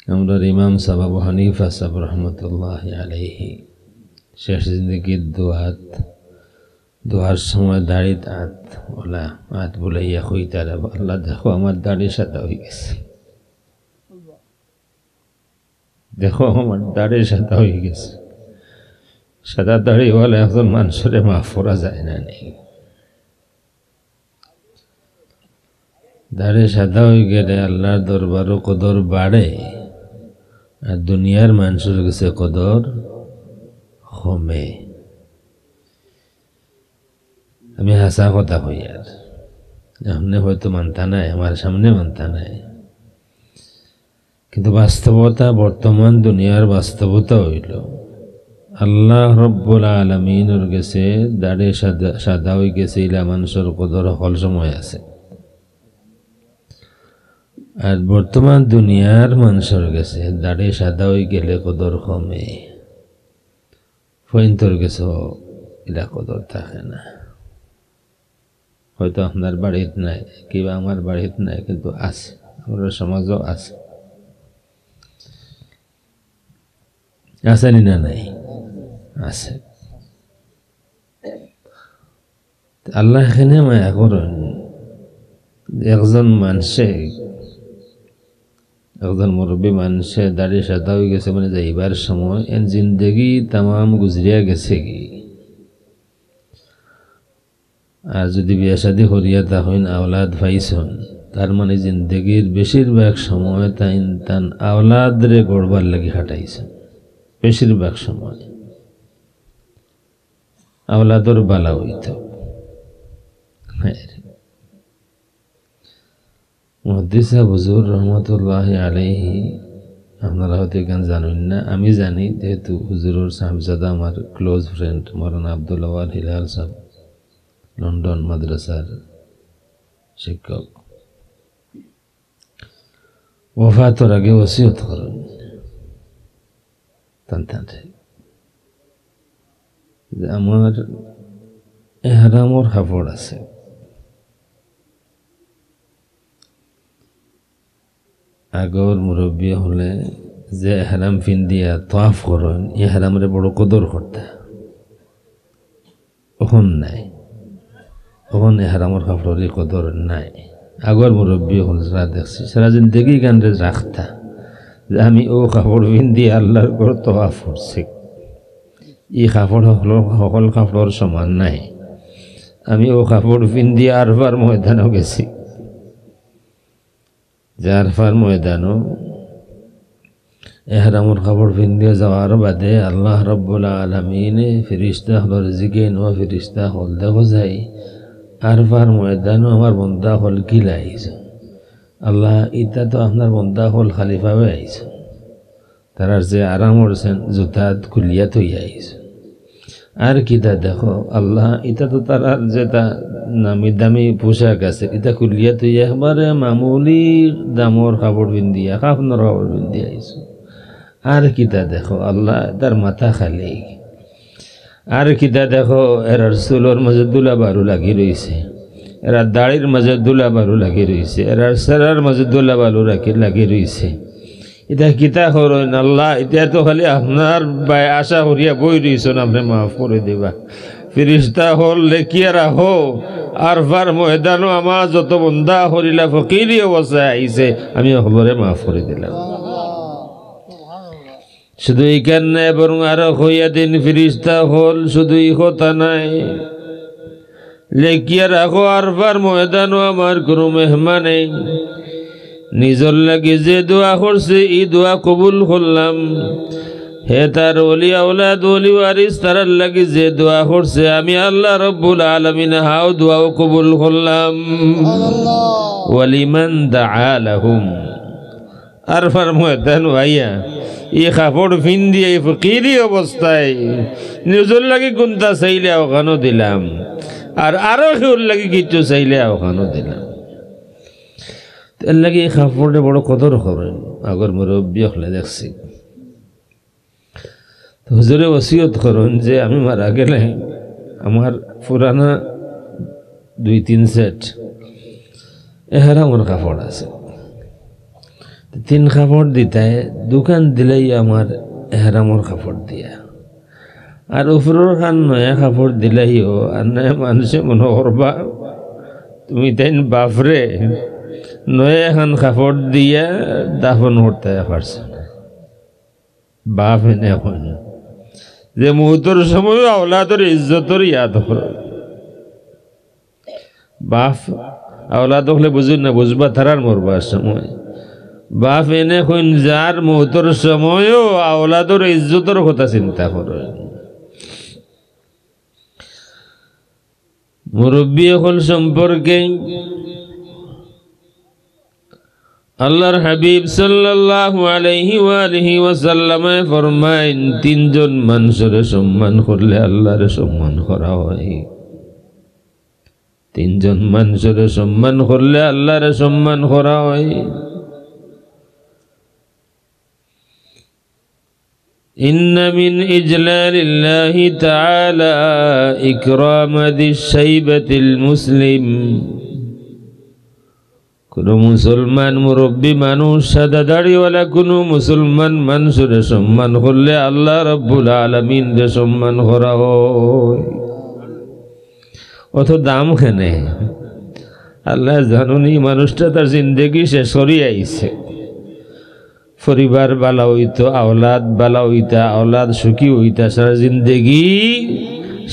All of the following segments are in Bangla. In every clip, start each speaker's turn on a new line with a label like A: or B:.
A: আমরা ইমাম সাহেব আবু হানিফা সাহেব রহমতুল্লাহি আলাইহি শেষ জিন্দগির দোয়ার সময় দাড়িত হাত বুলাইয়া কইতারা, আল্লাহ দেখো আমার দাড়ি সাদা হয়ে গেছে, দেখো আমার দাড়ি সাদা হয়ে গেছে। সাদা দাড়িওয়ালা একজন মানুষের মাফ করা যায় না। নেই দাড়ি সাদা হয়ে গেলে আল্লাহর দরবারও কদর বাড়ে, আর দুনিয়ার মানুষের কাছে কদর কমে। আমি হাসা কথা কই, আর সামনে হয়তো মানতা নাই, আমার সামনে মানতা নাই, কিন্তু বাস্তবতা, বর্তমান দুনিয়ার বাস্তবতা হইল আল্লাহ রব্বুল আলামিনের গেছে দাড়ি সাদা হয়ে গেছে, ইলা মানুষের কদর হল সময় আছে। আর বর্তমান দুনিয়ার মানুষের গেছে দাড়ি সাদা হয়ে গেলে কদর কমে, ফইন্তর গেছে ইলা কদর থাকে না। হয়তো আপনার বাড়িত নাই কিংবা আমার বাড়িত নাই, কিন্তু আছে, আমাদের সমাজও আছে। আসেনি না? নাই, আছে। আল্লাহ এখানে মায়া করেন, একজন মুরব্বী মানুষে দাড়ি সাদা হয়ে গেছে মানে যাইবার সময় এন জিন্দগি তামাম গুজরিয়া গেছে কি। আর যদি বিয়া শাদী করিয়া তা হইন আওলাদ পাইছন, তার মানে জিন্দগির বেশিরভাগ সময় তান আওলাদ রে গড়বার লাগি হাঁটাইছেন। বেশিরভাগ সময় আওলাদর বালা হইত। মুহাদ্দিস সাহেব হুজুর রহমতুল্লাহি আলাইহি, আপনারা হয়তো গান জানেন না, আমি জানি, যেহেতু হুজুরের সাহেবজাদা আমার ক্লোজ ফ্রেন্ড মৌলানা আব্দুল আওয়াল হিলাল সাহেব, লন্ডন মাদ্রাসার শিক্ষক, ওফাতর আগে ওসিয়ত করেন যে আমার এহরামর কাপড় আছে, আগর মুরব্বী হলে যে এহরাম ফিন্দিয়া তোয়াফ করেন, এহরামরে বড় কদর করতে, ওখন নাই, ওখন এহরামর কাপড়ের কদর নাই। আগর মুরব্বী হল যারা দেখছি সারা জিন্দগি গানরে রাখতা যে আমি ও কাপড় ফিন্দিয়া আল্লাহর ঘর তোয়াফ করছি, ই কাপড় সকল কাপড়ের সমান নাই। আমি ও কাপড় ফিন্দিয়া আরফার ময়দানও গেছি, যে আরফার ময়দানও এহরামর কাপড় ফিন্দিয়া যাওয়ার বাদে আল্লাহ রব্বুল আলামিনে ফিরিস্তা হলর জিগেন, ও ফিরিস্তা হল দেখো যাই আরফার ময়দানও আমার বন্দা হল গিলা আইস, আল্লাহ ইটা তো আপনার বন্দা হল খালিফাও আইস, তারার যে আরাম করছেন জুতাত খুলিয়া থই আইস। আর কিতা দেখো আল্লাহ ইটা তো তারার যেটা নামি দামি পোশাক আছে, এটা খুলিয়া থই একবারে মামুলি দামর কাপড় পিন্দিয়া, কাপড় কাপড় পিন্দিয়া আইস। আর কিতা দেখো আল্লাহ তার মাথা খালি। আর কিতা দেখো এরার চুলোর মাঝে দুলা বারু লাগি রয়েছে, এরা দাড়ির মাঝে দুলা বারু লাগি রয়েছে, এরার সেরার মাঝে দুলা বালু লাগি রয়েছে। এটা কিতা করেন আল্লাহ, এটা তো খালি আপনার আশা করিয়া বই রয়েছেন, আপনি মাফ করে দিবা। ফিরিস্তা হল লেখিয়া রাখো আরফার ময়দানও আমার যত বন্দা হরিলা ফকিরি অবস্থায় আইছে, আমি খবরে মাফ করে দিলাম। শুধু এইখানে বরং আরো হইয়া দিন ফিরিস্তা হল শুধু এই কথা নাই, লেখিয়া রাখো আরফার ময়দানও আমার কোনো মেহমানে নিজর লাগে যে দোয়া করছে এই দোয়া কবুল করলাম। হে তার ওলি আওলাদ ওলি ওয়ারিস তারার লাগে যে দোয়া করছে আমি আল্লাহ রব্বুল আলামিন হাও দোয়াও কবুল করলাম। ওয়ালিমান দাআ লাহুম, আরফার ময়দান আইয়া এই কাপড় ফিন্দি এই ফকিরি অবস্থায় নিজর লাগে কোনটা চাইলে ওখানো দিলাম, আর আরো কেউর লাগে কিছু চাইলে ওখানো দিলাম। এর লাগে এই কাপড়ে বড় কদর করেন। আগর মুরব্বী হলে দেখছি হুজুরে ওসিয়ত করেন যে আমি মারা গেলে আমার পুরানা 2-3 সেট এহারামর কাপড় আছে, তিন কাপড় দিতায় দোকান দিলেই আমার এহরামর কাপড় দিয়া আর উপরের খান নয়া কাপড় দিলাইও আর নয় মানুষে মনে করবা তুমি তাই বাপরে নয়া এখন কাপড় দিয়া দাফন করতে পারছো না। বাপ এনে এখন যে মুহূর্তের সময় আওলাদর ইজ্জতর ইয়াদ কর বাপ আওলাদ হলে বুঝুন না বুঝবা তারার মরবার সময় বাপ এনে কইন যার মুহূর্তের সময়ও আওলাদর ইজ্জতর কথা চিন্তা করে। মুরব্বী হল সম্পর্কে আল্লাহর হাবিব সাল্লাল্লাহু আলাইহি ওয়া আলিহি ওয়াসাল্লামে ফরমাইন তিনজন মানুষের সম্মান করলে আল্লাহর সম্মান করা হয়। তিনজন মানুষের সম্মান করলে আল্লাহর সম্মান করা হয়। ইন্না মিন ইজলালিল্লাহি তাআলা ইকরাম দিশ শাইবাতিল মুসলিম। কোনো মুসলমান মুরব্বী মানুষ সাদা দাড়িওয়ালা কোনো মুসলমান মানুষের সম্মান করলে আল্লাহ রাব্বুল আলামিন রে সম্মান করা হয়। অত দাম কেনে আল্লাহ জানুনি মানুষটা তার জিন্দেগি শেষ করে আইছে। পরিবার বালা হইতো আওলাদ বালা হইতা আওলাদ সুখী হইতা সারা জিন্দেগি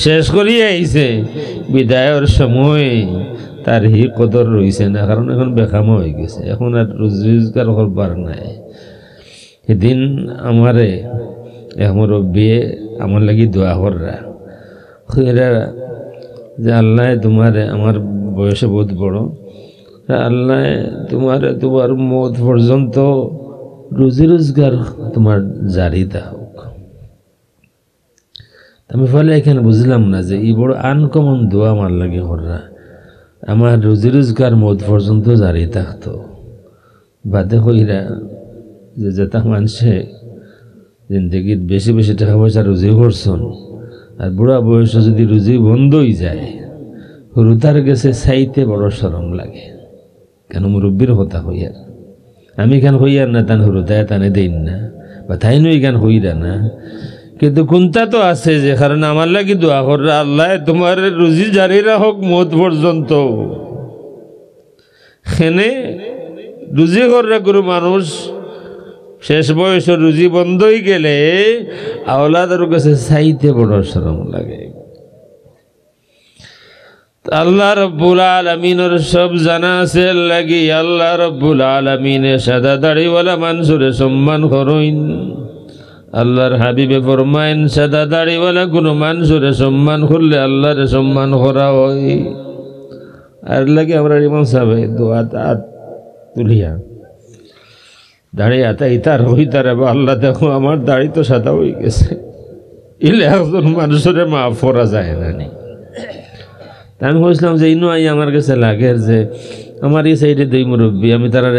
A: শেষ করিয়া আইছে। বিদায়ের সময় তার হি কদর রইছে না, কারণ এখন বেকাম হয়ে গেছে, এখন আর রোজগার করবার নাই। সেদিন আমারে আমার বিয়ে আমার লাগি দোয়া কররা যে আল্লাহ তোমারে, আমার বয়সে বহুত বড়, আল্লাহ তোমারে তোমার মত পর্যন্ত রুজি রোজগার তোমার জারি হোক। আমি ফলে এখানে বুঝলাম না যে এই বড় আনকমন দোয়া আমার লাগে কররা, আমার রুজি রোজগার মত পর্যন্ত জারি থাকতো। বাদে কইরা যে যেটা মানুষে জিন্দগির বেশি বেশি টাকা পয়সা রুজি করছেন আর বুড়া বয়সে যদি রুজি বন্ধ হয়ে যায় রুতার গেছে চাইতে বড় শরম লাগে। কেন মুরব্বীর কথা হইয়ার আমি কেন হইয়ার না, তান হুরুতায় তানে দিন না বা তাই নই কেন হইরা না, কিন্তু কোনটা তো আছে যে কারণ আমার লাগি দোয়া কররা আল্লাহ তোমার রুজি জারি রাখক মত পর্যন্ত। সেনে রুজি কররা কোনো মানুষ শেষ বয়সের রুজি বন্ধ হয়ে গেলে আওলাদের কাছে চাইতে বড় শরম লাগে। আল্লাহ রাব্বুল আলামিনের সব জানা আছে লাগি আল্লাহ রাব্বুল আলামিনে সাদা দাড়িওয়ালা মানুষের সম্মান করইন। আল্লাহর হাবিবে ফরমাইন সাদা দাড়িওয়ালা কোনো মানুষের সম্মান করলে আল্লাহর সম্মান করা হয়। আর লাগে আমরা ইমাম সাহেব দোয়া তুলিয়া দাড়ি আতা ইতার হইতার আল্লাহ দেখো আমার দাড়ি তো সাদা হয়ে গেছে, ইলে একজন মানুষের মাফ করা যায় না। আমি বলছিলাম যে ইনো আই আমার কাছে লাগে যে আমার এই সাইডে দুই মুরব্বী, আমি তারা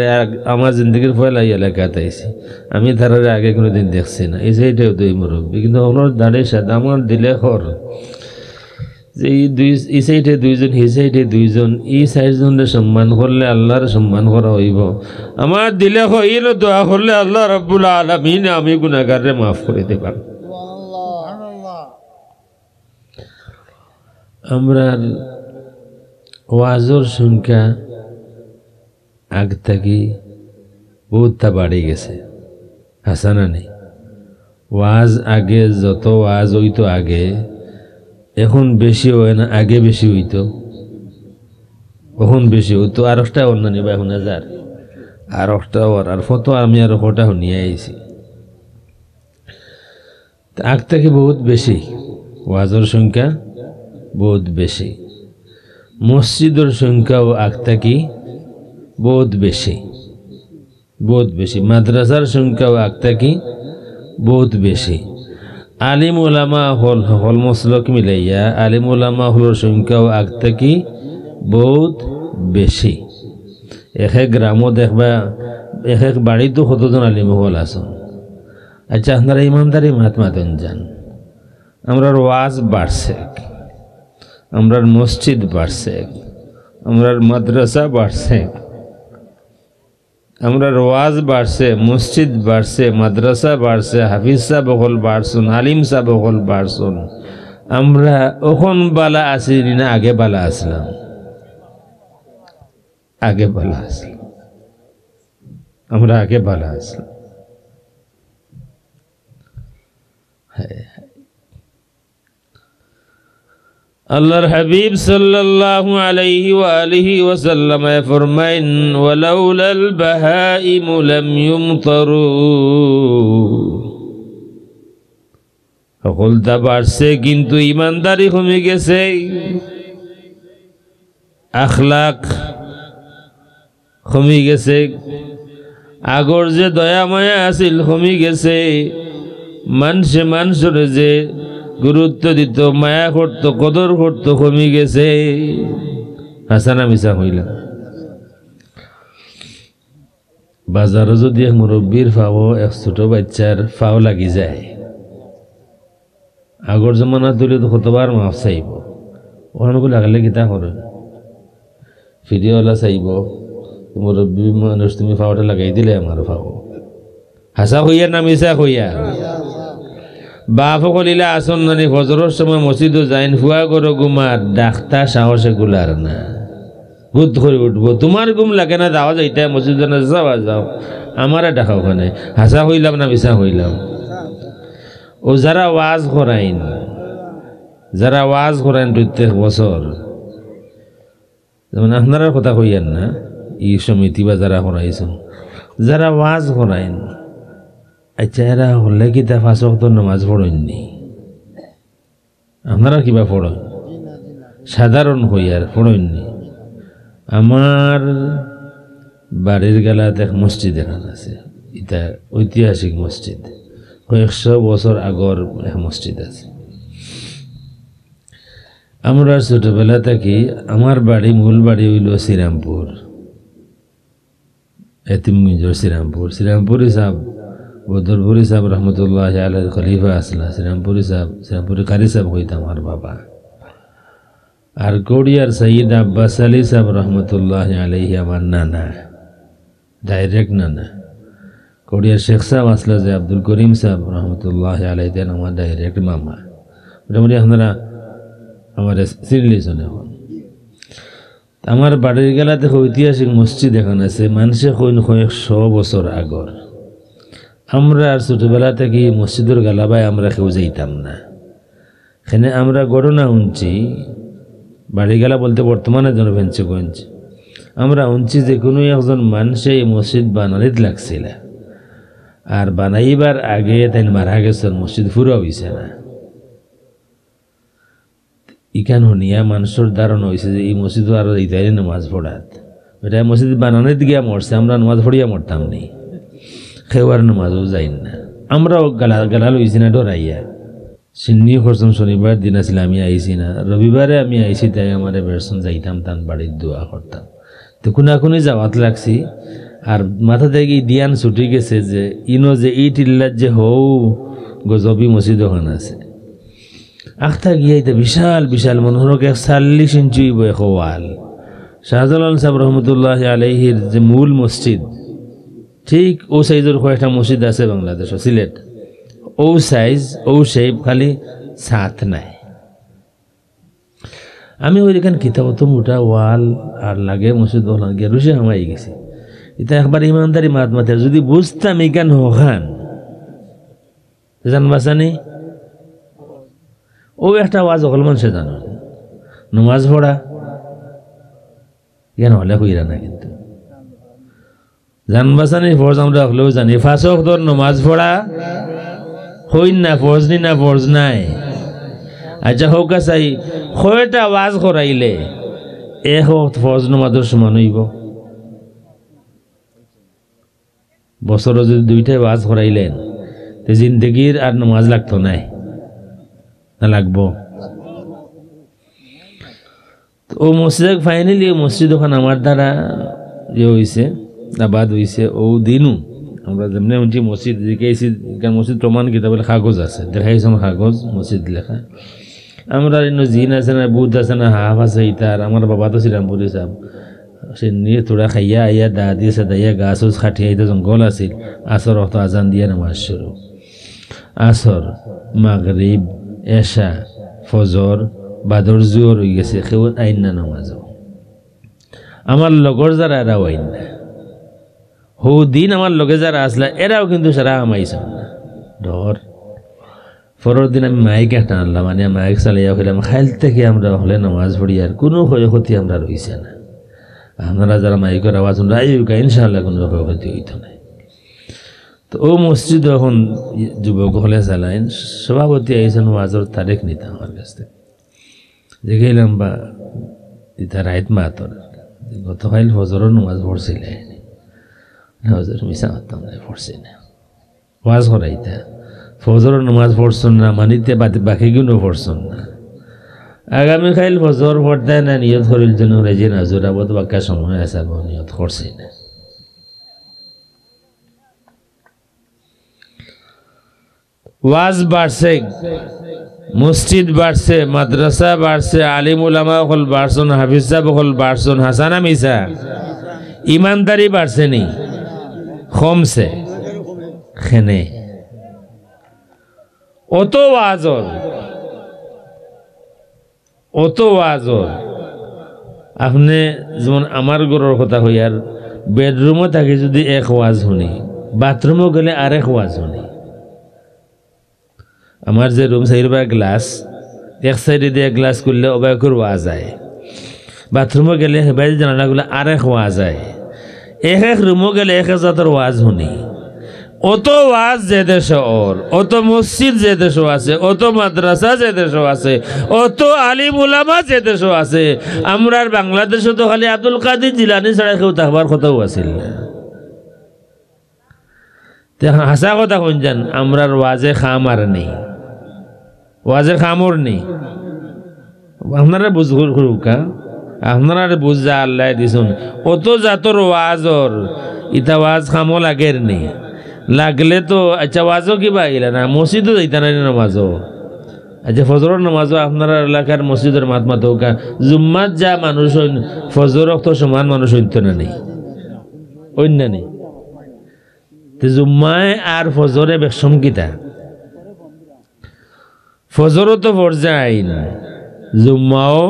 A: আমার জিন্দগির পয়লা এলাকাতে আইছি, আমি তারা আগে কোনো দিন দেখছি না। এই সাইডেও দুই মুরব্বী, কিন্তু ওনার দাঁড়িয়ে সাথে আমার দিলে খর যে এই সাইডে দুইজন এই সাইডে দুইজন, এই চারজনের সম্মান করলে আল্লাহর সম্মান করা হইব। আমার দিলে হইল দোয়া করলে আল্লাহ রাব্বুল আলামিন আমি গুনাহগারে মাফ করে দেবেন। আমরা ওয়াজের সংখ্যা আগ থেকে বহুতটা বাড়ি গেছে, হাসানা নেই। ওয়াজ আগে যত ওয়াজ হইতো আগে, এখন বেশি হয় না, আগে বেশি হইতো, এখন বেশি হইতো। আর একটা অন্য নিবা এখন হাজার আর একটা আর ফটো আমি আর ফটা শুনিয়ে আইছি। আগ থেকে বহুত বেশি ওয়াজের সংখ্যা বহুত বেশি, মসজিদের সংখ্যাও আগ থেকে বহুত বেশি, বহুত বেশি, মাদ্রাসার সংখ্যাও আগ থেকে বহুত বেশি। আলিম ওলামা হল মসলক মিলাইয়া আলিম ওলামা হলের সংখ্যাও আগ থেকে বহুত বেশি। এক এক গ্রামও দেখবা, এক এক বাড়িতেও কতজন আলিম হল আছেন। আচ্ছা আপনারা ইমানদারি মাতমাতেন যান, আমরার ওয়াজ বাড়ছে, আমরার মসজিদ বাড়ছে, আমরার মাদ্রাসা বাড়ছে, আমরা ওয়াজ বাড়ছে, মসজিদ বাড়ছে, মাদ্রাসা বাড়ছে, হাফিজ সাহেব বকল বাড়ছুন, আলিম সাহেব বকল বাড়ছুন। আমরা ওখন বালা আছি না আগে বালা আসলাম? আগে বালা আসলাম, আমরা আগে বালা আসলাম। আল্লাহর হাবিব সাল্লাল্লাহু আলাইহি ওয়া আলিহি ওয়াসাল্লাম ফরমাইন, ওয়ালাউলাল বাহাইমু লাম ইউমতারু। সকলটা বাড়ছে কিন্তু ইমানদারি কমে গেছে, আখলাক কমে গেছে, আগর যে দয়া মায়া আছিল কমে গেছে, মানুষে মানুষের যে গুরুত্ব দিত, মায়া করত, কদর করত, কমে গেছে। হাসানা মিশা হইল। বাজারও যদি এক মুরব্বীর ফাও এক ছোট বাচ্চার ফাও লাগি যায়, আগর জমানা তুলে তো কতবার মাফ চাইব, ওখানগুলো লাগলে কিতা করে ফিরিওয়ালা চাইব, মুরব্বী মানুষ তুমি ফাওটা লাগাই দিলে আমার ফাও। হাসা হইয়া না মিশা হইয়া? বাপ সকলিলে আসন নানি ফজরের সময় মসজিদও যাইন, ফুয়া করো ঘুমার ডাক্তার সাহসে গুলার না, বুধ করে উঠবো, তোমার ঘুম লাগে না, যাওয়া যাইতে মসজিদ না, যাওয়া যাও, আমারে ডাকা ওখানে। হাসা হইলাম না মিশা হইলাম? ও যারা ওয়াজ করাইন, যারা ওয়াজ করাইন প্রত্যেক বছর, যেমন আপনার কথা কইয়েন না, ই সমিতি বা যারা করাইছেন, যারা ওয়াজ করাইন, আচ্ছা এরা হলে কি তা 5 ওয়াক্ত নামাজ পড়েননি? আপনারা কিবা পড়েন? সাধারণ হইয়ার পড়েননি? আমার বাড়ির গেলাত এক মসজিদ এখান আছে, এটা ঐতিহাসিক মসজিদ, 100 বছর আগর এক মসজিদ আছে। আমরা ছোটবেলা থাকি, আমার বাড়ি মূল বাড়ি হইল শ্রীরামপুর, এতিমগঞ্জের শ্রীরামপুর। শ্রীরামপুরি সাহেব, বদরপুরি সাহেব রহমতুল্লাহ আলাইহি খলিফা আসলা, শ্রীরামপুরি সাহেব, শ্রীরামপুরি কারি সাহেব হইতাম আমার বাবা। আর কোড়িয়ার সঈদ আব্বাস আলী সাহেব রহমতুল্লাহ আলাইহি আমার নানা, ডাইরেক্ট নানা। কোড়িয়ার শেখ সাহেব আসলা যে আব্দুল করিম সাহেব রহমতুল্লাহ আলাইহি দেন আমার ডাইরেক্ট মামা। মোটামুটি আপনারা আমার সিরিলেশন। এখন আমার বাড়ির গেলা দেখো ঐতিহাসিক মসজিদ এখন আছে, মানুষে কইন 100 বছর আগর। আমরা আর ছোটবেলা থেকে মসজিদের গালাবায় আমরা কেউ যাইতাম না, এখানে আমরা ঘটনা শুনছি। বাড়ি গেলা বলতে বর্তমানে জনপঞ্চগঞ্জ, আমরা শুনছি যে কোনো একজন মানুষে এই মসজিদ বানানিত লাগছিল, আর বানাইবার আগে তাই মারা গেছেন, মসজিদ পুরো হয়েছে না। ইখান শুনিয়া মানুষের ধারণা হয়েছে যে এই মসজিদ আরো যাইতাই নামাজ পড়াত, এটা মসজিদ বানানিত গিয়া মরছে, আমরা নামাজ পড়িয়া মরতাম নি, খেওয়ার নামাজও যাই না। আমরাও গালা লইছি না ডরাইয়া। সিন্নি করতাম, শনিবার দিন আসলে আমি আইছি না, রবিবারে আমি আইছি, তাই আমার বেরসন যাইতাম, তান বাড়ির দোয়া করতাম। তো কোনাকুনি যাওয়াত লাগছি, আর মাথা থেকে দিয়ান ছুটি গেছে যে ইনো যে এই টিল্লার যে হৌ গজবি মসজিদ ওখানে আছে। আখতা গিয়া এটা বিশাল বিশাল মনোহরকে 40 ইঞ্চি এক ওয়াল। শাহজালাল সাহেব রহমতুল্লাহ আলাইহির যে মূল মসজিদ, ঠিক ও সাইজের কয়েকটা মসজিদ আছে বাংলাদেশ, সিলেট, ও সাইজ ও শেপ, খালি ছাদ নাই। আমি ওইখানে কিতাব তো মোটা ওয়াল আর লাগে মসজিদ গিয়ে রুশে হামাই গেছি। এটা একবার ইমানদারি মাত মাতে যদি বুঝতাম ইকান হখান জানবাসানি, ও একটা ওয়াজ অকল মানুষে জানো, নমাজ পড়া জ্ঞান হলে হইরা না, কিন্তু জানবাসানি ফরজ আমরা হলেও জানি। 5 ওয়াক্ত নমাজ পড়া হইন না, ফরজ নি না, ফরজ নাই। আচ্ছা হোক চাই কয়টা ওয়াজ করাইলে 1 ওয়াক্ত ফরজ নমাজের সমান হইব? বছরে যদি 2টাই ওয়াজ করাইলেন, তো জিন্দগির আর নমাজ লাগতো নাই না লাগবো? ও মসজিদ ফাইনালি মসজিদ ওখানে আমার দ্বারা ইয়ে হয়েছে, আবাদ হয়েছে। ও দিনও আমরা যেমনি শুনছি মসজিদ দেখাইছি, মসজিদ প্রমাণ কিতাবের কাগজ আছে, দেখাইছি আমার কাগজ মসজিদ লেখা। আমরা জিন আছে না, বুধ আছে না, হাফ আছে, ইতার আমার বাবা তো শ্রীরামপুরি সাহেব সে নিয়ে তোরা খাইয়া আইয়া দা দিয়ে সাদাইয়া গাছ উছ খাটিয়া আইতে জঙ্গল আছিল আসর অত আজান দিয়ে নামাজ শুরু আসর মাগরিব এশা ফজর বাদর জোর হয়ে গেছে কেউ আইন না নামাজও আমার লগর যারা এরাও আইন না হো দিন আমার লগে যারা আসলা এরাও কিন্তু সারা আমাইছেন না ডর পরের দিন আমি মাইক একটা আনলাম মানে মাইক চালাইয়া হইলাম খাইল থেকে আমরা হলে নামাজ পড়ি আর কোনো ক্ষয়ক্ষতি আমরা রয়েছে না আপনারা যারা মাইকের আওয়াজ শুনরা ইনশাআল্লাহ কোনো ক্ষয়ক্ষতি হইত না তো ও মসজিদ এখন যুবক হলে চালাইন সভাপতি আইসেন ওয়াজর তারিখ নিতে আমার কাছ থেকে দেখাইলাম বা ইতা রাইত মাতর গতকাল ফজরের নামাজ পড়ছিলে হজর মিশা করতাম না পড়ছি না ওয়াজ করাইতা ফজরের নামাজ পড়ছেন না মানিতে বাকিগুলো পড়ছেন না আগামীকাল ফজর পড়তে না নিয়ত করিল যেন রেজি না জোরাবত বাক্কা সময় আছে নিয়ত করছি না ওয়াজ বাড়ছে মসজিদ বাড়ছে মাদ্রাসা বাড়ছে আলিম উলামা হল বাড়ছেন হাফিজ সাহেব হল বাড়ছেন হাসানা মিসা ইমানদারি বাড়ছে নি কমছে খেনে অত ওয়াজর আপনি যেমন আমার ঘরের কথা হই আর বেডরুমও থাকি যদি এক ওয়াজ শুনি বাথরুমও গেলে আরেক ওয়াজ শুনি আমার যে রুম সাইডবার গ্লাস এক সাইডে দিয়ে গ্লাস করলে অবায়কর ওয়াজ যায় বাথরুমও গেলে হেবাই জানালাগুলো আরেক ওয়াজ যায় এক রুমও গেলে এক জাতের ওয়াজ শুনি অত ওয়াজ যে দেশ ওর অত মসজিদ যে দেশ আছে অত মাদ্রাসা যে দেশ আছে অত আলিম উলামা যে দেশ আছে আমরা বাংলাদেশে তো খালি আব্দুল কাদের জিলানি ছাড়া কেউ থাকবার কথাও আছিল হাসা কথা কোন যান আমরার ওয়াজে খাম আর নেই ওয়াজে খামর নেই আপনারা বুঝুকা আপনারা বুঝা আল্লাহ দিছুন অত জাতর ওয়াজর ইতা ওয়াজ খামো লাগের নেই লাগলে তো আচ্ছা ওয়াজও কিবা আইলা না মসজিদও যাইতা না নামাজও আচ্ছা ফজরের নামাজও আপনার এলাকার মসজিদের মাত মাতৌকা জুম্মাত যা মানুষ ফজর তো সমান মানুষ হইত না নেই অন্য নেই জুম্মায় আর ফজরে বেশম কিতা ফজরও তো ফরজে আইন জুম্মাও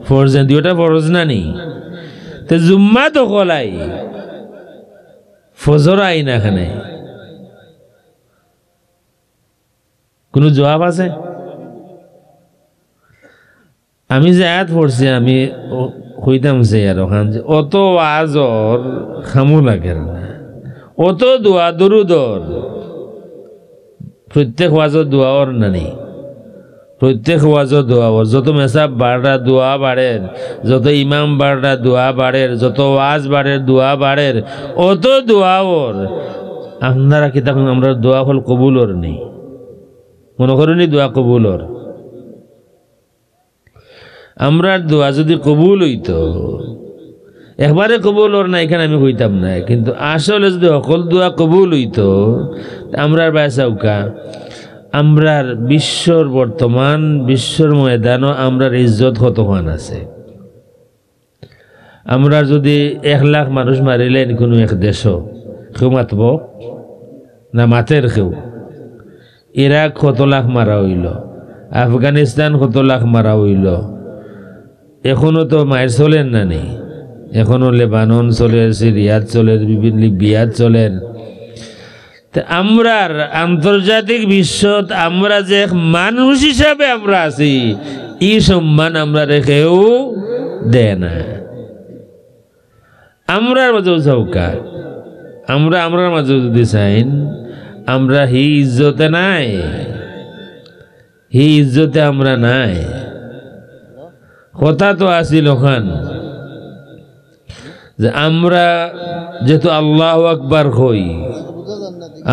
A: ফরজে দুইটা ফরজ না নেই তো জুম্মা তো কলাই ফজর আইন এখানে কোনো জবাব আছে আমি যে আয়াত পড়ছি আমি কইতাম যে আর ওখান যে অত আজর খামু লাগে না অত দোয়া দরুদর প্রত্যেক ওয়াজর দোয়ার না নেই প্রত্যেক ওয়াজর দোয়ার যত মেসাব বাড়া দোয়া বাড়ের যত ইমাম বাড়া দোয়া বাড়ের যত ওয়াজ বাড়ের দোয়া বাড়ের অত দোয়াওর আপনারা কি তখন আমরা দোয়া হল কবুলর নেই মনে করেনি দোয়া কবুলর আমরা দোয়া যদি কবুল হইতো একবারে কবুল ওর না এখানে আমি কইতাম না কিন্তু আসলে যদি সকল দোয়া কবুল হইতো আমরার বাসাউকা আমরার বিশ্বর বর্তমান বিশ্বর ময়দানও আমরার ইজ্জত কতক্ষণ আছে আমরা যদি 1 লাখ মানুষ মারিলেন কোনো এক দেশও কেউ মাতব না মাতের কেউ ইরাক কত লাখ মারা হইল আফগানিস্তান কত লাখ মারা হইল এখনো তো মায়ের চলেন না নেই এখনো লেবানন চলে সিরিয়াত চলে বিভিন্ন লিবিয়াত চলেন আমরার আন্তর্জাতিক বিশ্বত আমরা যে মানুষ হিসাবে আমরা আছি এই সম্মান আমরা রেখেও দেয় না আমরার মাঝেও চৌকা আমরার মাঝে যদি চাইন আমরা হি ইজ্জতে নাই হি ইজ্জতে আমরা নাই কথা তো আসিল ওখান যে আমরা যেহেতু আল্লাহু আকবার কই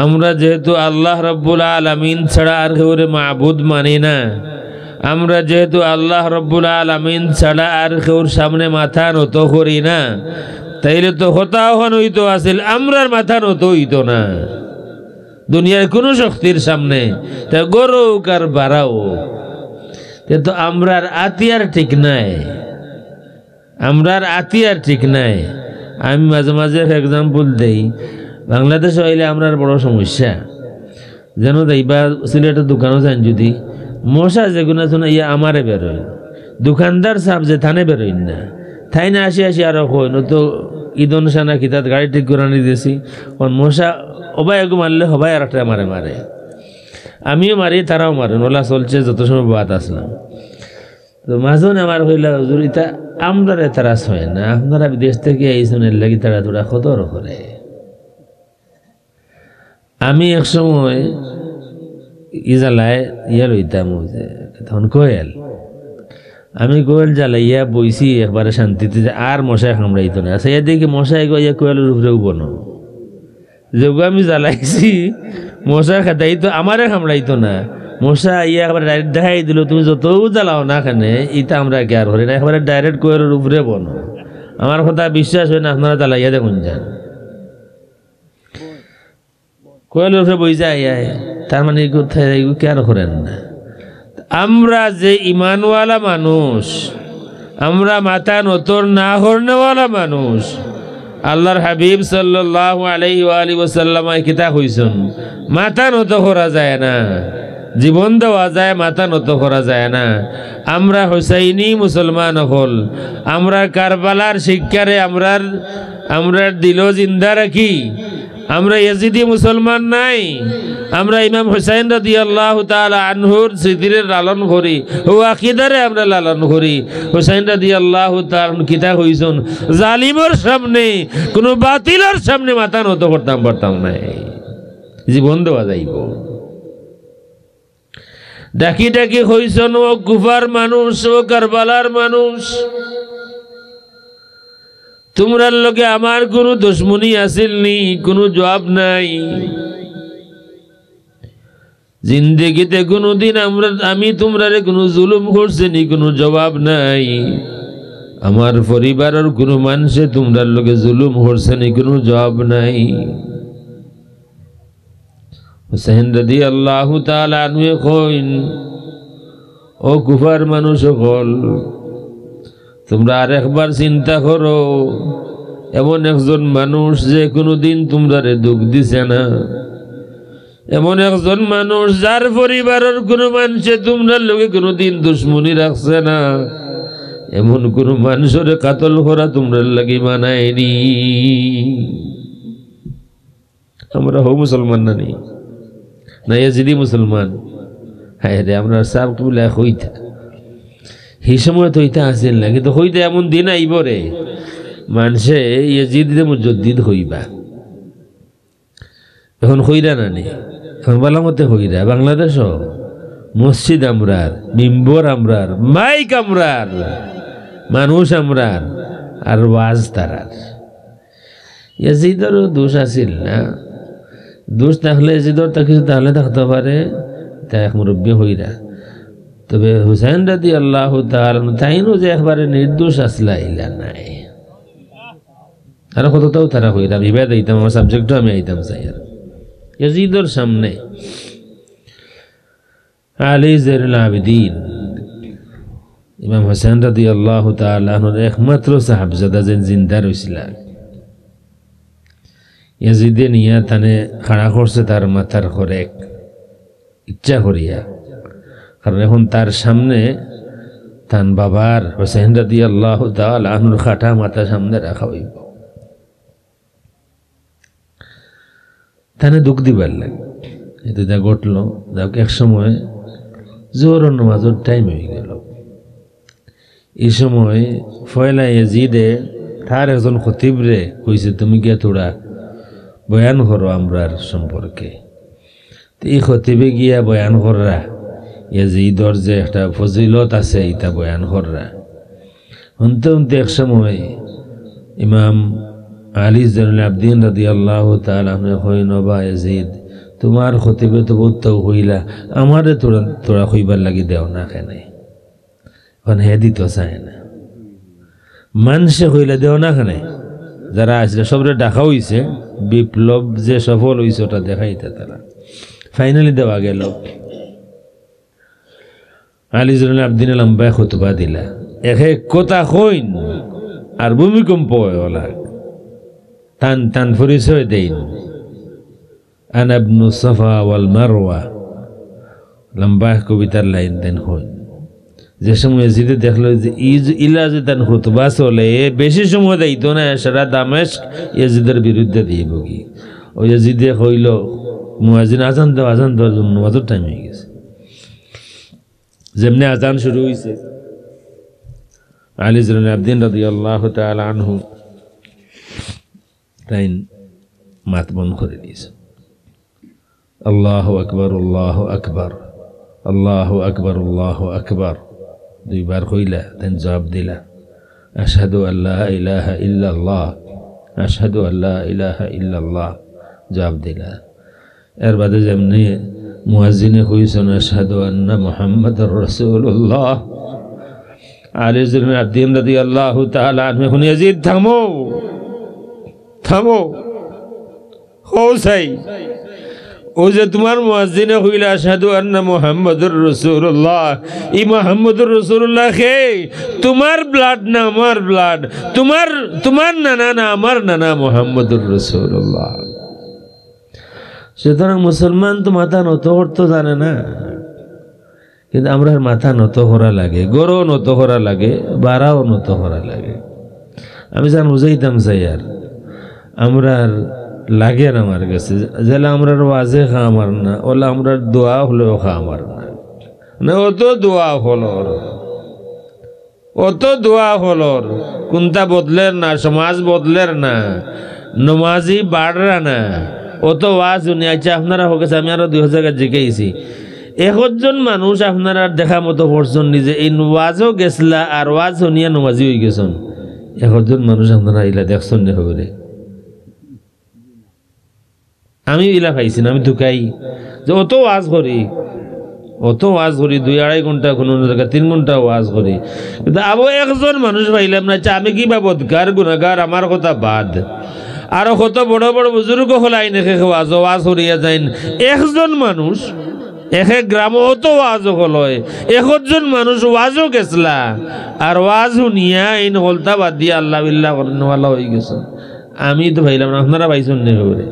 A: আমরা যেহেতু আল্লাহ রাব্বুল আলামিন ছাড়া আর কাউরে মাবুদ মানি না আমরা যেহেতু আল্লাহ রাব্বুল আলামিন ছাড়া আর কাউর সামনে মাথা নত করি না তাইলে তো হতাহন হইতো আসিল আমরার মাথা নত হইতো না দুনিয়ার কোনো শক্তির সামনে তা গরুক আর বাড়াও কিন্তু আমরার আতিয়ার ঠিক নাই আমরার আতি আর ঠিক নাই। আমি মাঝে মাঝে এক্সাম্পল দেই, বাংলাদেশ হইলে আমরার বড় সমস্যা যেন দেখবা সিলেটের দোকানও যান যদি মশা যেগুলো শোনা ইয়া আমারে বেরোয়, দোকানদার সাহেব যে থানে বেরোয় না, থাই না আসি আসি আরো কই তো ঈদন সানা কিতাত গাড়ি ঠিক করে আনি দিয়েছি, মশা ওবাই এগু মারলে হবাই আর একটা মারে মারে, আমিও মারি তারাও মারে, ওলা চলছে যত সময় বাদ আসলাম। তো মাঝন আমার হইলা হুজুর ইতা আমরা তারা হয় না, আপনারা বিদেশ থেকে এই শুনের লাগি তারা তোরা খতর করে। আমি এক সময় ইজালায় ইয়া লইতাম তখন কোয়েল, আমি কোয়েল জ্বালাইয়া বইছি একবারে শান্তিতে, যে আর মশাই কামড়াইতো না। আচ্ছা দেখি মশাই গিয়া কোয়েলের উপরেও বনো যেগু আমি জ্বালাইছি মশা খাতাইতো আমারে কামড়াইতো না, মশা ইয়া একবারে ডাইরেক্ট দেখাই দিল তুমি যত জ্বালাও না খানে ইটা আমরা কে আর করি না, একবারে ডাইরেক্ট কোয়েলের উপরে বনো। আমার কথা বিশ্বাস হয় না, আপনারা জ্বালাইয়া দেখুন যান কোয়েলের উপরে বই যায়, তার মানে কোথায় কে আর করেন না। আমরা যে ইমানওয়ালা মানুষ, আমরা মাথা নতর না হরনেওয়ালা মানুষ, আল্লাহর হাবিব সাল্লাল্লাহু আলাইহি ওয়া আলিহি ওয়াসাল্লাম কিতা কইছেন মাথা নত করা যায় না, জীবন দেওয়া যায় মাথা নত করা যায় না। আমরা হুসাইনি মুসলমান হল, আমরা কারবালার শিক্ষারে আমরা দিল জিন্দা রাখি, আমরা ইয়াজিদি মুসলমান নাই, আমরা ইমাম হুসাইন রাদিয়াল্লাহু তাআলা আনহুর স্মৃতির লালন করি, ও আকীদারে আমরা লালন করি। হুসাইন রাদিয়াল্লাহু তাআলা কিতা কইছেন জালিমের সামনে কোন বাতিলের সামনে মাথা নত করতাম পারতাম না, জীবন দেওয়া যাইব। ডাকি ডাকি কইছেন ও কুফার মানুষ, ও কারবালার মানুষ, তোমরার লগে আমার কোনো দুশ্মনী আসিল নি, কোনো জবাব নাই। জিন্দেগিতে কোনোদিন আমি তোমরারে কোনো জুলুম করছি নি, কোনো জবাব নাই। আমার পরিবারের কোনো মানুষে তোমরার লগে জুলুম করছে নি, কোনো জবাব নাই। হুসাইন রাদিয়াল্লাহু তাআলা আনহু কইন ও কুফার মানুষ সকল, তোমরা আর একবার চিন্তা করো, এমন একজন মানুষ যে কোনোদিন তোমরারে দুঃখ দিছে না, এমন একজন মানুষ যার পরিবারের কোনো মানুষে তোমরা লোকে কোনোদিন দুশ্মনী রাখছে না, এমন কোন মানুষের কাতল করা তোমরা লাগি মানায়নি। আমরা হো মুসলমান না ইয়াজিদি মুসলমান, হ্যাঁ রে আমরা সাব কুলা হইতা এই সময় তো হইতা আসেন না, কিন্তু হইতে এমন দিন আইব রে মানুষে ইয়াজিদে মুজাদ্দিদ হইবা। এখন হইরা না নি, এখন বালামতে হইরা বাংলাদেশ মসজিদ আমরার, মিম্বর আমরার, মাইক আমরার, মানুষ আমরার, আর ওয়াজ তারার। ইয়াজিদেরও দোষ আছিল না, দোষ থাকলে ইয়াজিদের কিছু তাহলে থাকতে পারে, তাই এক মুরব্বী হইরা। তবে হুসাইন রাদিয়াল্লাহু তাআলা তাইনও যে একবারে নির্দোষ আসলা ইলা নাই, আর কতটাও তারা হইরা বিবাদ আইতাম, আমার সাবজেক্টও আমি আইতাম চাই। আর ইয়াজিদের সামনে আলী যায়নুল আবেদিন ইমাম হুসাইন রাদিয়াল্লাহু তাআলা আনহুর একমাত্র সাহাবজাদা যে জিন্দা রইছিল, ইয়াজিদে নিয়া তানে খাড়া করছে তার মাথার খরেক ইচ্ছা করিয়া, কারণ এখন তার সামনে তান বাবার হুসাইন রাদিয়াল্লাহু তাআলা আনহুর খাটা মাথা সামনে রাখা হইব, তানে দুঃখ দিবার লাগে। এতে যা ঘটল, যাকে এক সময় জোহর নামাজের টাইম হয়ে গেল, এই সময় ফয়লা ইয়াজিদে তার একজন খতিবরে কইছে তুমি গিয়া তোরা বয়ান করো আমরার সম্পর্কে। এই খতিবে গিয়া বয়ান কররা, ইয়াজিদর যে একটা ফজিলত আছে ইটা বয়ান কররা। শুনতে শুনতে এক সময় ইমাম আলী যায়নুল আবেদিন রাদিয়াল্লাহু তাআলা আনহু কইন বা ইয়াজিদ তোমার খতিবে তো বহুত হইলা, আমারে তোরা হইবার লাগি দেও না কেন? এখন হে দিত চায় না, মানুষে হইলা দেও না কেন? যারা আসলে সবরে ডাকা হইছে, বিপ্লব যে সফল হইছে ওটা দেখাইতে তারা ফাইনালি দেওয়া গেল। আলী যায়নুল আবেদিন লম্বা খুতবা দিলা, এক কথা কইন আর ভূমিকম্প ওলা টান টান পরিচয় দেন আনা ইবনু সাফা ওয়াল মারওয়া লম্বা কবিতার লাইন দেন হয় যে সময় ইয়াজিদে দেখলো যে ইলা যে তান খুতবা চলে বেশি সময় দেইতো না সারা দামেস্ক ইয়াজিদের বিরুদ্ধে দিয়ে বগি ও ইয়াজিদে কইল মুয়াজ্জিন আজান দেওয়ার জন্য নামাজের টাইম হয়ে গেছে যেমনি আজান শুরু হয়েছে আলী জুল আবদিন রাদিয়াল্লাহু তাআলা আনহু তাই মাত বন্ধ করে দিয়েছে আল্লাহু আকবার আল্লাহু আকবার আল্লাহু আকবার আল্লাহু আকবার দুইবার কইলা তাই জবাব দিলা আশহাদু আল্লা ইলাহা ইল্লাল্লাহ আশহাদু আল্লা ইলাহা ইল্লাল্লাহ জবাব দিলা এর বাদে যেমনি মুয়াজ্জিনে কইছেন আশহাদু আন্না মুহাম্মাদুর রাসূলুল্লাহ আলী ইবনে আবদিন রাদিয়াল্লাহু তাআলা আনহু এখন ইয়াজিদ থামো থামো হোসাই ও যে তোমার মুয়াজ্জিনে কইলা আশহাদু আন্না মুহাম্মাদুর রাসূলুল্লাহ এই মুহাম্মাদুর রাসূলুল্লাহ কে তোমার ব্লাড না আমার ব্লাড তোমার নানা না আমার নানা মুহাম্মাদুর রাসূলুল্লাহ সুতরাং মুসলমান তো মাথা নত করতে জানে না কিন্তু আমরা মাথা নত করা লাগে গরো নত করা লাগে বাড়াও নত করা লাগে আমি জান বুঝাইতাম চাই আর আমরা লাগে না আমার কাছে যেলা আমরা ওয়াজে খা আমার না ওলা আমরা দোয়া হলেও খা আমার না অত দোয়া হলর কোনটা বদলের না সমাজ বদলের না নমাজি বাড়রা না অত ওয়াজ শুনি আচ্ছা আপনারা হোক আমি আরো 2000 জিজ্ঞাইছি 1জন মানুষ আপনারা দেখা মতো পড়ছেন নিজে এই ওয়াজও গেছলা আর ওয়াজ শুনিয়া নমাজি হয়ে গেছেন 1জন মানুষ আপনারা ইলা দেখছেন না খবরে আমি ইলা পাইছি না আমি ঢুকাই যে অত ওয়াজ করি 2-2.5 ঘন্টা কোনো জায়গা 3 ঘন্টা ওয়াজ করি কিন্তু আবো 1জন মানুষ পাইলাম না আমি কি বা বদকার গুনাহগার আমার কথা বাদ আর কত বড় বড় বুজুর্গ হলাই নেখে ওয়াজ করিয়া যাইন 1জন মানুষ এক গ্রাম অত ওয়াজ হলয় 1জন মানুষ ওয়াজও গেছলা আর ওয়াজ শুনিয়া এই হলতা বাদ দিয়ে আল্লাহ বিল্লাহ করনেওয়ালা হয়ে গেছে আমি তো ভাইলাম না আপনারা পাইছেন না খবরে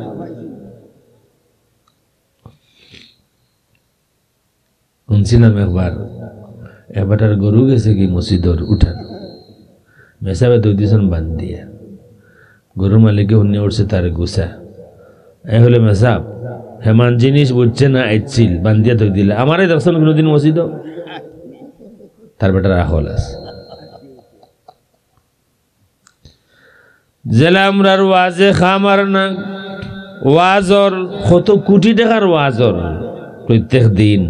A: শুনছিলাম একবার গরু গেছে কি মসজিদর উঠান মেসাবে 2 দিন বান্ধ দিয়া গরুর মালিকে শুনে উঠছে তার গুসা এ হলে মেসাব হেমান জিনিস বুঝছে না আইছিল বান্ধিয়া ধরে দিলে আমারে দেখছেন কোনোদিন মসজিদ তার বেটার আহল আছে জেলা আমরার ওয়াজে খামার না ওয়াজর কত কোটি টাকার ওয়াজর প্রত্যেক দিন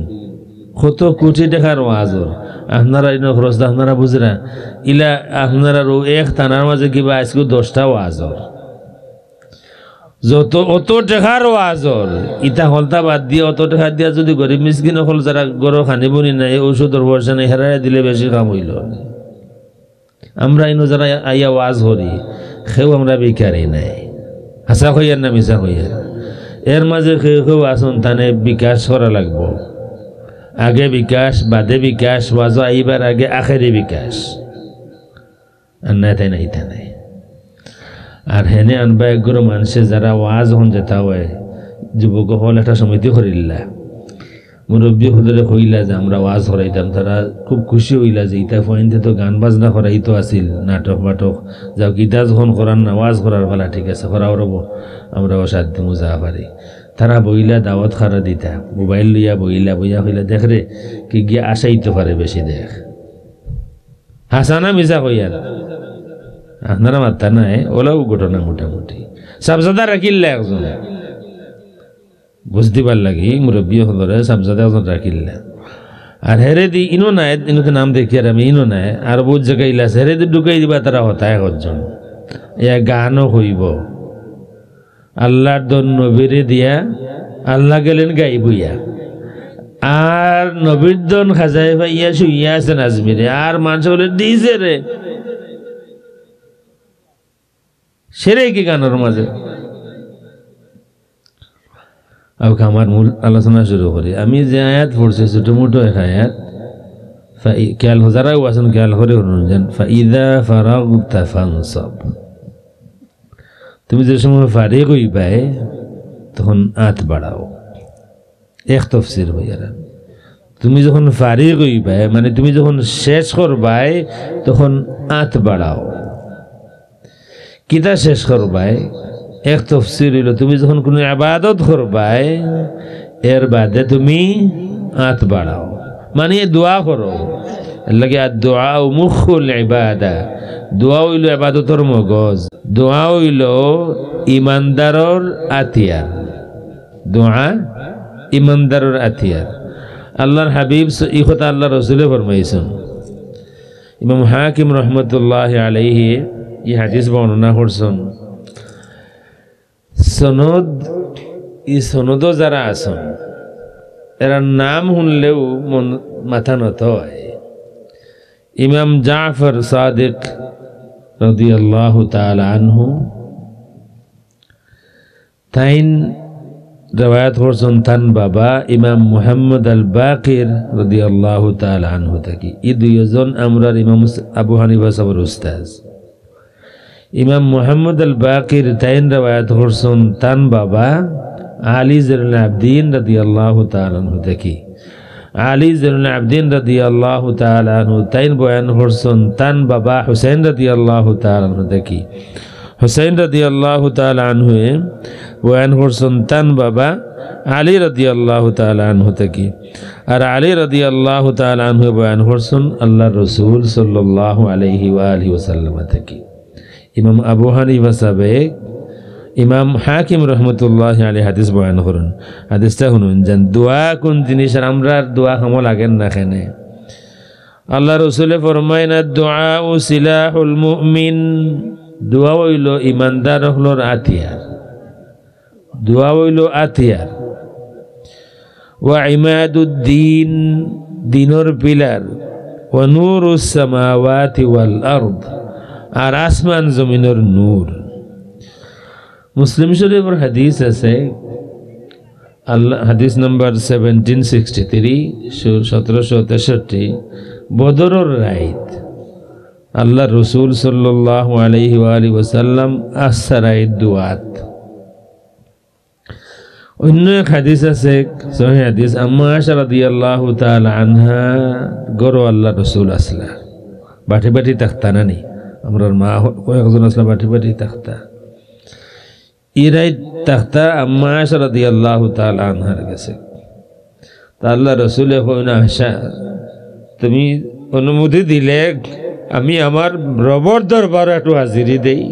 A: কত কোটি টাকার ওয়াজর আপনারা খরচ আপনারা বুঝরা ইলা আপনারা এক থানার মাঝে কিবা আজকে 10টা ওয়াজর যত অত টাকার ওয়াজর ইটা হলতা বাদ দিয়ে অত টাকা দিয়া যদি গরিব মিসকিন হল যারা গরো খানিব নি নাই ঔষধের বর্ষা নেই হেরাই দিলে বেশি কাম হইল আমরা ইনো যারা আইয়া ওয়াজ করি সেও আমরা বেকারি নাই হাসা হইয়ার না মিশা হইয়ার এর মাঝে কেউ আসুন তানে বিকাশ করা লাগবো আগে বিকাশ বাদে বিকাশ ওয়াজ আইবার আগে আখেরি বিকাশ আর নাই তাই নাই তা নাই আর হেনে আনবা একগুলো মানুষে যারা ওয়াজ হন যেতা হয় যুবক হল একটা সমিতি করিলা মুরব্বী হলে কইলা যে আমরা ওয়াজ করাইতাম তারা খুব খুশি হইলা যে ইটা পয়েন্টে তো গান বাজনা করাইতো আসিল নাটক বাটক যাও গীতা যখন করার না ওয়াজ করার বেলা ঠিক আছে করাও রব আমরা অসাধ্য দিমু যা পারি তারা বইলা দাওয়াত খারা দিতা মোবাইল লইয়া বইয়া হইলা দেখ রে কি গিয়া আসাইতে পারে বেশি দেখ হাসানা মিশা কইয়ার আপনারা মাত্তা নাই ওলাও ঘটনা মোটামুটি সাবজাদা রাখিল্লা একজন বুঝতে পার লাগি মুরব্বী হলরে সাবজাদা একজন রাখিল্লা আর হেরে দি ইনো নাই ইনোতে নাম দেখি আর আমি ইনো নাই আর বহুত জায়গায় ইলাছে হেরে দি ঢুকাই দিবা তারা হতা একজন ইয়া গানও হইব আল্লাহর দন নবীরে দিয়া আল্লাহ গেলেন গাইবইয়া আর নবীর দন খাজাই ভাইয়া শুইয়া আছেন আজমিরে আর মানুষ বলে দিছে রে সেরে কি গানের মাঝে আমার মূল আলোচনা শুরু করি আমি যে আয়াত পড়ছি ছোট মোটো এক আয়াত খেয়াল যারাও আছেন খেয়াল করে শুনুন যেন ফাইদা ফারাগতা ফানসাব, তুমি যে সময় ফারিগ হইবাই তখন আত বাড়াও। এক তফসির হইয়ারা, তুমি যখন ফারিগ হইবাই মানে তুমি যখন শেষ করবাই তখন আত বাড়াও। কিতা শেষ করবাই? এক তফসির হইল তুমি যখন কোনো ইবাদত করবাই এর বাদে তুমি আত বাড়াও, মানে দোয়া করো। লাগে আর দোয়া মুখুল ইবাদা, দোয়া হইল ইবাদতর মগজ, দোয়া হইল ইমানদারর আতিয়ার, দোয়া ইমানদারর আতিয়ার। আল্লাহর হাবিব এই কথা আল্লাহ রসুলে ফরমাইছেন। ইমাম হাকিম রহমতুল্লাহ আলাইহি এই হাদিস বর্ণনা করছেন। সনদ, এই সনদও যারা আছেন এরা নাম শুনলেও মন মাথা নত হয়। ইমাম জাফর সাদিক রাদিয়াল্লাহু তাআলা আনহু তাইন রওয়ায়াত করছেন তান বাবা ইমাম মুহাম্মদ আল বাকির রাদিয়াল্লাহু তাআলা আনহু থেকে। এই দুইজন আমরার ইমাম আবু হানিফা সাহেবের উস্তাদ। ইমাম মুহাম্মদ আল বাকির তাইন রওয়ায়াত করছেন তান বাবা আলী জাইনুল আবদিন রাদিয়াল্লাহু তাআলা আনহু থেকে। আলী জাইনুল আবদিন রাদিয়াল্লাহু তাআলা আনহু তাইন বয়ান করছেন তান বাবা হুসাইন রাদিয়াল্লাহু তাআলা আনহু থেকে। হুসাইন রাদিয়াল্লাহু তাআলা আনহু বয়ান করছেন তান বাবা আলী রাদিয়াল্লাহু তাআলা আনহু থেকে। আর আলী রাদিয়াল্লাহু তাআলা আনহু বয়ান করছেন আল্লাহর রাসূল সাল্লাল্লাহু আলাইহি ওয়া আলিহি ওয়াসাল্লাম থেকে। ইমাম আবু হানিফা সাহেব ইমাম হাকিম রহমতুল্লাহ আলাইহি হাদিস বয়ান করেন। হাদিসটা শুনুন যেন দোয়া কোন জিনিস, আর আমরা দোয়া খামো লাগেন না কেন? আল্লাহ রসুলে ফরমায় না দোয়া ও সিলাহুল মুমিন, দোয়া হইল ইমানদার হলোর আতিয়ার, দোয়া হইল আতিয়ার। ওয়া ইমাদুদ্দিন, দিনর পিলার। ওয়া নূরুস সামাওয়াতি ওয়াল আরদ, আর আসমান জমিনের নূর। মুসলিম শরীফের হাদিস আছে, আল্লাহ হাদিস নম্বর 1763 1763, বদরের রাত আল্লাহ রসুল সাল্লাল্লাহু আলাইহি ওয়া আলিহি ওয়াসাল্লাম আসরাই দুআত। অন্য এক হাদিস আছে সহিহ হাদিস, আম্মা আয়েশা রাদিয়াল্লাহু তাআলা আনহা গরো আল্লাহ রসুল আসলা, বাটি বাটি তাখতা নানি, আমরার মা কয়েকজন আসলা বাটি বাটি তাখতা। ইরাই তাখতা আম্মা আয়েশা রাদিয়াল্লাহু তাআলা আনহার কাছে। তা আল্লাহ রসুলে কইন আয়েশা তুমি অনুমতি দিলে আমি আমার রবর দরবারে একটু হাজিরি দেই।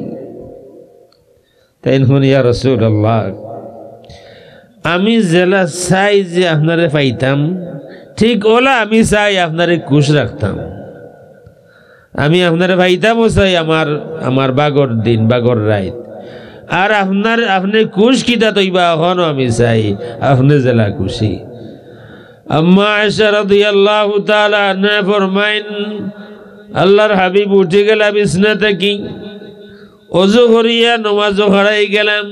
A: তাই শুন ইয়া রাসূলুল্লাহ, আমি জেলা চাই যে আপনারে পাইতাম, ঠিক ওলা আমি চাই আপনারে খুশ রাখতাম। আমি আপনারে পাইতামও চাই আমার বাগর দিন বাগর রাত, আর আপনি খুশ কিতা তৈবা এখনো আমি চাই আপনি জেলা খুশি। আম্মা আয়েশা রাদিয়াল্লাহু তাআলা আনহা ফরমাইন আল্লাহর হাবিব উঠে গেল বিছনা থেকে, ওযু করিয়া নামাজ পড়াই গেলাম,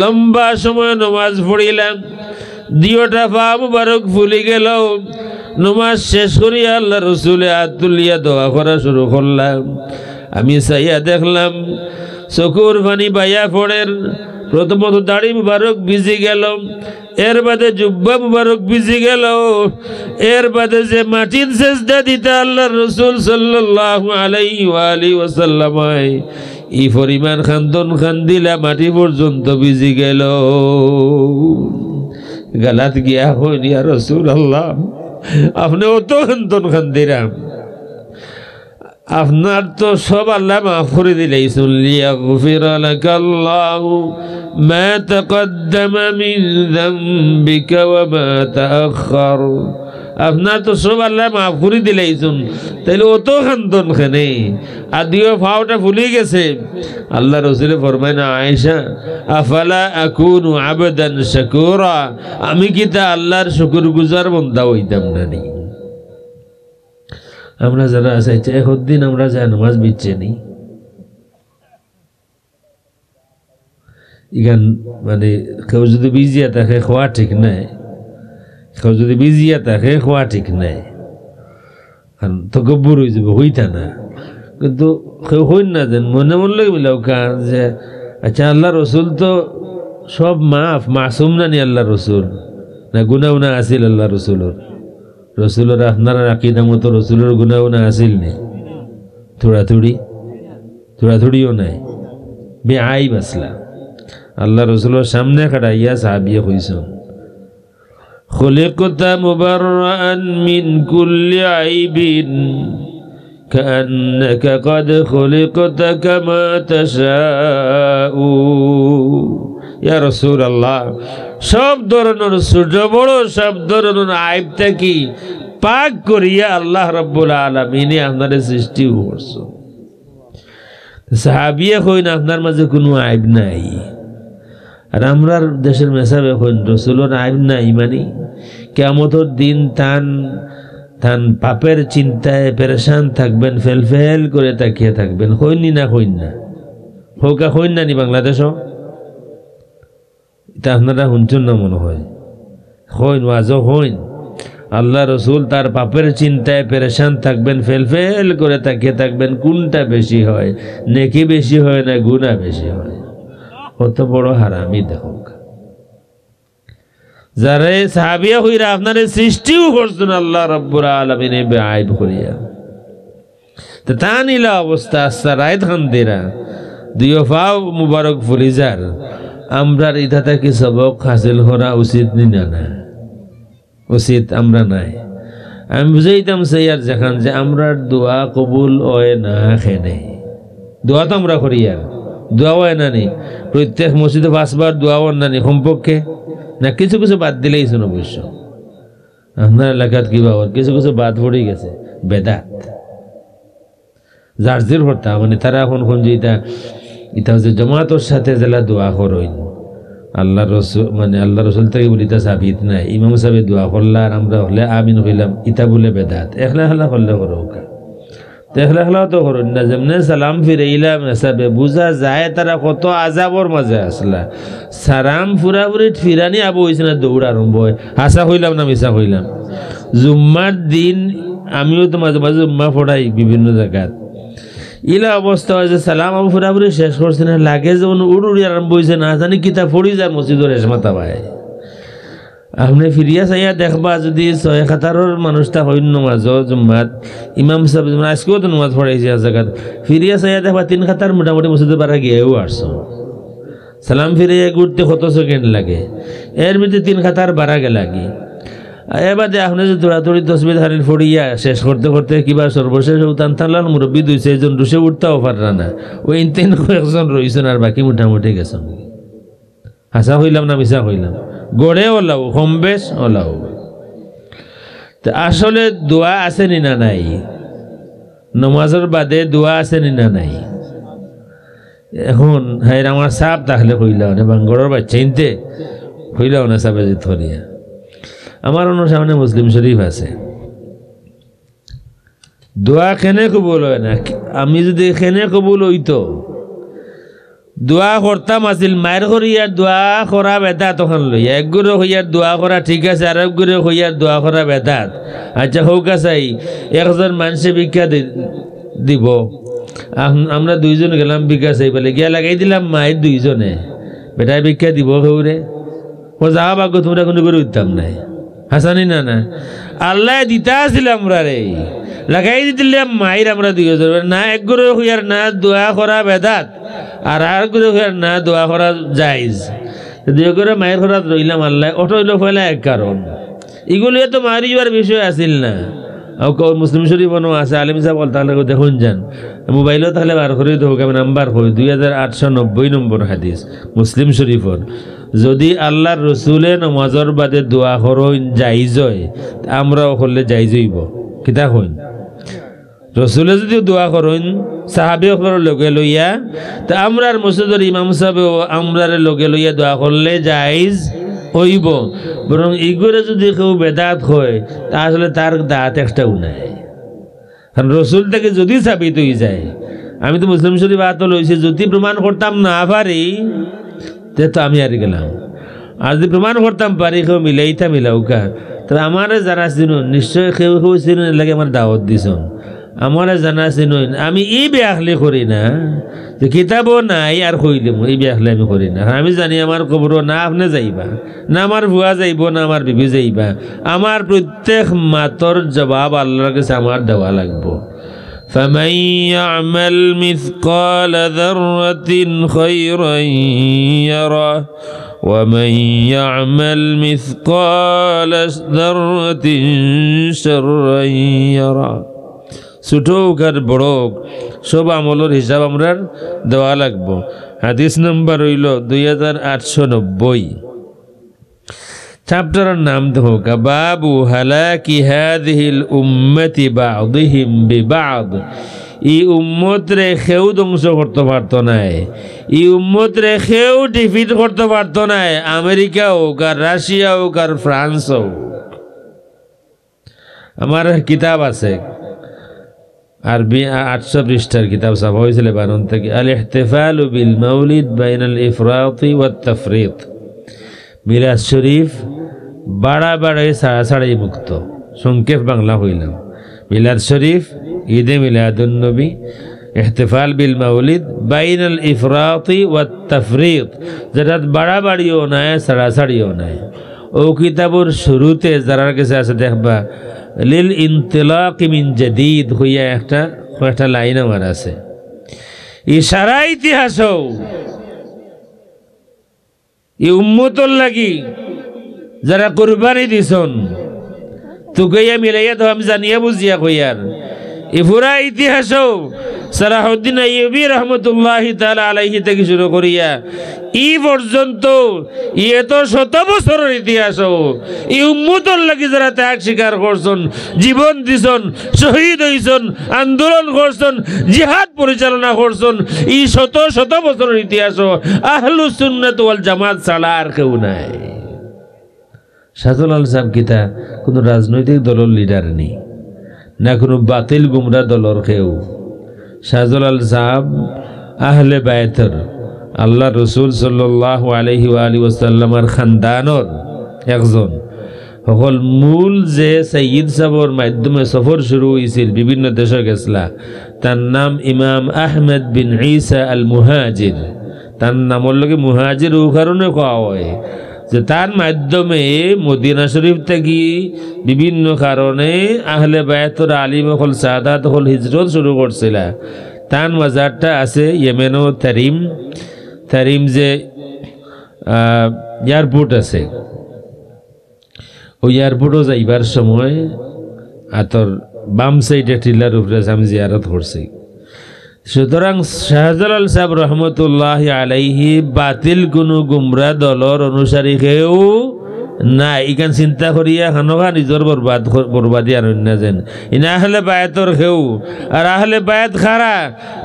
A: লম্বা সময় নামাজ পড়িলাম, দুইটা পা মুবারক ফুলি গেল। নামাজ শেষ করিয়া আল্লাহ রসুলে হাত তুলিয়া দোয়া করা শুরু করলাম। আমি চাইয়া দেখলাম চকুর পানি বাইয়া পড়ের। প্রথমত দাড়ি মুবারক ভিজি গেল, এর বাদে জুব্বা মুবারক ভিজি গেল, এর বাদে যে মাটির সেজদা দিতে আল্লাহ রসুল সাল্লাল্লাহু আলাইহি ওয়া আলিহি ওয়াসাল্লাম এই পরিমাণ খান্দন খান্দিলা মাটি পর্যন্ত ভিজি গেল। গালাত গিয়া হইল ইয়া রাসূলুল্লাহ, আপনি অত খান্দন খান্দিরাম, আপনার তো সব আল্লাহ মাফ করে দিলেইছেন। লিয়াগফিরা লাকাল্লাহু মা তাকদ্দামা মিন যামবিকা ওয়া মা তাআখার, আপনার তো সব আল্লাহ মাফ করে দিলেইছেন, তাইলে অত খান্দন খানে আদিও ফাওটা ভুলে গেছে। আল্লাহ রাসূল ফরমায় না আয়েশা আফালা আকুনু আবদান শাকুরা, আমি কি তা আল্লাহর শুকরগুজার বান্দা হইতাম না নি? আমরা যারা চাইছে একদিন আমরা যা নামাজ বিচ্ছে নি, ইগান মানে কেউ যদি বিজিয়া থাকে খোয়া ঠিক নাই, কেউ যদি বিজিয়া থাকে খোয়া ঠিক নাই। কারণ তকব্বুর হয়ে যাবে, হইতা না। কিন্তু হইন না যেন মনে মনে মিলাও কা যে আচ্ছা আল্লাহ রসুল তো সব মাসুম না নি আল্লাহ রসুল, না গুনা উনা আসিল আল্লাহ রসুলের? রসুলের আপনার আকিদা মতো রসুলের গুনা উনা আসিল নি? থোড়াথুড়িও নাই, বেআইব আসলা। আল্লাহ রসুলের সামনে খাটাইয়া সাহাবিয়ে কইছেন খুলিকতা মুবাররাআন মিন কুল্লি আইবিন কান্নাকা কদ খুলিকতা কামা তাশাউ। ইয়া রাসূলুল্লাহ, সব ধরনের ছোট বড় সব ধরনের আইব থেকে পাক করিয়া আল্লাহ রাব্বুল আলামিন আপনার সৃষ্টি করছেন। সাহাবিয়ে কইন আপনার মাঝে কোনো আইব নাই, আর আমরার দেশের মেসাবে কইন রসুলের আইব নাই, মানে কিয়ামতের দিন তান পাপের চিন্তায় পেরেশান থাকবেন, ফেল করে তাকিয়ে থাকবেন। কইনি না কইন না হৌকা কইন না নি বাংলাদেশও? এটা আপনারা শুনছেন না মনে হয়? কইন ওয়াজও কইন আল্লাহ রসুল তার পাপের চিন্তায় পেরেশান থাকবেন, ফেল করে তাকিয়ে থাকবেন। কোনটা বেশি হয়, নেকি বেশি হয় না গুনাহ বেশি হয়? কত বড় হারামি দেখো। যারা সাহাবিয়া হইরা আপনার সৃষ্টিও করছেন আল্লাহ রাব্বুল আলামিন বেআইব করিয়া, তো তা নিলা অবস্থা সারায় খান্দিরা দুইও ফাও মুবারক ফরিজার। আমরার ইধা থেকে সবক হাসিল করা উচিত না? না উচিত আমরা নাই। আমি বুঝাইতাম সেই আর যেখান যে আমরার দোয়া কবুল হয় না, খেনে দোয়া তো আমরা করি, আর দোয়া হয় না নি প্রত্যেক মসজিদে 5 বার দোয়া হয় না নি কমপক্ষে? না কিছু কিছু বাদ দিলেই শুন। অবশ্য আপনার এলাকাত কি বাবার কিছু কিছু বাদ পড়ে গেছে, বেদাত জার্জির হত্যা, মানে তারা এখন যে ইটা হচ্ছে জমাতর সাথে জেলা দোয়া করইন আল্লাহ রসুল, মানে আল্লাহ রসুল থেকে বলি তা সাবিত নাই। ইমাম সাহেব দোয়া করলা আর আমরা হলে আমিন হইলাম, ইটা বলে বেদাত। একলা খেলা করলে করো, একলা খেলাও তো করুন না। যেমনে সালাম ফিরাইলাম হিসাবে বুঝা যায় তারা কত আজাবর মাঝে আসলা। সালাম ফুরাফুরি ফিরানি আবু হয়েছে না দৌড় আরম্ভ হয়। হাসা হইলাম না মিশা হইলাম। জুম্মার দিন আমিও তো মাঝে মাঝে জুম্মা পড়াই বিভিন্ন জায়গাত। ইলা অবস্থা হয় যে সালাম আবু ফুরাফুরি শেষ করছে না, লাগে যেমন উড়ি আরম্ভ হয়েছে না জানি কিতা ফড়ি যায় মসজিদের রেশমাতা ভাই। আপনি ফিরিয়া চাইয়া দেখবা যদি 6 কাতারের মানুষটা হইন নমাজ জুম্মাত, ইমাম সাহেব যেমন আজকেও তো নমাজ পড়াইছে জায়গাত, ফিরিয়া চাইয়া দেখবা 3 কাতার মোটামুটি মসজিদে পারা গিয়েও আসছো। সালাম ফিরিয়ে ঘুরতে কত সেকেন্ড লাগে, এর মধ্যে 3 কাতার বাড়া গেলা কি। এবারে আপনি যে দৌড়াদৌড়ি তসবিহ হারিল ফড়িয়া শেষ করতে করতে কিবা সর্বশেষ উতানতালাল মুরব্বী 2-4 জন রুসে উঠতেও পাররা না, ওই 3 কয়েকজন রইছেন আর বাকি মোটামুটি গেছেন। হাসা হইলাম না মিশা হইলাম, গড়ে ওলাও কম বেশ ওলাও। তো আসলে দোয়া আছে নি না নাই? নমাজের বাদে দোয়া আছে নি না নাই? এখন হ্যাঁ আমার সাপ তাহলে হইলাও না, বাঙ্গরের বাচ্চা ইনতে হইলাও না সাপে যে ধরিয়া। আমার অন্য সামনে মুসলিম শরীফ আছে, দোয়া কেনে কবুল হয় না। আমি যদি কেনে কবুল হইতো দোয়া করতাম আসিল মায়ের করিয়ার দোয়া করা বেদাত তখন লইয়া এক গুরু হইয়ার দোয়া করা ঠিক আছে, আর এক গুরু হইয়ার দোয়া করা বেদাত। আচ্ছা হোক চাই একজন মানুষে ভিক্ষা দিব, আমরা 2 জন গেলাম ভিক্ষা চাই বলে গিয়া লাগাই দিলাম মায়ের 2 জনে, বেটায় ভিক্ষা দিব কেউরে ও যাওয়া বাগ্য তোমরা কোনো করে উঠতাম নাই। হাসানি না না আল্লাহ দিতা আসিল আমরা রে লাগাই দিলাম মায়ের আমরা 2 জন না এক গুরু হইয়ার না দোয়া করা বেদাত, আর গুরু হইয়ার না দোয়া করা জায়েজ। 2 করে মায়ের খরাত রইলাম আল্লাহ অটো হইল ফেলা এক কারণ। এগুলো তো মারি যাওয়ার বিষয় আসিল না। মুসলিম শরীফ আছে আলিম সাহেব তাহলে দেখুন যান মোবাইলও তাহলে বার করে হোক, আমি নাম্বার কই 2890 নম্বর হাদিস মুসলিম শরীফর। যদি আল্লাহর রসুলে নমাজর বাদে দোয়া করইন জাইজ হয়, আমরাও করলে জাইজ হইব। কিতা কইন রসুলে যদি দোয়া করইন সাহাবী সকলের লগে লইয়া, তা আমরার মসজিদের ইমাম সাহেব আমরার লগে লইয়া দোয়া করলে জাইজ হইব। বরং ইগুরে যদি কেউ বেদাত হয় তা আসলে তার দাঁত একটাও নাই, কারণ রসুল থেকে যদি সাবিত হয়ে যায়। আমি তো মুসলিম শরীফ আত লইছি, যদি প্রমাণ করতাম না পারি তো আমি আর গেলাম, আর যদি প্রমাণ করতাম পারি কেউ মিলাইতা মিলাউকা, তবে আমারে জানা চিনুন নিশ্চয় কেউ কেউ চিনুন লাগে আমার দাওয়াত দিছন আমারে জানা চিনুন আমি এই বেয়াখলি করি না যে কিতাবও নাই আর কইলিম এই বেয়াখলি আমি করি না আমি জানি আমার কবর না আপনি যাইবা না আমার ভুয়া যাইব না আমার বিবি যাইবা আমার প্রত্যেক মাতর জবাব আল্লাহর কাছে আমার দেওয়া লাগবো فمن يعمل مثقال ذرة خيرا يره ومن يعمل مثقال ذرة شرا يره ছোট হোক আর বড় হোক সব আমলের হিসাব আমরা দেওয়া লাগবো হাদিস নম্বর হইল 2890 চ্যাপ্টারের নাম হোক বাবু হালাকি হাদিহিল উম্মতি বা'দিহিম বিবা'দ এই উম্মত রে কেউ ধ্বংস করতে পারতো নাই এই উম্মত রে কেউ ডিফিট করতে পারতো নাই আমেরিকা হোক আর রাশিয়া হোক আর ফ্রান্স হোক আমার কিতাব আছে আরবি 800 পৃষ্ঠার কিতাব ছাপা হয়েছিল বানান থেকে আল ইহতিফালু বিল মাউলিদ বাইনাল ইফরাতি ওয়াত তাফরিত মিলাদ শরীফ বাড়াবাড়ি ছাড়াছাড়াই মুক্ত সংক্ষেপ বাংলা হইলাম মিলাদ শরীফ ঈদে মিলাদুন নবী ইহতিফাল বিল মাউলিদ বাইনাল ইফরাতি ওয়াত তাফরিত যেটা বাড়াবাড়িও নাই ছাড়াছাড়িও নাই ও কিতাবর শুরুতে যারার কাছে আছে দেখবা লিল ইনতিলাক মিন জাদিদ হইয়া একটা লাইন আমার আছে এই সারা ইতিহাসও এই উম্মতর লাগি যারা কুরবানি দিছন তুকাইয়া মিলাইয়া তো আমি জানিয়া বুঝিয়া কইয়ার এই পুরা ইতিহাসও সালাহুদ্দিন আইয়ুবী রহমতুল্লাহি তাআলা আলাইহি থেকে শুরু করিয়া এই পর্যন্ত এত শত বছরের ইতিহাসও এই উম্মতর লাগি যারা ত্যাগ স্বীকার করছেন জীবন দিছন শহীদ হইছন আন্দোলন করছেন জিহাদ পরিচালনা করছেন এই শত শত বছরের ইতিহাসও আহলুস সুন্নাত ওয়াল জামাত ছাড়া আর কেউ নাই শাহজালাল সাহেব গীতা কোনো রাজনৈতিক দলের লিডার নেই না কোনো বাতিল গুমরা দলের কেউ শাহজালাল সাহেব আহলে বায়তের আল্লাহ রসুল সাল্লাল্লাহু আলাইহি ওয়া আলিহি ওয়াসাল্লামের খানদানর একজন সকল মূল যে সৈয়দ সাহেবের মাধ্যমে সফর শুরু হয়েছিল বিভিন্ন দেশে গেছলা তার নাম ইমাম আহমেদ বিন ঈসা আল মুহাজির তার নামর লগে মুহাজির ও কারণে কোয়া হয় যে তার মাধ্যমে মদিনা শরীফ থেকে বিভিন্ন কারণে আহলে বায়তের আলিম হল সাদাত হল হিজরত শুরু করছিল তার মাজারটা আছে ইয়েমেনো তারিম যে এয়ারপোর্ট আছে ওই এয়ারপোর্টও যাইবার সময় আতর বাম সাইডে টিলার উপরে আমি জিয়ারত করছি সুতরাং শাহজালাল সাহেব রহমতুল্লাহ আলাইহি বাতিল কোনো গুমরা দলর অনুসারী কেউ না ইখান চিন্তা করিয়া খানকা নিজের বরবাদী আর অন্য যেন ইনা আহলে বায়াতর কেউ আর আহলে বায়াত খারা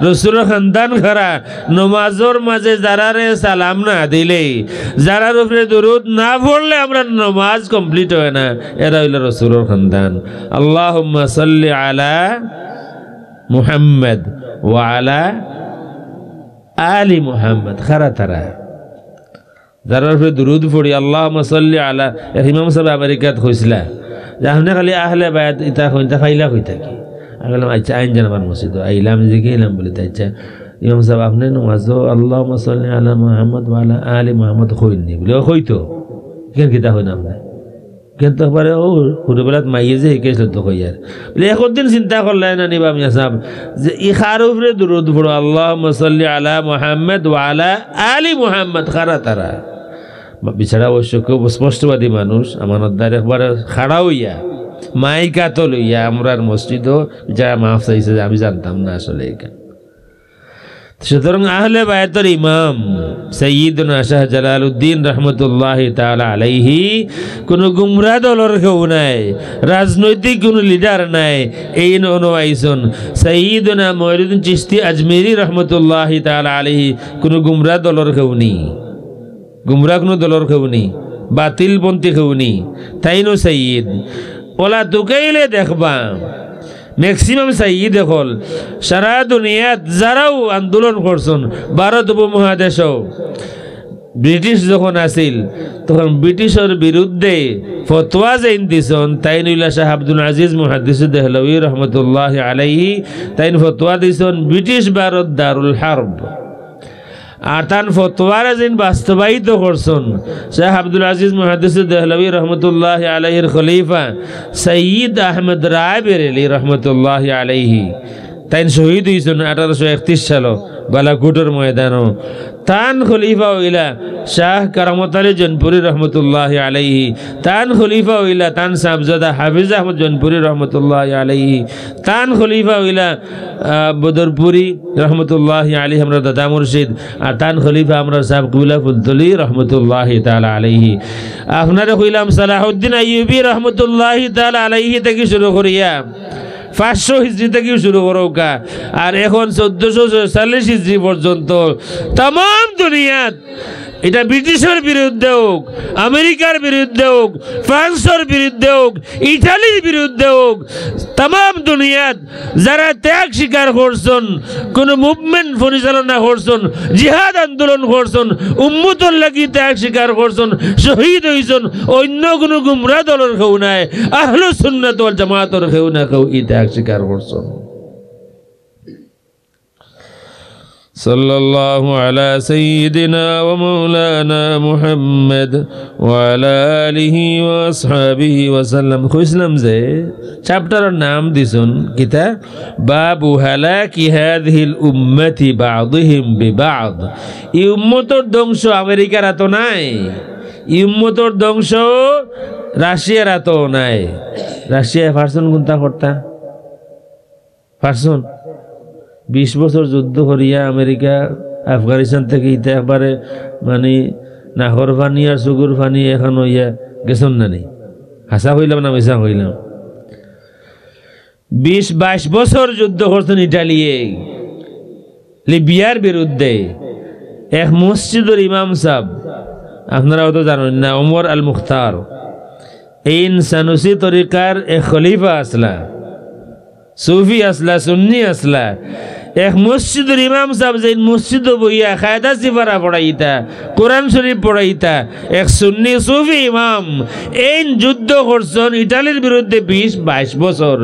A: রসুলের খানদান খারা নমাজর মাঝে যারারে সালাম না দিলে যারার উপরে দুরুদ না পড়লে আমরা নমাজ কমপ্লিট হয় না এরা হইল রসুলের খানদান আল্লাহুম্মা সাল্লি আলা মুহাম্মদ ওয়া আলা আলি মুহাম্মদ খারা তারা যারার উপরে দুরুদ পড়ি আল্লাহুম্মা সাল্লি আলা ইমাম সাহেব আমেরিকাত কইছিলা যে আপনি খালি আহলে বায়াত ইতা কইতা ফাইলা কই থাকি আমি বললাম আচ্ছা আইন জানাবার মসজিদ আইলাম যে গেলাম বলে তাই আচ্ছা ইমাম সাহেব আপনি নামাজ আল্লাহুম্মা সাল্লি আলা মুহাম্মদ ওয়া আলা আলি মুহাম্মদ কইনি বলে কইতো কেন কিতা কই না আমরা কেন তো পারে ও হুরবেলাত মাইয়ে যে শিকাইছিল তো কইয়ার বলে একদিন চিন্তা করলেন না নিবা মিয়া সাহেব যে ই খার উপরে দুরুদ পড়ো আল্লাহুম্মা সাল্লি আলা মুহাম্মদ ওয়া আলা আলি মুহাম্মদ খারা তারা বিছাড়া অবশ্য খুব স্পষ্টবাদী মানুষ আমানতদার একবার খাড়া হইয়া মাইকা তো লইয়া আমরার মসজিদও যারা মাফ চাইছে যে আমি জানতাম না আসলে এখানে সুতরাং আহলে বায়াতের ইমাম সাইয়্যিদুনা শাহ জালালউদ্দিন রাহমাতুল্লাহি তাআলা আলাইহি কোনো গুমরা দলের কেউ নাই রাজনৈতিক কোনো লিডার নাই এই নওয়াইছন সাইয়্যিদুনা মুঈনুদ্দিন চিশতি আজমেরি রাহমাতুল্লাহি তাআলা আলাইহি কোনো গুমরা দলের কেউ নেই গুমরা কোনো দলের কেউ নেই বাতিলপন্থী কেউ নেই তাইনো সাইয়্যিদ ওলা তুকাইলে দেখবা ম্যাক্সিমাম সাইয়্যিদ হল সারা দুনিয়াত যারাও আন্দোলন করছেন ভারত উপমহাদেশও ব্রিটিশ যখন আসিল তখন ব্রিটিশের বিরুদ্ধে ফতোয়া যেন দিছন তাইন উল্লাহ শাহ আব্দুল আজিজ মুহাদ্দিস দেহলভী রহমতুল্লাহ আলাইহি তাইন ফতোয়া দিছন ব্রিটিশ ভারত দারুল হারব আর তান ফতোয়ার যেন বাস্তবায়িত করছেন শাহ আব্দুল আজিজ মুহাদ্দিস দেহলভী রহমতুল্লাহ আলাইহির খলিফা সৈয়দ আহমদ রায় বেরেলি রহমতুল্লাহ আলাইহি তাইন শহীদ হয়েছেন 1831 সাল বালাকোটের ময়দানও তান খলিফা হইলা শাহ কারামত আলী জৌনপুরি রহমতুল্লাহ আলাইহি তান খলিফা হইলা তান সাহবজাদা হাফিজ আহমদ জৌনপুরি রহমতুল্লাহ আলাইহি তান খলিফা হইলা বদরপুরি রহমতুল্লাহ আলাইহি আমরা দাদা মুর্শিদ আর তান খলিফা আমরা সাহেব কুলা ফুলতলি রহমতুল্লাহ তাআলা আলাইহি আপনারা কইলাম সালাহউদ্দিন আইয়ুবী রহমতুল্লাহ তাআলা আলাইহি থেকে শুরু করিয়া 500 হিজরি থেকে শুরু করোকা আর এখন 1440 হিজরি পর্যন্ত তাম দুনিয়াত এটা ব্রিটিশের বিরুদ্ধে হোক, আমেরিকার বিরুদ্ধে হোক, ফ্রান্সের বিরুদ্ধে হোক, ইটালির বিরুদ্ধে হোক, তাম দুনিয়াত যারা ত্যাগ স্বীকার করছেন, কোনো মুভমেন্ট পরিচালনা করছেন, জিহাদ আন্দোলন করছেন, উম্মতর লাগি ত্যাগ স্বীকার করছেন, শহীদ হয়েছেন, অন্য কোনো গুমরা দলের কেউ নাই, আহলুস সুন্নাত ওয়াল জামাতের কেউ না কেউ এই ত্যাগ স্বীকার করছেন। সাল্লাল্লাহু আলা সাইয়্যিদিনা ওয়া মাওলানা মুহাম্মদ ওয়া আলা আলিহি ওয়া আসহাবিহি ওয়া সাল্লাম। কইছিলাম যে চ্যাপ্টারের নাম দিছুন কিতা বাবু হালাকি হাযিহিল উম্মতি বা'দিহিম বিবা'দ। এই উম্মতের ধ্বংস আমেরিকার হাতে নাই, এই উম্মতের ধ্বংস রাশিয়ার হাতে নাই। রাশিয়া পারছন কোনটা করতা পারছন 20 বছর যুদ্ধ করিয়া আমেরিকা আফগানিস্তান থেকে ইতে একবারে মানে নাহর পানি আর চুগুর পানি এখন হইয়া গেছন না নি? হাসা হইলাম না মিশা হইলাম? 20-22 বছর যুদ্ধ করছেন ইটালিয়ে লিবিয়ার বিরুদ্ধে। এক মসজিদের ইমাম সাহেব আপনারা হয়তো জানেন না, ওমর আল মুখতার, এই সানুসি তরিকার এক খলিফা আসলা, সুফি আসলা, সুন্নি আসলা। এক মসজিদের ইমাম সাহেব যে মসজিদ বইয়া কায়দা সিফারা পড়াইতা, কোরআন শরীফ পড়াইতা, এক সুন্নি সুফি ইমাম এই যুদ্ধ করছেন ইটালির বিরুদ্ধে 20-22 বছর।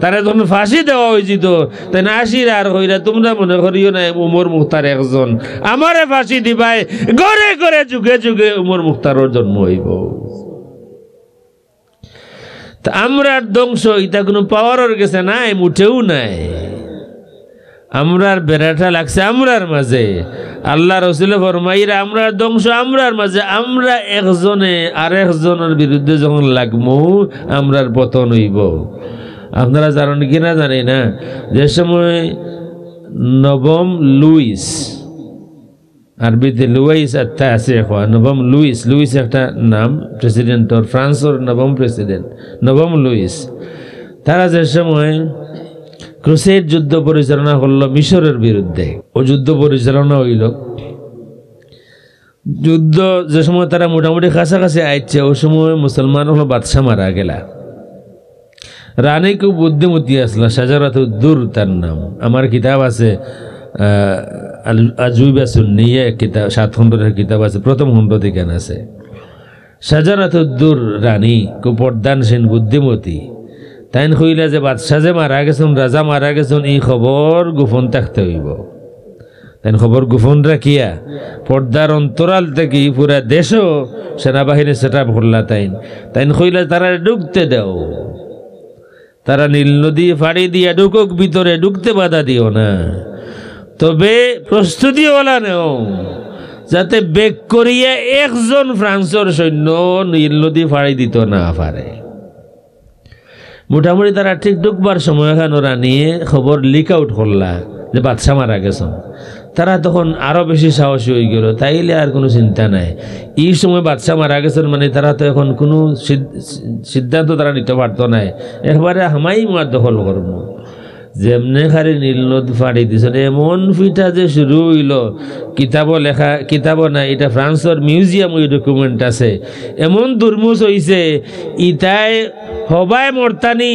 A: তারা যখন ফাঁসি দেওয়া হয়েছিল তাই না আসির আর হইরা তোমরা মনে করিও না উমর মুখতার একজন, আমারে ফাঁসি দিবাই, ঘরে ঘরে যুগে যুগে উমর মুখতারের জন্ম হইব। আমরার ধ্বংস এটা কোনো পাওয়ারের গেছে নাই, মুঠেও নাই। আমরার বেড়াটা লাগছে আমরার মাঝে। আল্লাহ রসুল ফরমাইরা আমরার ধ্বংস আমরার মাঝে। আমরা একজনে আর একজনের বিরুদ্ধে যখন লাগবো আমরার পতন হইব। আপনারা জানেন কিনা জানি না, যে সময় নবম লুইস, আরবিতে লুইস একটা আছে, নবম লুইস, লুইস একটা নাম প্রেসিডেন্টর, ফ্রান্সের নবম প্রেসিডেন্ট নবম লুইস, তারা যে সময় ক্রুসেড যুদ্ধ পরিচালনা করল মিশরের বিরুদ্ধে, ও যুদ্ধ পরিচালনা হইল। যুদ্ধ যে সময় তারা মোটামুটি কাছাকাছি আইছে, ওই সময় মুসলমান হলো বাদশাহ মারা গেলা। রানী খুব বুদ্ধিমতী আসলা, শাজারাতুদ্দুর তার নাম। আমার কিতাব আছে আজুবা সুন্নিয়া কিতাব, 7 খণ্ডের কিতাব আছে, প্রথম খণ্ড থেকে আছে। শাজারাতুদ্দুর রানী খুব পর্দানসীন বুদ্ধিমতী। তাইন কইলা যে বাদশাহ যে মারা গেছেন, রাজা মারা গেছেন, এই খবর গোপন থাকতে হইব। তাইন খবর গোপন রাখিয়া পর্দার অন্তরাল থেকে পুরা দেশও সেনাবাহিনী সেট আপ করলা। তাইন কইলা তারা ঢুকতে দাও, তারা নীল নদী ফাড়ি দিয়া ঢুকুক, ভিতরে ঢুকতে বাধা দিও না, তবে প্রস্তুতিওয়ালা নেও, যাতে বেগ করিয়া একজন ফ্রান্সের সৈন্য নীল নদী ফাড়ি দিত না পারে। মোটামুটি তারা ঠিক ঢুকবার সময় ওরা নিয়ে খবর লিক আউট করলা যে বাদশাহ মারা গেছেন। তারা তখন আরো বেশি সাহসী হয়ে গেল, তাইলে আর কোনো চিন্তা নাই। এই সময় বাদশাহ মারা গেছেন মানে তারা তো এখন কোনো সিদ্ধান্ত তারা নিতে পারতো না, একবারে হামাই মার দখল করবো। যেমনে খালি নীল নদ ফাড়ি দিছে এমন ফিটা যে শুরু হইল কিতাবও লেখা কিতাবও নাই এটা ফ্রান্সের মিউজিয়াম ওই ডকুমেন্ট আছে এমন দুর্মুষ হইছে ইতাই হবাই মরতানি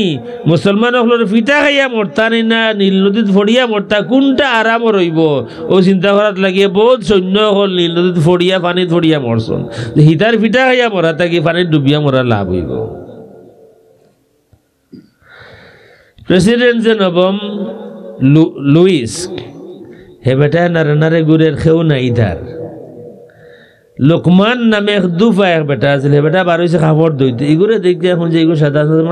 A: মুসলমান হলোর ফিটা খাইয়া মরতানি না নীল নদীত ফড়িয়া মরতা কোনটা আরাম রইব ও চিন্তা করার লাগিয়ে বহুত সৈন্য হল নীল নদীত ফড়িয়া পানিত ফড়িয়া মরছন যে হিতার ফিটা খাইয়া মরা থাকি পানিত ডুবিয়া মরা লাভ হইব প্রেসিডেন্ট যে নবম লুইস হে বেটা নারে নারে গুড়ের খেউ নাই ধার লোকমান নামে এক দুফা এক বেটা আছিল হে বেটা বার হয়েছে খাবার দইতে এগুলো দেখতে এখন যে এগুলো সাদা সাদা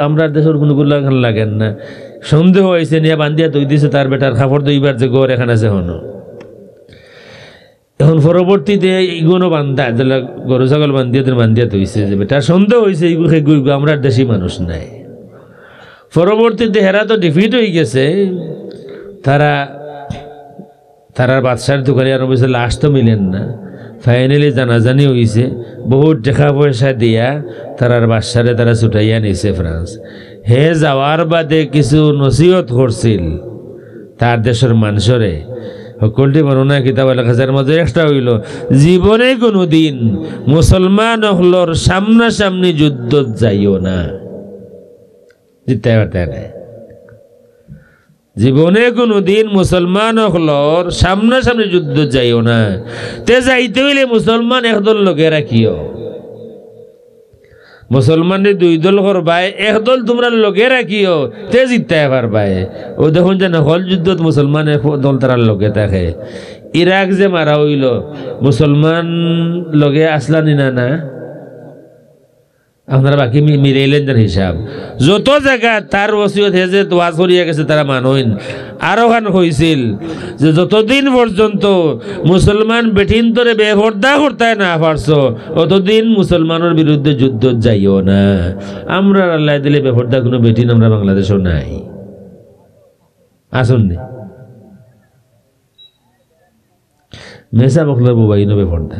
A: আমরা দেশের কোনো গুলো লাগেন না সন্দেহ হয়েছে নিয়ে বান্ধিয়া দই দিছে তার বেটার খাবার দইবার যে গড় এখানে আছে হনো এখন পরবর্তীতে এগুলো বান্ধা যেটা গরু ছাগল বান্ধিয়া দইছে যে বেটার সন্দেহ হয়েছে এগুলো আমরা দেশি মানুষ নাই পরবর্তীতে হেরা তো ডিফিট হয়ে গেছে তারার বাদশার দোকানে আর অবশ্যই লাশ তো মিলেন না ফাইনালি জানাজানি হয়েছে বহুত টাকা পয়সা দিয়া তারার বাদশারে তারা ছুটাইয়া নিছে ফ্রান্স হে যাওয়ার বাদে কিছু নসিহত করছিল তার দেশের মানুষরে সকলটি বর্ণনা কিতাব লেখার মধ্যে একটা হইল জীবনে কোনো দিন মুসলমান হলর সামনাসামনি যুদ্ধ যাইও না জিততে পারতে নাই জীবনে কোনো দিন মুসলমান হলর সামনাসামনি যুদ্ধ যাইও না তে যাইতে হইলে মুসলমান একদল লগে রাখিও মুসলমানের দুই দল করবাই একদল তোমরা লগে রাখিও তে জিততে পারবাই ও দেখুন যে হল যুদ্ধত মুসলমানের দল তারার লগে থাকে ইরাক যে মারা হইল মুসলমান লগে আসলানি না না আপনারা বাকি মিলাইলেন যার হিসাব যত জায়গা তার ওসিয়ত হে যে ওয়াজ করিয়া গেছে তারা মানইন আরো খান হইছিল যে যতদিন পর্যন্ত মুসলমান বেঠিন তরে বেপর্দা করতে না পারছো অতদিন মুসলমানের বিরুদ্ধে যুদ্ধ যাইও না আমরা আল্লাহ দিলে বেপর্দা কোনো বেঠিন আমরা বাংলাদেশও নাই আসুন মেসা বকলার বুবাইনো বেপর্দা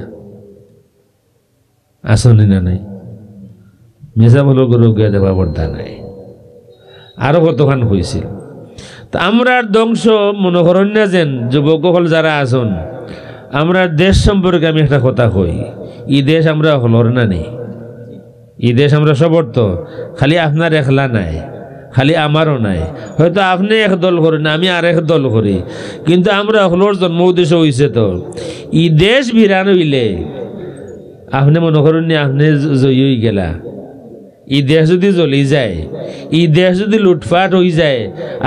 A: আসুন না নাই মেজা বলো গরু গিয়ে দেওয়া পর্দা নাই আরো কতখান হয়েছিল তা আমরা ধ্বংস মনে করেন না যেন যুবক হল যারা আসুন আমরা দেশ সম্পর্কে আমি একটা কথা কই ই দেশ আমরা হলর না নেই ই দেশ আমরা সবর তো খালি আপনার একলা নাই খালি আমারও নাই হয়তো আপনি এক দল করেন আমি আর এক দল করি কিন্তু আমরা হলর জন্ম উদ্দেশ্য হয়েছে তো ই দেশ বিরান হইলে আপনি মনে করেন নি আপনি জয়ী হয়ে গেলা ই দেশ যদি জ্বলি যায় ই দেশ যদি লুটফাট হয়ে যায়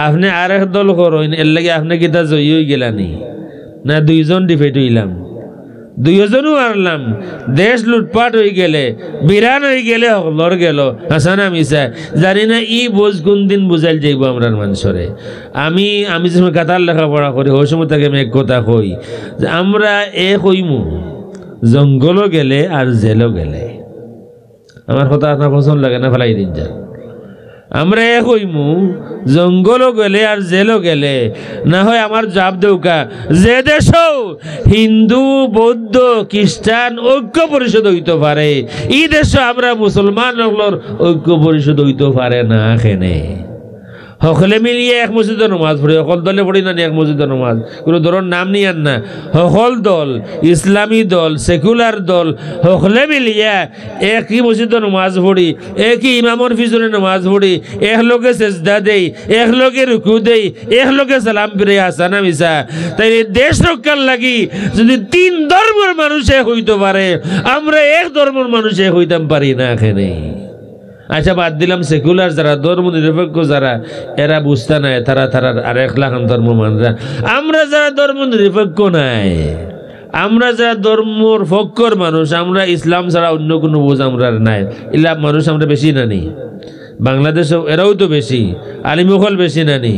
A: আপনি আর এক দল করেন এর লাগে আপনি কি তা জয়ী হয়ে গেলানি না দুইজন ডিফেট হইলাম দুইজনও মারলাম দেশ লুটপাট হয়ে গেলে বিরান হয়ে গেলে হলর গেল হাসানা মিশা জানি না ই বোঝ কোন দিন বুঝাইল যাইব আমরা মানুষরে আমি যখন কাতার লেখাপড়া করি ওই সময় তাকে আমি এক কথা কই যে আমরা কইমু জঙ্গলও গেলে আর জেলও গেলে আমার কথা আপনার পছন্দ লাগে না ফেলাই দিন যান আমরা কইমু জঙ্গলও গেলে আর জেলও গেলে না হয় আমার জবাব দেউকা যে দেশ হিন্দু বৌদ্ধ খ্রিস্টান ঐক্য পরিষদ হইতে পারে এই দেশ আমরা মুসলমান ঐক্য পরিষদ হইতে পারে না কেনে সকলে মিলিয়ে এক মসজিদে নমাজ পড়ি সকল দলে পড়ি না এক মসজিদে নমাজ কোনো দলের নাম নিয়ান না সকল দল ইসলামী দল সেকুলার দল সকলে মিলিয়ে একই মসজিদে নমাজ পড়ি একই ইমামর পিছনে নমাজ পড়ি একলগে সেজদা দেই একলগে রুকু দেই একলগে সালাম ফিরে হাসানা মিশা তাই দেশ রক্ষার লাগি যদি তিন ধর্মের মানুষ এক হইতে পারে আমরা এক ধর্মের মানুষ এক হইতাম পারি না এখানে আচ্ছা বাদ দিলাম সেকুলার যারা ধর্ম নিরপেক্ষ যারা এরা বুঝতে নাই তারা আর এক লাখ ধর্ম মানরা আমরা যারা ধর্ম নিরপেক্ষ নাই আমরা যারা ধর্মর ফক্কর মানুষ আমরা ইসলাম ছাড়া অন্য কোনো বোঝ আমরা নাই ইলাম মানুষ আমরা বেশি নানি বাংলাদেশেও এরাও তো বেশি আলিমুখল বেশি নানি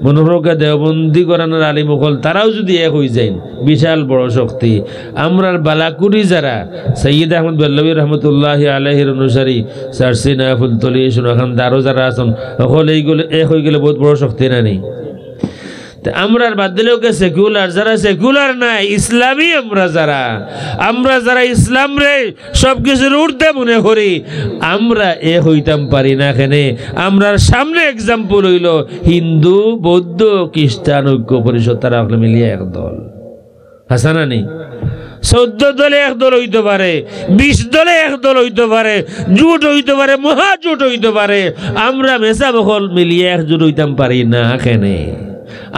A: মনোহরকে দেওবন্দি করানোর আলিমুখল তারাও যদি এক হয়ে যায় বিশাল বড় শক্তি আমরা বালাকুড়ি যারা সৈয়দ আহমদ বেল্লভী রহমতুল্লাহ আলহির অনুসারী সারসিনা ফুলতলি সোনাখান আরও যারা আছেন সকল এইগুলো এক হয়ে গেলে বহুত বড় শক্তি নানি আমরার বাদ দিলেও কে সেকুলার, যারা সেকুলার নাই ইসলামী আমরা যারা ইসলাম রে সব কিছুর ঊর্ধ্বে মনে করি, আমরা এ হইতাম পারি না। এখানে আমরার সামনে এক্সাম্পল হইল হিন্দু, বৌদ্ধ, খ্রিস্টান ঐক্য পরিষদ, তারা মিলিয়ে এক দল। হাসানা নেই 14 দলে এক দল হইতে পারে, 20 দলে এক দল হইতে পারে, জোট হইতে পারে, মহাজোট হইতে পারে। আমরা মেসা বকল মিলিয়ে একজোট হইতাম পারি না। এখানে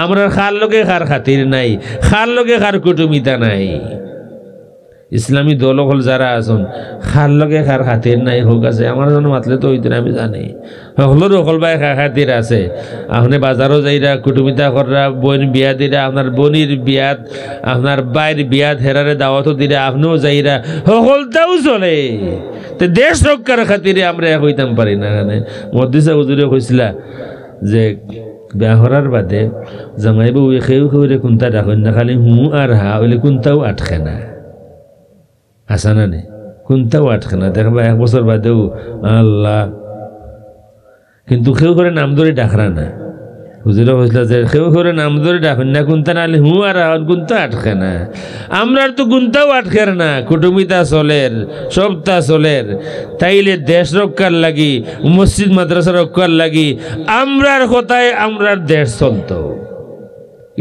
A: আমরা খার লোকে খার খাতির নাই, খার লোকে খার কুটুমিতা নাই। ইসলামী দল হল যারা আছেন খার লোকে খার খাতির নাই হোক আছে, আমার জন্য মাতলে তো হইতে আমি জানি হলোর হল ভাই খাতির আছে। আপনি বাজারও যাইরা কুটুমিতা কররা, বোন বিয়া দিরা, আপনার বোনির বিয়াত, আপনার বাইর বিয়াত হেরারে দাওয়াতও দিরা, আপনিও যাইরা সকলটাও চলে। তো দেশ রক্ষার খাতিরে আমরা হইতাম পারি না। এখানে মদ্দিসা হুজুরে কইছিলা যে বিয়া করার বাদে জামাই বউ খেউ খেউরে কোনটা রাখেন না, খালি হু আর হা হইলে কোনটাও আটকে না। হাসানা নে কোনটাও আটকে না, দেখবা 1 বছর বাদেও আল্লাহ। কিন্তু কেউ করে নাম ধরে ডাকরা না। হুজুরা বলছিল যে কেউ করে নাম ধরে ডাকেন না, কোনটা নাহলে হু আর কোনটা আটকে না। আমরা তো কোনটাও আটকের না, কুটুমিতা চলের, সবটা চলের। তাইলে দেশ রক্ষার লাগি, মসজিদ মাদ্রাসা রক্ষার লাগি আমরার কথায় আমরার দেশ চলত।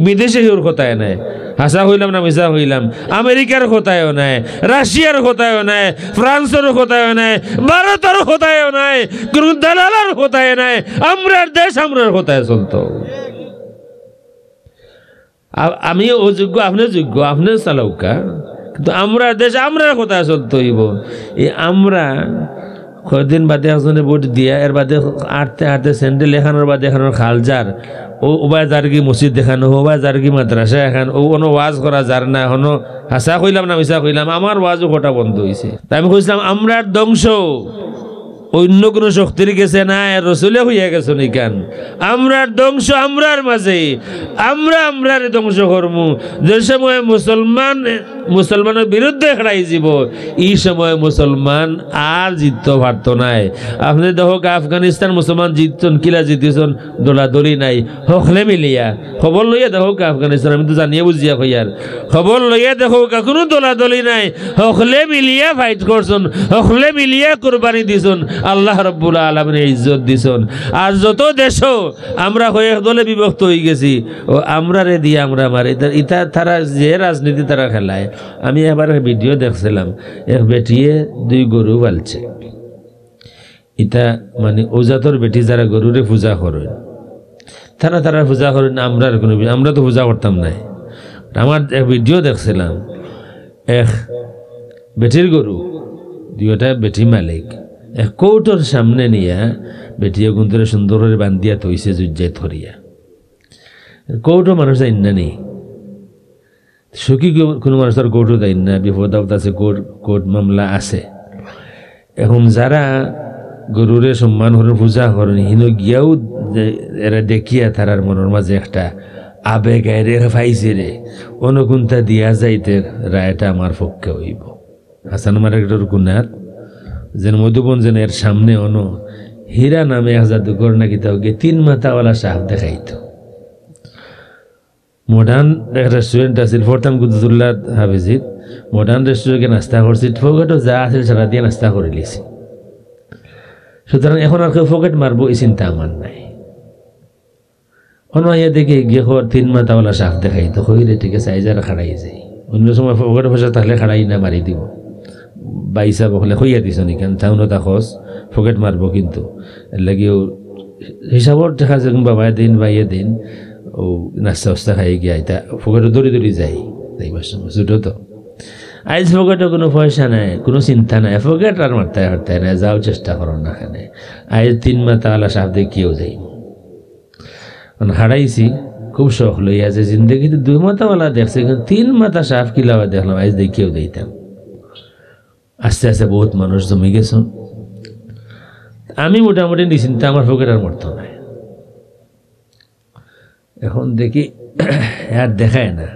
A: বিদেশে কেউর কথায় নাই, হাসা হইলাম না মিশা হইলাম, আমেরিকার কথায়ও নাই, রাশিয়ার কথায়ও নাই, ফ্রান্সের কথায়ও নাই, ভারতের কথায়ও নাই, কোন দালালার কথায় নাই। আমরার দেশ আমরার কথায় চলত। আমি অযোগ্য, আপনি যোগ্য, আপনি চালৌকা, কিন্তু আমরা দেশ আমরার কথায় চলত হইব। এই আমরা কয়েকদিন বাদে একজনে ভোট দিয়া, এর বাদে আটতে আটতে স্যান্ডেল এখানোর বাদে এখানোর খালজার ও ওবায় যার কি মসজিদ দেখানো, ওবায় যার কি মাদ্রাসা এখান, ও কোনো ওয়াজ করা যার না এখনো। হাসা কইলাম না মিশা কইলাম, আমার ওয়াজও কটা বন্ধ হয়েছে। তাই আমি কইছিলাম আমরার ধ্বংস অন্য কোনো শক্তির গেছে না, রসুলে হইয়া গেছে নিকান। আমরার ধ্বংস আমরার মাঝে, আমরার ধ্বংস করমু। যে সময় মুসলমানের বিরুদ্ধে খেলাই যাব, এই সময় মুসলমান আর জিততে পারত নাই। আপনি দেখো আফগানিস্তান মুসলমান জিতছেন, কিলা জিতেছেন, দোলাদলি নাই, হকলে মিলিয়া খবর লইয়া দেখো আফগানিস্তান, আমি তো জানিয়ে বুঝিয়া কইয়ার খবর লইয়া দেখো কোনো দোলাদলি নাই, হকলে মিলিয়া ফাইট করছেন, হকলে মিলিয়া কোরবানি দিছেন, আল্লাহ রাব্বুল আলামিন ইজ্জত দিছেন। আর যত দেশও আমরা কয়েক দলে বিভক্ত হয়ে গেছি, ও আমরা রে দিয়ে আমরা মারি। ইটা তারা যে রাজনীতি তারা খেলায়। আমি এবার ভিডিও দেখছিলাম, এক বেটিয়ে 2 গরু পালছে। ইটা মানে ওজাতর বেটি যারা গরুরে পূজা করেন, তারা পূজা করেন, আমরা তো পূজা করতাম নাই। আমার এক ভিডিও দেখছিলাম, এক বেটির গরু, 2টা বেটি মালিক, এক কৌটোর সামনে নিয়া বেটিয়ে গুন্তরে সুন্দর করে বান্ধিয়া থইছে জুজ্জায় ধরিয়া। কৌটো মানুষ যাই না নেই, সুখী কোনো মানুষের কৌটো দেয় না, বিপদ আপদ আছে, কোর্ট মামলা আছে। এখন যারা গরুরে সম্মান করে পূজা করেন, হিন গিয়াও এরা দেখিয়া তারার মনের মাঝে একটা আবেগ রেখে পাইছে রে, অনুকুন্তা দিয়া যাইতে রায়টা আমার পক্ষে হইব। হাসান মার্কেটের গুনার যেন মধুবন যেন এর সামনে হীরা নামে 1 জাদুঘর নাকি তাকে 3 মাথাওয়ালা সাপ দেখাইতো। মডার্ন রেস্টুরেন্ট আছে, ফরতাম কুতুবুল্লাহ হাফিজিত মডার্ন রেস্টুরেন্টে নাস্তা করছি, ফোকেটও যা আছে সারা দিয়ে নাস্তা করে লিছি। সুতরাং এখন আর কেউ ফোকেট মারবো এই চিন্তা আমার নাই। অনাইয়া দেখে গিয়ে 3 মাথাওয়ালা সাপ দেখাইতো, হইলে ঠিক আছে আইজারা খাড়াই যাই। অন্য সময় ফোকেট পয়সা তাহলে খাড়াই না মারি দিব, বাইসা বকলে হইয়া দিছ নিকান টাউনত খোঁজ ফকেট মারব। কিন্তু এর লাগেও হিসাবর দেখা যায় বাবাই দিন বাইয়ে দিন ও নাস্তা উস্তা খাই গিয়া এটা ফকেটও দৌড়ি যাই যাইবার সময় ছুটো তো। আইজ ফকেটও কোনো পয়সা নাই, কোনো চিন্তা নাই, ফকেট আর মারতে নাই, যাও চেষ্টা করো না। এখানে আইজ 3 মাথাওয়ালা সাপ দেখিয়েও যাই হারাইছি, খুব শখ লইয়া যে জিন্দগিতে 2 মাথাওয়ালা দেখছি, 3 মাথা সাপ কিলাবা দেখলাম, আইজ দেখিয়েও দিতাম। আস্তে আস্তে বহুত মানুষ জমে গেছে। আমি মোটামুটি নিশ্চিন্তা, আমার ফকেট আর মরত নাই। এখন দেখি আর দেখায় না।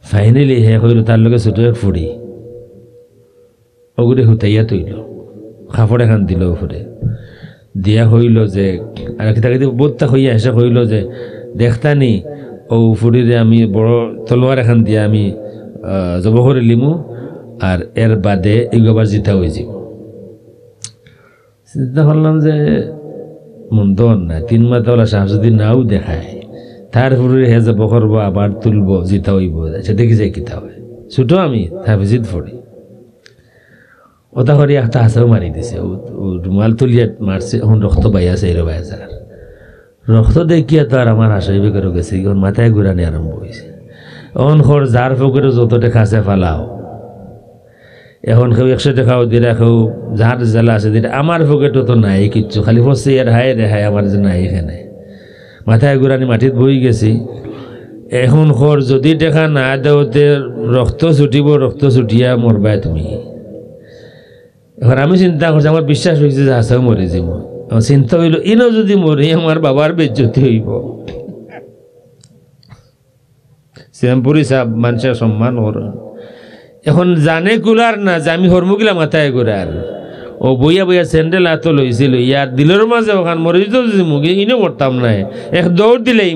A: ফাইনালি হে হইল তার লগে ছোট এক ফুড়ি ওগুলি হুতাইয়া তৈল, কাপড় এখান দিল উপরে দিয়া হইল যে, আর কিতা বোধটা হইয়া এসে হইল যে দেখতানি ও ফুরিরে আমি বড় তলোয়ার এখান দিয়ে আমি জব করে লিমু আর এর বাদে এগুবার জিতা হয়ে যাব। চিন্তা করলাম যে মন্দ না 3 মাথাওয়ালা সাহেব যদি নাও দেখায় তার ফুরিরে হে জব করবো আবার তুলব জিতা হইব সেটা কি যায় কিতা হয় ছোট আমি হাফিজিত পড়ি ওটা করে একটা হাসাও মারি দিছে রুমাল তুলিয়া মারছে এখন রক্ত বাইয়াছে এর বাইয়াছে আর রক্ত দেখিয়া তো আর আমার হাসাইবে করে গেছে এখন মাথায় ঘুরানি আরম্ভ হয়েছে এখন খর যার ফকরে যত টাকা আছে ফালাও এখন কেউ 100 টাকাও দিয়ে কেউ যার জেলা আছে দিলে আমার পকেটও তো নাই কিচ্ছু খালি ফসে আর হায় রে হায় আমার যে নাই এখানে মাথায় ঘুরানি মাটিত বই গেছি এখন খর যদি টাকা না দেওতে রক্ত ছুটিব রক্ত ছুটিয়া মরবাই তুমি এখন আমি চিন্তা করছি আমার বিশ্বাস হয়েছে যে হাসাও মরে যাব আমার চিন্তা হইল ইনো যদি মরি আমার বাবার বেজ্জতি হইব শ্যামপুরি সাহেব মানুষের সম্মান করেন এখন জানে কুলার না যে আমি হরমুগিলা মাথায় ঘুরার ও বইয়া বইয়া স্যান্ডেল হাত লইছিল ইয়ার দিলের মাঝে ওখান মরে যেত মুখে ইনো মরতাম নাই এক দৌড় দিলেই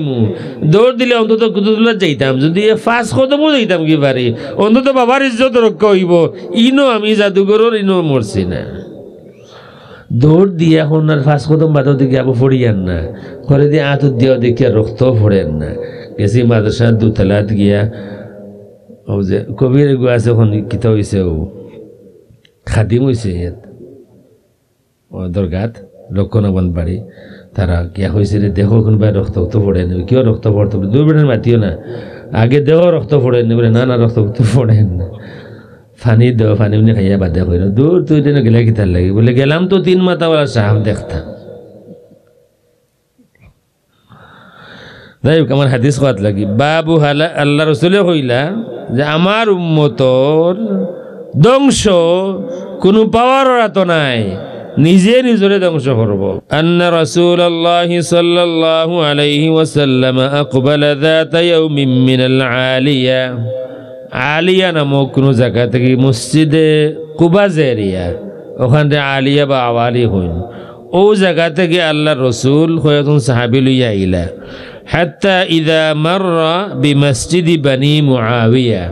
A: দৌড় দিলে অন্তত কুতুলা যাইতাম যদি 5 কদমও যাইতাম কি পারি অন্তত বাবার ইজ্জত রক্ষা হইব ইনো আমি জাদুঘরের ইনো মরছি না দৌড় দিয়ে এখন আর 5 কদম বাদও দিকে আবু ফড়িয়ান না ঘরে দিয়ে আঁত দিয়েও দেখিয়া রক্ত ফোড়েন না গেছি মাদ্রাসার 2 তলাত গিয়া ও যে কবির গো আছে এখন কিতা হয়েছে ও খাদিম হয়েছে ও দরগাত লক্ষণাবন বাড়ি তারা গিয়া হয়েছে রে দেখো কোন ভাই রক্ত পড়ে নেবে কেউ রক্ত পড়তে বলে 2 বেটার মাতিও না আগে দেহ রক্ত পড়ে নেবে বলে না রক্ত পড়েন না ফানি দেওয়া ফানি উনি খাইয়া বাদে হইল দূর তুই দিন গেলে কিতার লাগে বলে গেলাম তো 3 মাথাওয়ালা সাহাব দেখতাম যাই হোক আমার হাদিস কোয়াত লাগি বাবু হালা আল্লাহ রসুলে কইলা যে আমার উম্মতর ধ্বংস কোনো পাওয়ার রাত নাই নিজে নিজরে ধ্বংস করব আন্না রাসূলুল্লাহি সাল্লাল্লাহু আলাইহি ওয়াসাল্লাম আকবালা যাতা ইয়াউমিন মিনাল আলিয়া আলিয়া নামক কোনো জায়গা থেকে মসজিদে কুবা এরিয়া ওখানে আলিয়া বা আওয়ালি হইন ও জায়গা থেকে আল্লাহ রসুল কয়েকজন সাহাবী লইয়া আইলা হাত্তা ইদা মাররা বিমসজিদি বানি মুআবিয়া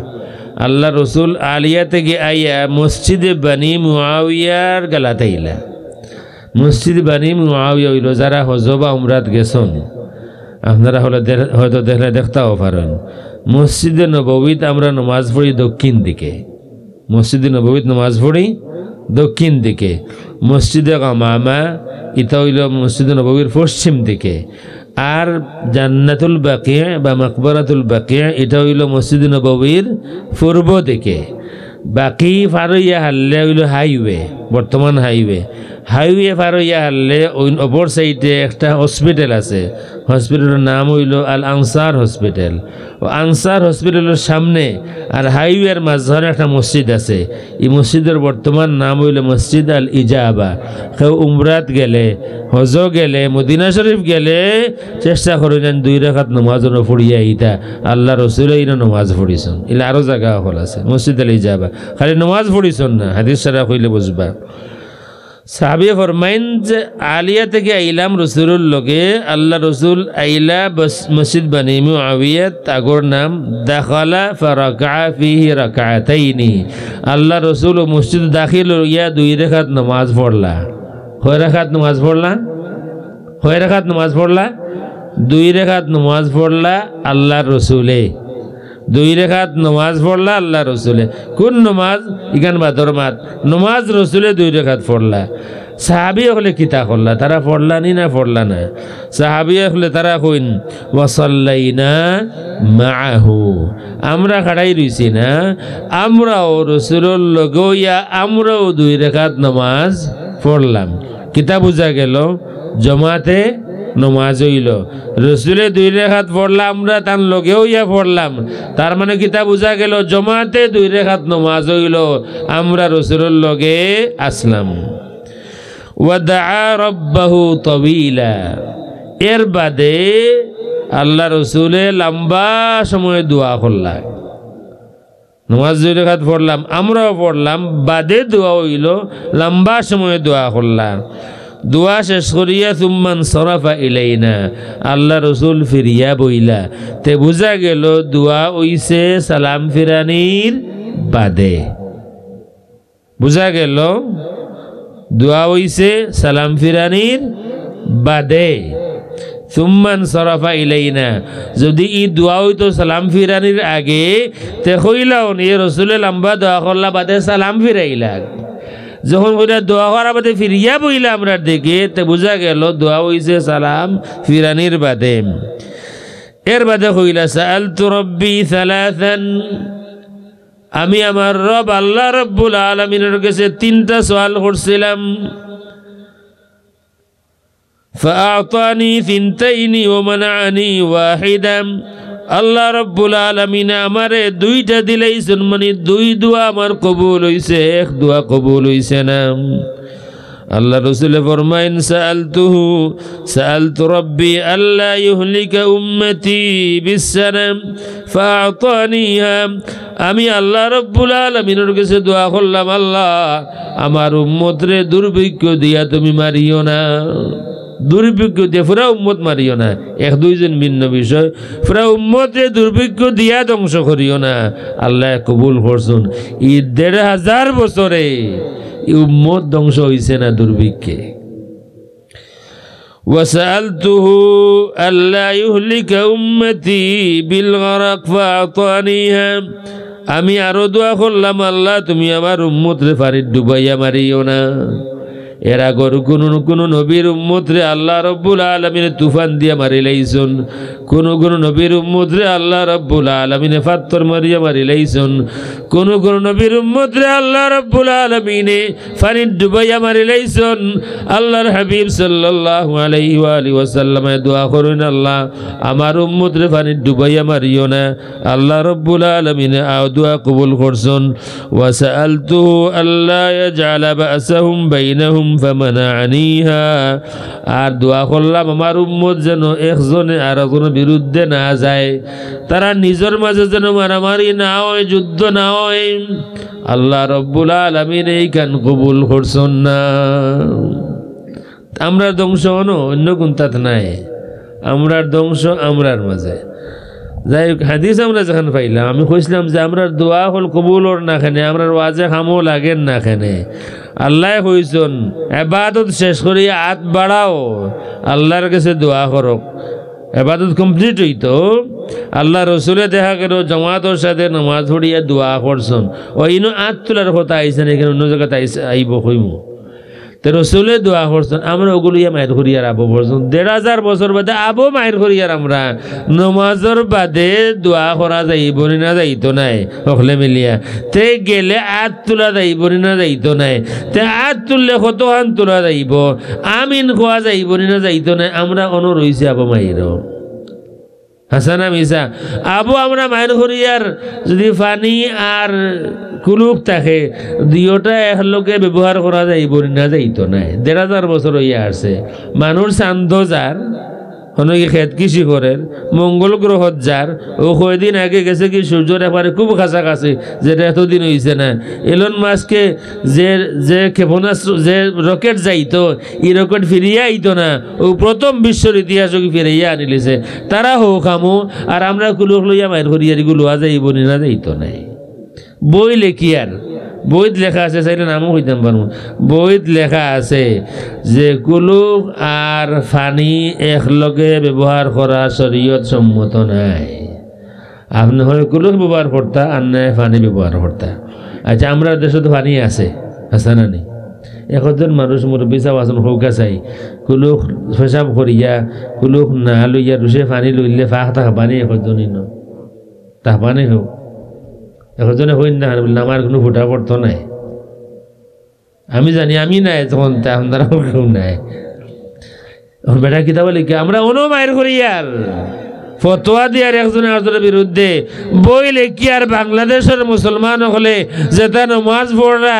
A: আল্লাহ রসুল আলিয়া থেকে আইয়া মসজিদে বানি মুআবিয়ার গালাতে আইলা মসজিদ বানি মুআবিয়া হইল যারা হজ বা উমরাত গেছেন আপনারা হয়তো দেখতেও পারেন মসজিদে নববীত আমরা নামাজ পড়ি দক্ষিণ দিকে মসজিদে নববীত নামাজ পড়ি দক্ষিণ দিকে মসজিদে গামামা ইতা হইল মসজিদে নববীর পশ্চিম দিকে আর জান্নাতুল বাকিয়া বা মাকবরাতুল বাকিয়া এটা হইল মসজিদে নববীর পূর্ব দিকে বাকি ফারইয়া হারলে হইল হাইওয়ে বর্তমান হাইওয়ে ফারইয়া হারলে অপর সাইডে একটা হসপিটাল আছে হসপিটালের নাম হইল আল আনসার হসপিটাল ও আনসার হসপিটালের সামনে আর হাইওয়ের মাঝখানে একটা মসজিদ আছে এই মসজিদের বর্তমান নাম হইল মসজিদ আল ইজাবা কেউ উমরাত গেলে হজ গেলে মদিনা শরীফ গেলে চেষ্টা করেন 2 রাকাত নামাজ পড়িয়া ইতা আল্লাহ রসুল ইনো নামাজ পড়িছেন ইলা আরো জায়গা হল আছে মসজিদ আল ইজাবা খালি নামাজ পড়িছেন না হাদিস সারা কইলে বুঝবা সাহাবী ফরমাইন যে আলিয়া থেকে আইলাম রসুলের লগে আল্লাহ রসুল আইলা মসজিদ বানি মুআবিয়া তাগর নাম দাখালা ফারাকা ফিহি রাকাতাইনি আল্লাহ রসুল মসজিদ দাখিল হইয়া 2 রাকাত নামাজ পড়লা কয় রাকাত নামাজ পড়লা 2 রাকাত নামাজ পড়লা আল্লাহ রসুলে 2 রাকাত নামাজ পড়লা আল্লাহ রসুলে কোন নামাজ ইগান বাদর মাত নামাজ রসুলে 2 রাকাত পড়লা সাহাবী হলে কিতা করলা তারা পড়লা নি না পড়লা না সাহাবী হলে তারা কইন ওয়াসাল্লাইনা মাআহু আমরা খাড়াই রইছি না আমরাও রসুলের লগইয়া আমরাও 2 রাকাত নামাজ পড়লাম কিতা বুঝা গেল জমাতে নমাজ হইল রসুলে 2 রাকাত পড়লাম আমরা তার লগেও ইয়া পড়লাম তার মানে কিতা বুঝা গেল জমাতে 2 রাকাত নমাজ হইল আমরা রসুলের লগে আসলাম ওয়াদা রব্বাহু তাওয়িলা এর বাদে আল্লাহ রসুলে লম্বা সময় দোয়া করলেন নমাজ 2 রাকাত পড়লাম আমরাও পড়লাম বাদে দোয়া হইল লম্বা সময় দোয়া করলাম দোয়া শেষ করিয়া সুম্মান সরাফা ইলাইনা আল্লাহ রসুল ফিরিয়া বইলা তে বুঝা গেল দোয়া হইছে সালাম ফিরানির বাদে বুঝা গেল দোয়া হইছে সালাম ফিরানির বাদে সুম্মান সরাফা ইলাইনা যদি ই দোয়া হইতো সালাম ফিরানির আগে তে কইলাও নি রসুলে লম্বা দোয়া করলা বাদে সালাম ফিরাইলা যখন কইরা দোয়া করার বাদে ফিরিয়া বইলা আমরা দেখে তে বুঝা গেল দোয়া হইছে সালাম ফিরানির বাদে এর বাদে কইলা সাআলতু রব্বি সালাসান আমি আমার রব আল্লাহ রব্বুল আলামিনের কাছে তিনটা সওয়াল করছিলাম فأعطاني ثنتين ومنعني واحدا আল্লাহ রব্বুল আলামিন আমারে দুইটা দিলাইছেন মানে দুই দোয়া আমার কবুল হইছে এক দোয়া কবুল হইছে না আল্লাহ রাসূল ফরমায়েন সাআলতু রব্বি আল্লা ইহলিকা উম্মতি বিসসালাম ফাআতানিহা আমি আল্লাহ রব্বুল আলামিনের কাছে দোয়া করলাম আল্লাহ আমার উম্মতরে দুর্ভিক্ষ দিয়া তুমি মারিও না দুর্ভিক্ষ দিয়ে পুরা উম্মত মারিও না এক দুইজন ভিন্ন বিষয় পুরা উম্মতে দুর্ভিক্ষ দিয়া ধ্বংস করিও না আল্লাহ কবুল করছুন ই ১৫০০ বছরে উম্মত ধ্বংস হইছে না দুর্ভিক্ষে ওয়াসালতুহু আল্লা ইহলিকা উম্মতি বিল গরক ফাআতানিহা আমি আরো দোয়া করলাম আল্লাহ তুমি আমার উম্মতরে পানিতে ডুবাইয়া মারিও না এর আগর কোন নবীর উম্মতরে আল্লাহ রব্বুল আলামিন তুফান দিয়া মারি লাইছুন কোন নবীর উম্মতরে আল্লাহ রব্বুল আলামিন পাথর মারিয়া মারি লাইছুন কোন নবীর উম্মতরে আল্লাহ রব্বুল আলামিন পানিতে ডুবাইয়া মারি লাইছুন আল্লাহর হাবিব সাল্লাল্লাহু আলাইহি ওয়া আলিহি ওয়াসাল্লাম দোয়া করেন আল্লাহ আমার উম্মতরে পানিতে ডুবাইয়া মারিও না আল্লাহ রব্বুল আলামিন দোয়া কবুল করছুন ওয়া সাআলতুহু আল্লা ইয়াজআলা বাসাহুম বাইনাহুম ফামানানিহা আর দোয়া করলাম আমার উম্মত যেন একজনে আর একজনের বিরুদ্ধে না যায় তারা নিজের মাঝে যেন মারামারি না হয় যুদ্ধ না হয় আল্লাহ রব্বুল আলামিন এই কান কবুল করছেন না আমরা ধ্বংস হনো অন্য কোনটাত নাই আমরার ধ্বংস আমরার মাঝে যাই হোক হাদিস আমরা যখন পাইলাম আমি কইছিলাম যে আমরা দোয়া হল কবুল ওর না খানে আমরা ওয়াজে খামো লাগেন না খানে আল্লাহ কইছেন ইবাদত শেষ করি হাত বাড়াও আল্লাহর কাছে দোয়া করো ইবাদত কমপ্লিট হইতো আল্লাহ রসুলে দেখা গেল জামাতের সাথে নামাজ পড়িয়া দোয়া করছেন ওইনো হাত তোলার কথা আইসেন এখানে অন্য জায়গাতে আইব কইমু তো রসুলে দোয়া করছেন আমরা ওগুলিয়া মায়ের করিয়ার আবো পড়ছেন ১৫০০ বছর বাদে আবো মায়ের করিয়ার আমরা নমাজের বাদে দোয়া করা যাইব না যাইতো নাই সকলে মিলিয়া তে গেলে হাত তোলা যাইব না যাইতো নাই তে হাত তুললে কত হান তোলা যাইব আমিন খোয়া যাইব না যাইতো নাই আমরা অনর হইছে আবো মায়ের হাসানা মিসা আবো আমরা মায়ের করিয়ার যদি পানি আর কুলুক থাকে দুইটা একলগে ব্যবহার করা যাইব না যাইতো নাই ১৫০০ বছর হইয়া আসছে মানুষ চান্দ যার অনেকে খেত কৃষি করে মঙ্গল গ্রহত যার ও কয়দিন আগে গেছে কি সূর্যের এবারে খুব কাছাকাছি যেটা এতদিন হয়েছে না এলন মাস্ককে যে ক্ষেপণাস্ত্র যে রকেট যাইতো এই রকেট ফিরিয়ে আইতো না ও প্রথম বিশ্বর ইতিহাসকে ফিরিয়ে আনিলেছে তারা হোক আমো আর আমরা কুলুক লইয়া মায়ের করিয়ারিগুলো লোয়া যাইব না যাইতো নাই বই লেখি আর বইত লেখা আছে চাইলে নামও হইতাম পারবো বইত লেখা আছে যে কুলুক আর পানি একলগে ব্যবহার করা শরীয়ত সম্মত নাই আপনি হয় কুলুক ব্যবহার করতা আর নাই পানি ব্যবহার করতা আচ্ছা আমরা দেশে তো পানি আছে আছে না নি একজন মানুষ মুরব্বী চাও আসুন হৌকা চাই কুলুক পেশাব করিয়া কুলুক না লইয়া রুষে পানি লইলে ফাঁক থাকা পানি একজনই ন তা পানি হোক একজনে হইন না আমার কোনো ফুটা পড়তো নাই আমি জানি আমি নাই তখন তারাও কেউ নাই বেটা কিতাব লিখে আমরা অন্য মায়ের করি আর ফতোয়া দিয়ার একজনের আরেকজনের বিরুদ্ধে বই লেখি আর বাংলাদেশের মুসলমান হলে যেটা নমাজ পড়া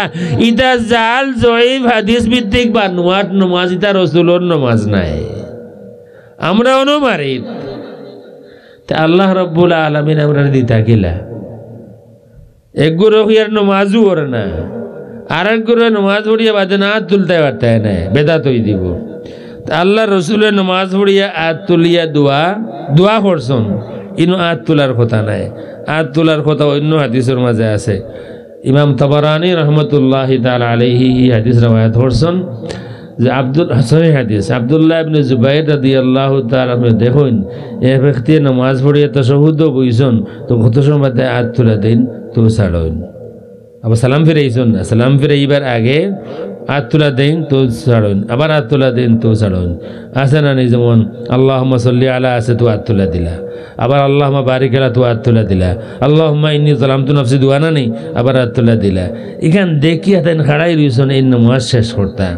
A: ইটা জাল জয়ীফ হাদিস ভিত্তিক বা নমাজ ইটা রসুলোর নমাজ নাই আমরা অন্য মারি আল্লাহ রব্বুল আলামিন আমরা দিতা কিলা একগুলো ইয়ার নমাজও ওর না আর এক করে নমাজ পড়িয়া বাদে না হাত তুলতে পারতে না, বেদাত হয়ে দিব। আল্লাহ রসুলের নমাজ পড়িয়া হাত তুলিয়া দোয়া করছেন, ইনো হাত তোলার কথা নাই। হাত তোলার কথা অন্য হাদিসের মাঝে আছে। ইমাম তাবারানী রহমতুল্লাহি তাআলা আলাইহি হাদিস রওয়ায়াত করছেন যে সহিহ হাদিস আব্দুল্লাহ ইবনে জুবাইর রাদিয়াল্লাহু তাআলা দেখুন এ ব্যক্তি নামাজ পড়িয়া তাশাহুদ বইছেন তো কত সময় হাত তুলা দেন তো ছাড়েন, আবার সালাম ফিরাইছেন না, সালাম ফিরাইবার আগে হাত তুলা দেন তো ছাড়েন, আবার হাত তুলা দেন তো ছাড়েন। আছে না নেই? যেমন আল্লাহুম্মা সাল্লি আলা আছে তো হাত তুলা দিলা, আবার আল্লাহুম্মা বারিক আলা তো হাত তুলা দিলা, আল্লাহুম্মা ইন্নী যালামতু নাফসি দোয়া না নেই, আবার হাত তুলা দিলা। এখান দেখিয়া তাই খাড়াই রইছেন এই নামাজ শেষ করতা।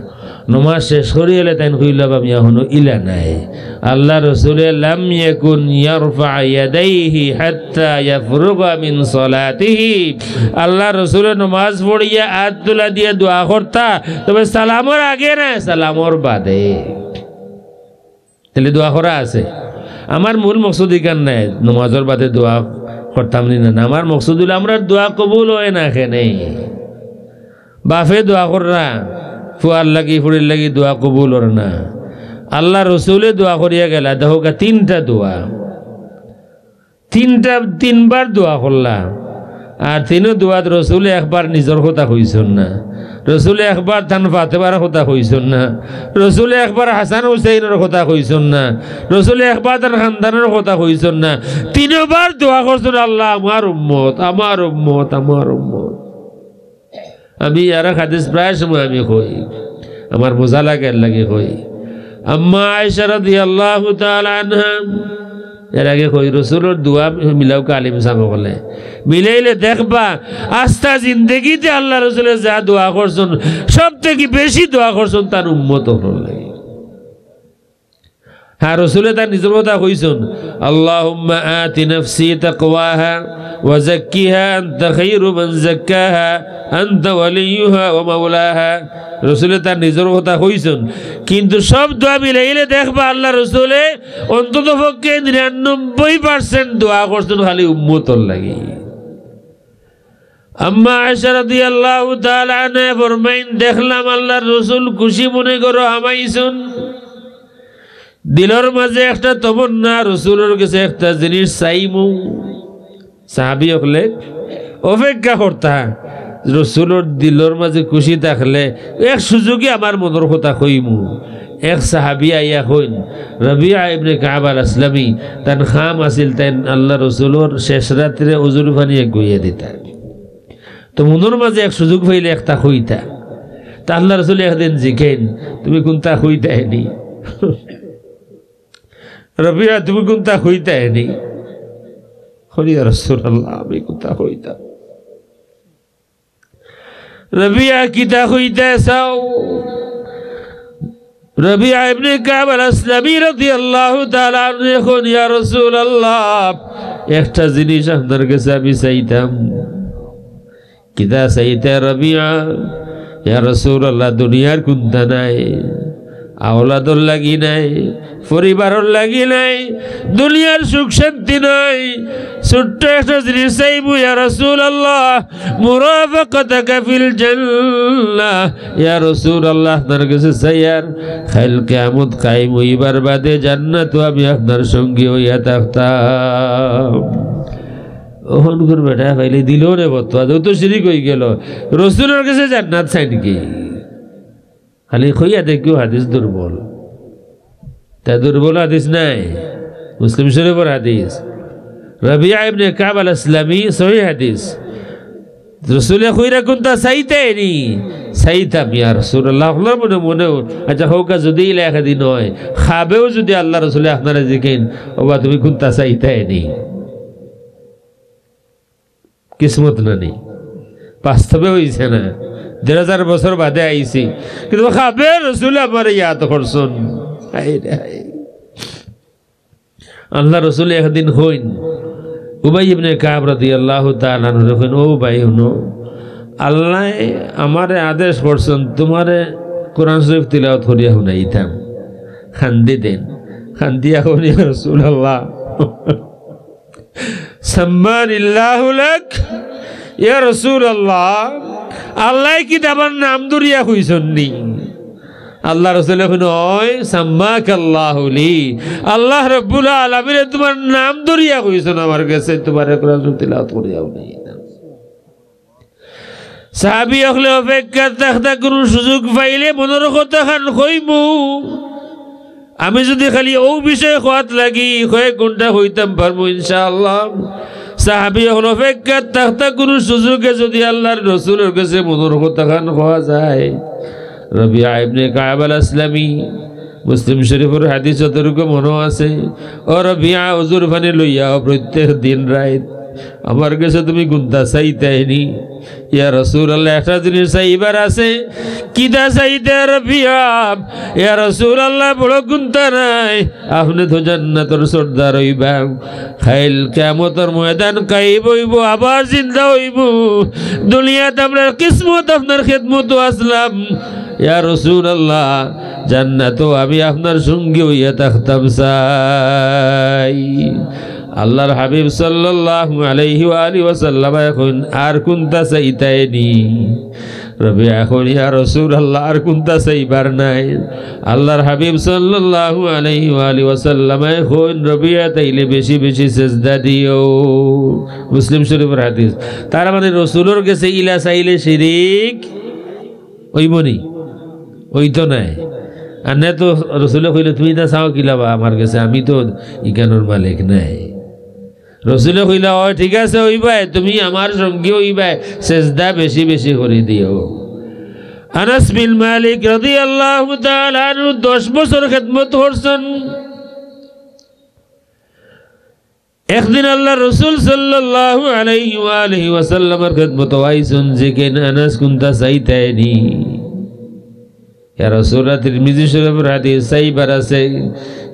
A: নমাজ শেষ করি এলে তাই কইলাম আমি এখনো ইলা নাই। আল্লাহ রসুলে লাম ইয়াকুন ইয়ারফা ইয়াদাইহি হাত্তা ইয়াফরুগা মিন সালাতিহি। আল্লাহ রসুলে নমাজ পড়িয়া হাত তুলা দিয়ে দোয়া করতা, তবে সালামর আগে না, সালামর বাদে। তাহলে দোয়া করা আছে। আমার মূল মকসুদ এখান নাই নমাজের বাদে দোয়া করতাম না, আমার মকসুদ হলো আমরা দোয়া কবুল হয় না। এখানে বাফে দোয়া কররা ফুয়ার লাগি ফুড়ির লাগি দোয়া কবুল ওর না। আল্লাহ রসুলে দোয়া করিয়া গেলা দেখোকা তিনটা দোয়া, তিনবার দোয়া করলাম। আর তিনও দোয়াত রসুলে একবার নিজের কথা কইছেন না, রসুলে একবার তান ফাতেমার কথা কইছেন না, রসুলে একবার হাসান হুসাইনের কথা কইছেন না, রসুলে একবার তার খানদানের কথা কইছেন না, তিনবার দোয়া করছেন আল্লাহ আমার উম্মত, আমার উম্মত, আমার উম্মত। আমি আর হাদিস প্রায় সময় আমি কই, আমার মজা লাগে কই। আম্মা আয়েশা রাদিয়াল্লাহু তাআলা আনহা এর আগে কই রসুলের দোয়া মিলাও কালিম সামে বলে মিলাইলে দেখবা আস্থা জিন্দগিতে আল্লাহ রসুলের যা দোয়া করছেন সব থেকে বেশি দোয়া করছেন তার উম্মত হল লাগে। হ্যাঁ রসুলে তার নিজের কথা কইছেন আল্লাহুম্মা আতি নাফসি তাকওয়াহা ওয়া যাক্কিহা আনতা খায়রু মান যাক্কাহা আনতা ওয়ালিয়ুহা ওয়া মাওলাহা। রসুলে তার নিজের কথা কইছেন, কিন্তু সব দোয়া মিলাইলে দেখবা আল্লাহ রসুলে অন্তত পক্ষে 99% দোয়া করছেন খালি উম্মতর লাগি। আম্মা আয়েশা রাদিয়াল্লাহু তাআলা আনহা ফরমাইন দেখলাম আল্লাহর রসুল খুশি মনে করে হামাইছেন, দিলের মাঝে একটা তমন্না রসুলের কাছে একটা জিনিস চাইমু। সাহাবী হলে অপেক্ষা করতা রসুলের দিলের মাঝে খুশি থাকলে এক সুযোগে আমার মনের কথা কইমু। এক সাহাবী আইয়া কইন রবিয়া ইবনে কাব আল আসলামী তান খাম আছিল, তাই আল্লাহ রসুলের শেষ রাত্রে উজুর পানি গইয়া দিতা। তো মনের মাঝে এক সুযোগ পাইলে একটা কইতা। তা আল্লাহ রসুল একদিন জিজ্ঞেন তুমি কোনটা কইতা হেনি? রবিয়া তুমি কোনটা কইতা হেনি? ইয়া রাসূলুল্লাহ আমি কোনটা কইতা? রবিয়া কিতা কইতা চাও? রবিয়া ইবনে কাব আল আসলামী রাদিয়াল্লাহু তাআলা আনহু এখন ইয়া রাসূলুল্লাহ একটা জিনিস আপনার কাছে আমি চাইতাম। কিতা চাইতা রবিয়া? ইয়া রাসূলুল্লাহ দুনিয়ার কোনটা নাই, আওলাদর লাগি নাই, পরিবারের লাগি নাই, দুনিয়ার সুখ শান্তি নাই, ছোট্ট একটা জিনিস চাইবো ইয়া রাসূলুল্লাহ মুরাফাকাতাকা ফিল জান্নাহ। ইয়া রাসূলুল্লাহ আপনার কাছে চাইয়ার কাল কিয়ামত কায়েম হইবার বাদে জান্নাত আমি আপনার সঙ্গী হইয়া থাকতাম। ওহন কর বেটা পাইলে দিল রে বতোয়া তো শিরিক হয়ে গেল। রসুলের কাছে জান্নাত চাই নাকি? খালি কইয়া দেখিও হাদিস দুর্বল, তা দুর্বল হাদিস নাই, মুসলিম শরীফের হাদিস। রবিয়া ইবনে কাব আল আসলামী সহিহ হাদিস। রসুলে কইরা কোনটা চাইতেনি? চাইতাম ইয়া রাসূলুল্লাহ আপনার মনে মনে আচ্ছা হোকা যদি লেখা দিন হয় খাবেও যদি আল্লাহ রসুলে আপনারা জিজ্ঞেন ওবা তুমি কোনটা চাইতেনি? কিসমত না নেই, বাস্তবে হয়েছে না। 1000 বছর বাদে আইছি কিন্তু খাবে রসুল আমার ইয়াদ করছেন। আল্লাহ রসুল একদিন হইন উবাই ইবনে কাব রাদিয়াল্লাহু তাআলা আনহু কইন ও ভাই শুনো আল্লাহ আমারে আদেশ করছেন তোমারে কোরআন শরীফ তিলাওয়াত করিয়া শুনাইতাম। খান্দি দেন, খান্দিয়া কইন ইয়া রাসূলুল্লাহ সাম্মানিল্লাহু লাক ইয়া রাসূলুল্লাহ আল্লাহ কি আমার নাম ধরিয়া কইছেন নি আল্লাহ রাসূল এখন ওই সাম্মাকাল্লাহু লি আল্লাহ রাব্বুল আলামিন তোমার নাম ধরিয়া কইছেন আমার কাছে তোমার কোরআন তিলাওয়াত করিয়াও নাই সাহাবী হলে অপেক্ষা থাকতা কোন সুযোগ পাইলে মনের কথা খান কইমু আমি যদি খালি ও বিষয়ে খোয়াত লাগি কয়েক ঘন্টা হইতাম পারবো ইনশাআল্লাহ সাহাবী হল অপেক্ষা থাকতা কোন সুযোগে যদি আল্লাহর রাসূলের কাছে মনের কথা খান খোয়া যায় রবিয়া ইবনে কাব আল আসলামী মুসলিম শরীফের হাদিস যতটুকু মনে আছে ও রবিয়া হুজুর ফানে লইয়া প্রত্যেক দিন রাত আমার কাছে তুমি গুন্তা চাইতেনি ইয়া রাসূলুল্লাহ একটা জিনিস চাইবার আছে কিদা চাইতে রবিয়া ইয়া রাসূলুল্লাহ বড় গুন্তা নাই আপনি তো জান্নাতের সর্দার হইবা খাইল কিয়ামতের ময়দান কাইব হইব আবার জিন্দা হইব দুনিয়াতে আপনার কিসমত আপনার খেদমত আসলাম ইয়া রাসূলুল্লাহ জান্নাতও আমি আপনার সঙ্গে হইয়া থাকতাম চাই আল্লাহর হাবিব সাল্লাল্লাহু আলাইহি ওয়া আলিহি ওয়াসাল্লাম এখন আর কোনটা চাইতাইনি রবি এখন ইয়া রাসূলুল্লাহ আর কোনটা চাইবার নাই আল্লাহর হাবিব সাল্লাল্লাহু আলাইহি ওয়া আলিহি ওয়াসাল্লাম এখন রবিয়া তাইলে বেশি বেশি সিজদা দিও মুসলিম শরীফের হাদিস তার মানে রাসূলের কাছে ইলা চাইলে শিরিক হইবনি হইতো নাই আর না তো রাসূলে কইলে তুমি তা চাও কিলাবা আমার কাছে আমি তো ইকানোর মালিক নাই রাসূলে কইলা ও ঠিক আছে হইবাই তুমি আমার সঙ্গে হইবাই সিজদা বেশি বেশি করে দিও আনাস বিন মালিক রাদিয়াল্লাহু তাআলা আনহু 10 বছর খিদমত করছেন একদিন আল্লাহ রাসূল সাল্লাল্লাহু আলাইহি ওয়া আলিহি ওয়াসাল্লামের খিদমত আইছেন যে কেন আনাস কুনতা চাইতাইনি ইয়া রাসূলুল্লাহ তিরমিজি শরীফের হাদিস সাইবার আছে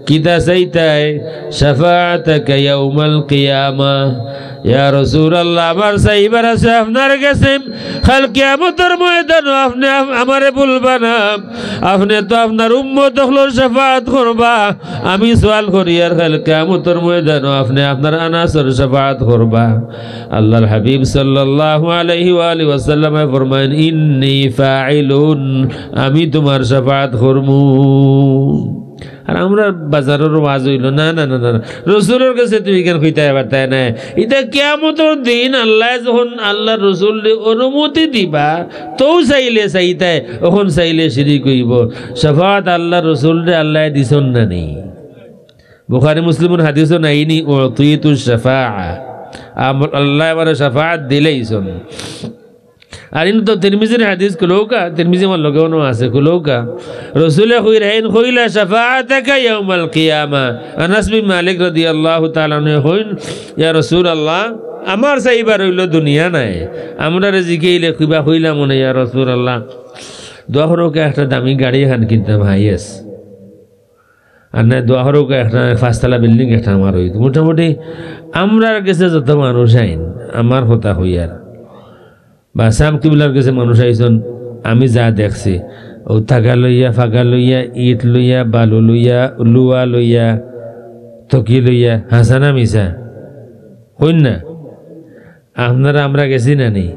A: কিতা চাইতাই শাফাআতাকা ইয়াউমাল কিয়ামাহ ইয়া রাসূলুল্লাহ আমার চাইবার আছে আপনার কাছে কাল কিয়ামতের ময়দানে আপনি আমারে বলবা না আপনি তো আপনার উম্মত হলোর শাফাআত করবা আমি সওয়াল করি আর কাল কিয়ামতের ময়দানে আপনি আপনার আনাসের শাফাআত করবা আল্লাহর হাবিব সাল্লাল্লাহু আলাইহি ওয়া আলিহি ওয়াসাল্লাম ফরমান ইন্নী ফাইলুন আমি তোমার শাফাআত করমু আর আমরা বাজারের ওয়াজ হইল না না না না রাসূলের কাছে তুমি কেন কইতে পারতাই না এটা কিয়ামতের দিন আল্লাহ যখন আল্লাহর রাসূল অনুমতি দিবা তো চাইলে চাইতে এখন চাইলে শিরিক হইব শাফাআত আল্লাহর রাসূলরে আল্লাহ দিছেন না নি বুখারী মুসলিমের হাদিসও নাইনি উতিতু শাফাআ আল্লাহ আমার শাফাআত দিলেইছেন আর ইন তো তিরমিজির হাদিস কুলোকা তিরমিজি আমার লগেও আছে কুলোকা রাসূলে কইরেন কইলা শাফাআতাকা ইয়াউমাল কিয়ামা আনাস বিন মালিক রাদিয়াল্লাহু তাআলা আনহু কইন ইয়া রাসূলুল্লাহ আমার চাইবার হইল দুনিয়া নাই আমরা জিকেইলে কইবা কইলা মনে ইয়া রাসূলুল্লাহ দোয়ারকে একটা দামি গাড়ি এখান কিনতাম হাইয়েস আর না দোয়ারকে একটা পাঁচতলা বিল্ডিং একটা আমার হইত মোটামুটি আমরা কাছে যত মানুষ আইন আমার কথা হইয়ার বা সাম কিবলার কাছে মানুষ আইসন আমি যা দেখছি ও থাকা লইয়া ফাঁকা লইয়া ইট লইয়া বালু লইয়া লুয়া লইয়া থকি লইয়া হাসানা মিশা হইন না আপনারা আমরা গেছি না নি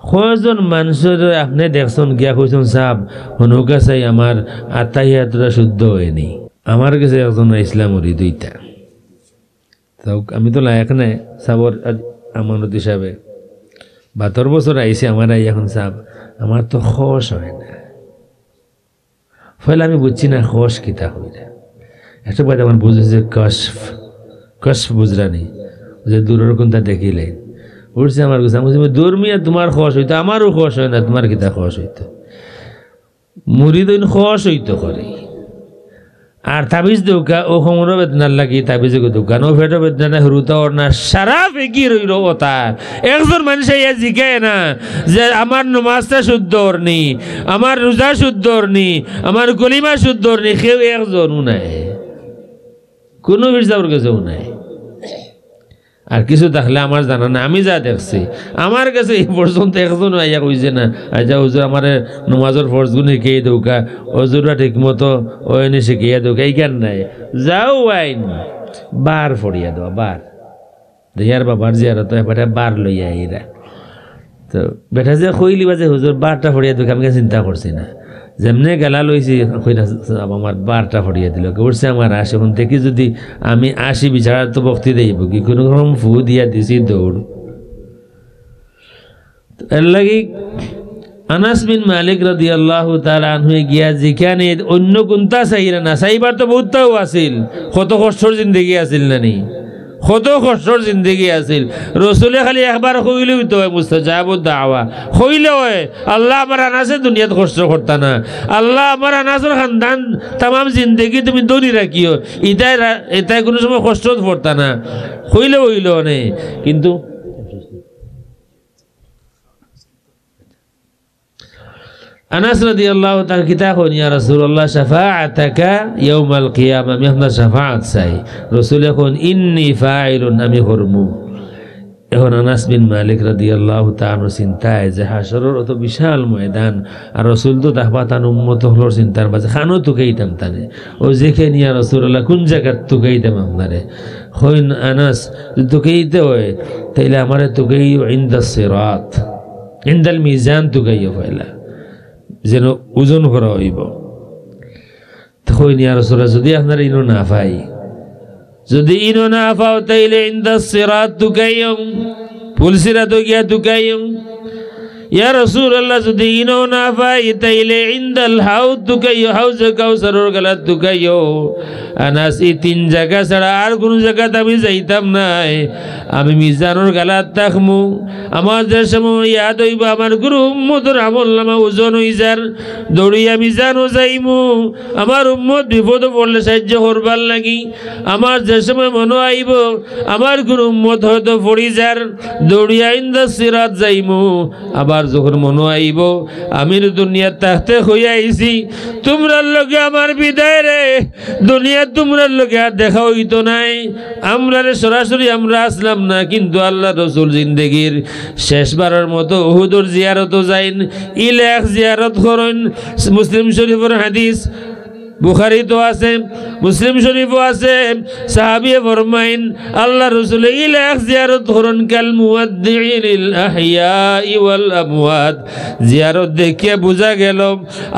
A: কয়জন মানুষের আপনি দেখছেন গিয়া কইছেন সাহেব হনুকা চাই আমার আত্মাহিয়াতরা শুদ্ধ হয়নি আমার কাছে একজন ইসলামরি দুইটা তো আমি তো লায়ক নাই সাবর আমানত হিসাবে 72 বছর আইসি আমার আই এখন সাহেব আমার তো খোশ হয় না ফলে আমি বুঝছি না খোশ কিতা হইরা একটা বাদ আমার বুঝেছে কশফ বুঝরানি যে দূরের কোনটা দেখিলেন উঠছে আমার কাছে আমি দূর মিয়া তোমার খোশ হইতো আমারও খোশ হয় না তোমার কিতা খোশ হইতো মুরিদিন খোশ হইতো করে আর তাবিজ দৌকা ও সমর বেদনার লাগি তাবিজ দোকান ও ফেটো বেদনা হরুতা ওর না সারা ফেকি রইল ওতা একজন মানুষ ইয়া জিগায় না যে আমার নমাজটা শুদ্ধ ওরনি আমার রোজা শুদ্ধ ওরনি আমার কলিমা শুদ্ধ ওরনি কেউ একজনও নাই কোনো বিরজাউর কাছেও নাই আর কিছু দেখলে আমার জানা না আমি যা দেখছি আমার কাছে এই পর্যন্ত একজন আইয়া কইছে না আচ্ছা হুজুর আমার নমাজের ফরজগুলো শিখিয়ে দৌকা হুজুরা ঠিক মতো ওইনে শিখিয়ে দৌকা এই জ্ঞান নাই যাও আইন বার ফড়িয়া দেওয়া বার দেয়ার বাবার জিয়ারত এবারে বার লইয়া এরা তো বেটা যে কইলি বাজে হুজুর 12টা ফড়িয়া দুঃখ আমি চিন্তা করছি না যেমনে গেলা লইছি আমার 12টা ফড়িয়া দিল উঠছে আমার 80 এখন থেকে যদি আমি 80 বিচারার তো বক্তি দেব কি কোনো রকম ফু দিয়া দিছি দৌড় এর লাগি আনাস বিন মালিক রাদিয়াল্লাহু তাআলা আনহু গিয়া যেখানে অন্য কোনটা চাইরা না চাইবার তো বহুতটাও আছিল কত কষ্টর জিন্দগি আছিল না নি কত কষ্টর জিন্দগি আছিল রসুলে খালি একবার কইলে হইতো মুস্তাজাবুদ দাওয়া কইলে হয় আল্লাহ আমার আনাসে দুনিয়াত কষ্ট করতা না আল্লাহ আমার আনাসের খানদান তামাম জিন্দগি তুমি দৌড়ি রাখিও এটাই কোনো সময় কষ্ট পড়তা না কইলে হইল নে কিন্তু আনাস রাদিয়াল্লাহু তাআলা কিতা কইন ইয়া রাসূলুল্লাহ শাফাআতাকা ইয়াউমাল কিয়ামা মিহনা শাফাআত চাই রাসূল এখন ইন্নী ফাইলুন আমি করমু এখন আনাস বিন মালিক রাদিয়াল্লাহু তাআলা চিন্তায় যে হাসরের অত বিশাল ময়দান আর রাসূল তো দাহবাতান উম্মত হলোর চিন্তার মাঝে খানো তুকাইতাম তানে ও যেখানে ইয়া রাসূলুল্লাহ কোন জায়গা তুকাইতাম আপনারে কইন আনাস তুকাইতে হয় তাইলে আমারে তুকাইও ইনদাস সিরাত ইনদাল মিজান তুকাইও ফাইলা যেন ওজন করা হইব তখন ইয়া রাসূলুল্লাহ যদি আপনারা ইনো না পাই যদি ইনো না পাও তাইলে ইনদাস সিরাত তুকাইও পুলসিরাত গিয়া তুকাইও ইয়া রাসূলুল্লাহ যদি ইনো না পাই তাইলে ইনদাল হাউদ তুকাইও হাউজে কাউসারের গলা তুকাইও আনাস এই তিন জায়গা ছাড়া আর কোন জায়গাতে আমি যাইতাম নাই আমি মিজানুর গালাত থাকমু আমার যে সময় ইয়াদ হইব আমার গুরু উম্মতের আমলনামা ওজন হই যার দৌড়িয়া মিজানও যাইমু আমার উম্মত বিপদে পড়লে সাহায্য করবার লাগি আমার যে সময় মনে আইব আমার গুরু উম্মত হয়তো পড়ি যার দৌড়িয়া ইনদাস সিরাত যাইমু আবার যখন মনে আইব আমি দুনিয়া থাকতে হইয়া আইছি তোমরার লগে আমার বিদায় রে দুনিয়া তোমরার লগে আর দেখা হইতো নাই আমরা সরাসরি আমরা আসলাম না কিন্তু আল্লাহ রসুল জিন্দগির শেষবারের মতো উহুদের জিয়ারত যাইন ইলাক জিয়ারত করেন মুসলিম শরীফের হাদিস বুখারী তো আছে মুসলিম শরীফও আছে সাহাবী ফরমাইন আল্লাহ রাসূল ইলাক জিয়ারত করেন কাল মুয়াদ্দিইল আহইয়াই ওয়াল আমওয়াত জিয়ারত দেখে বুঝা গেল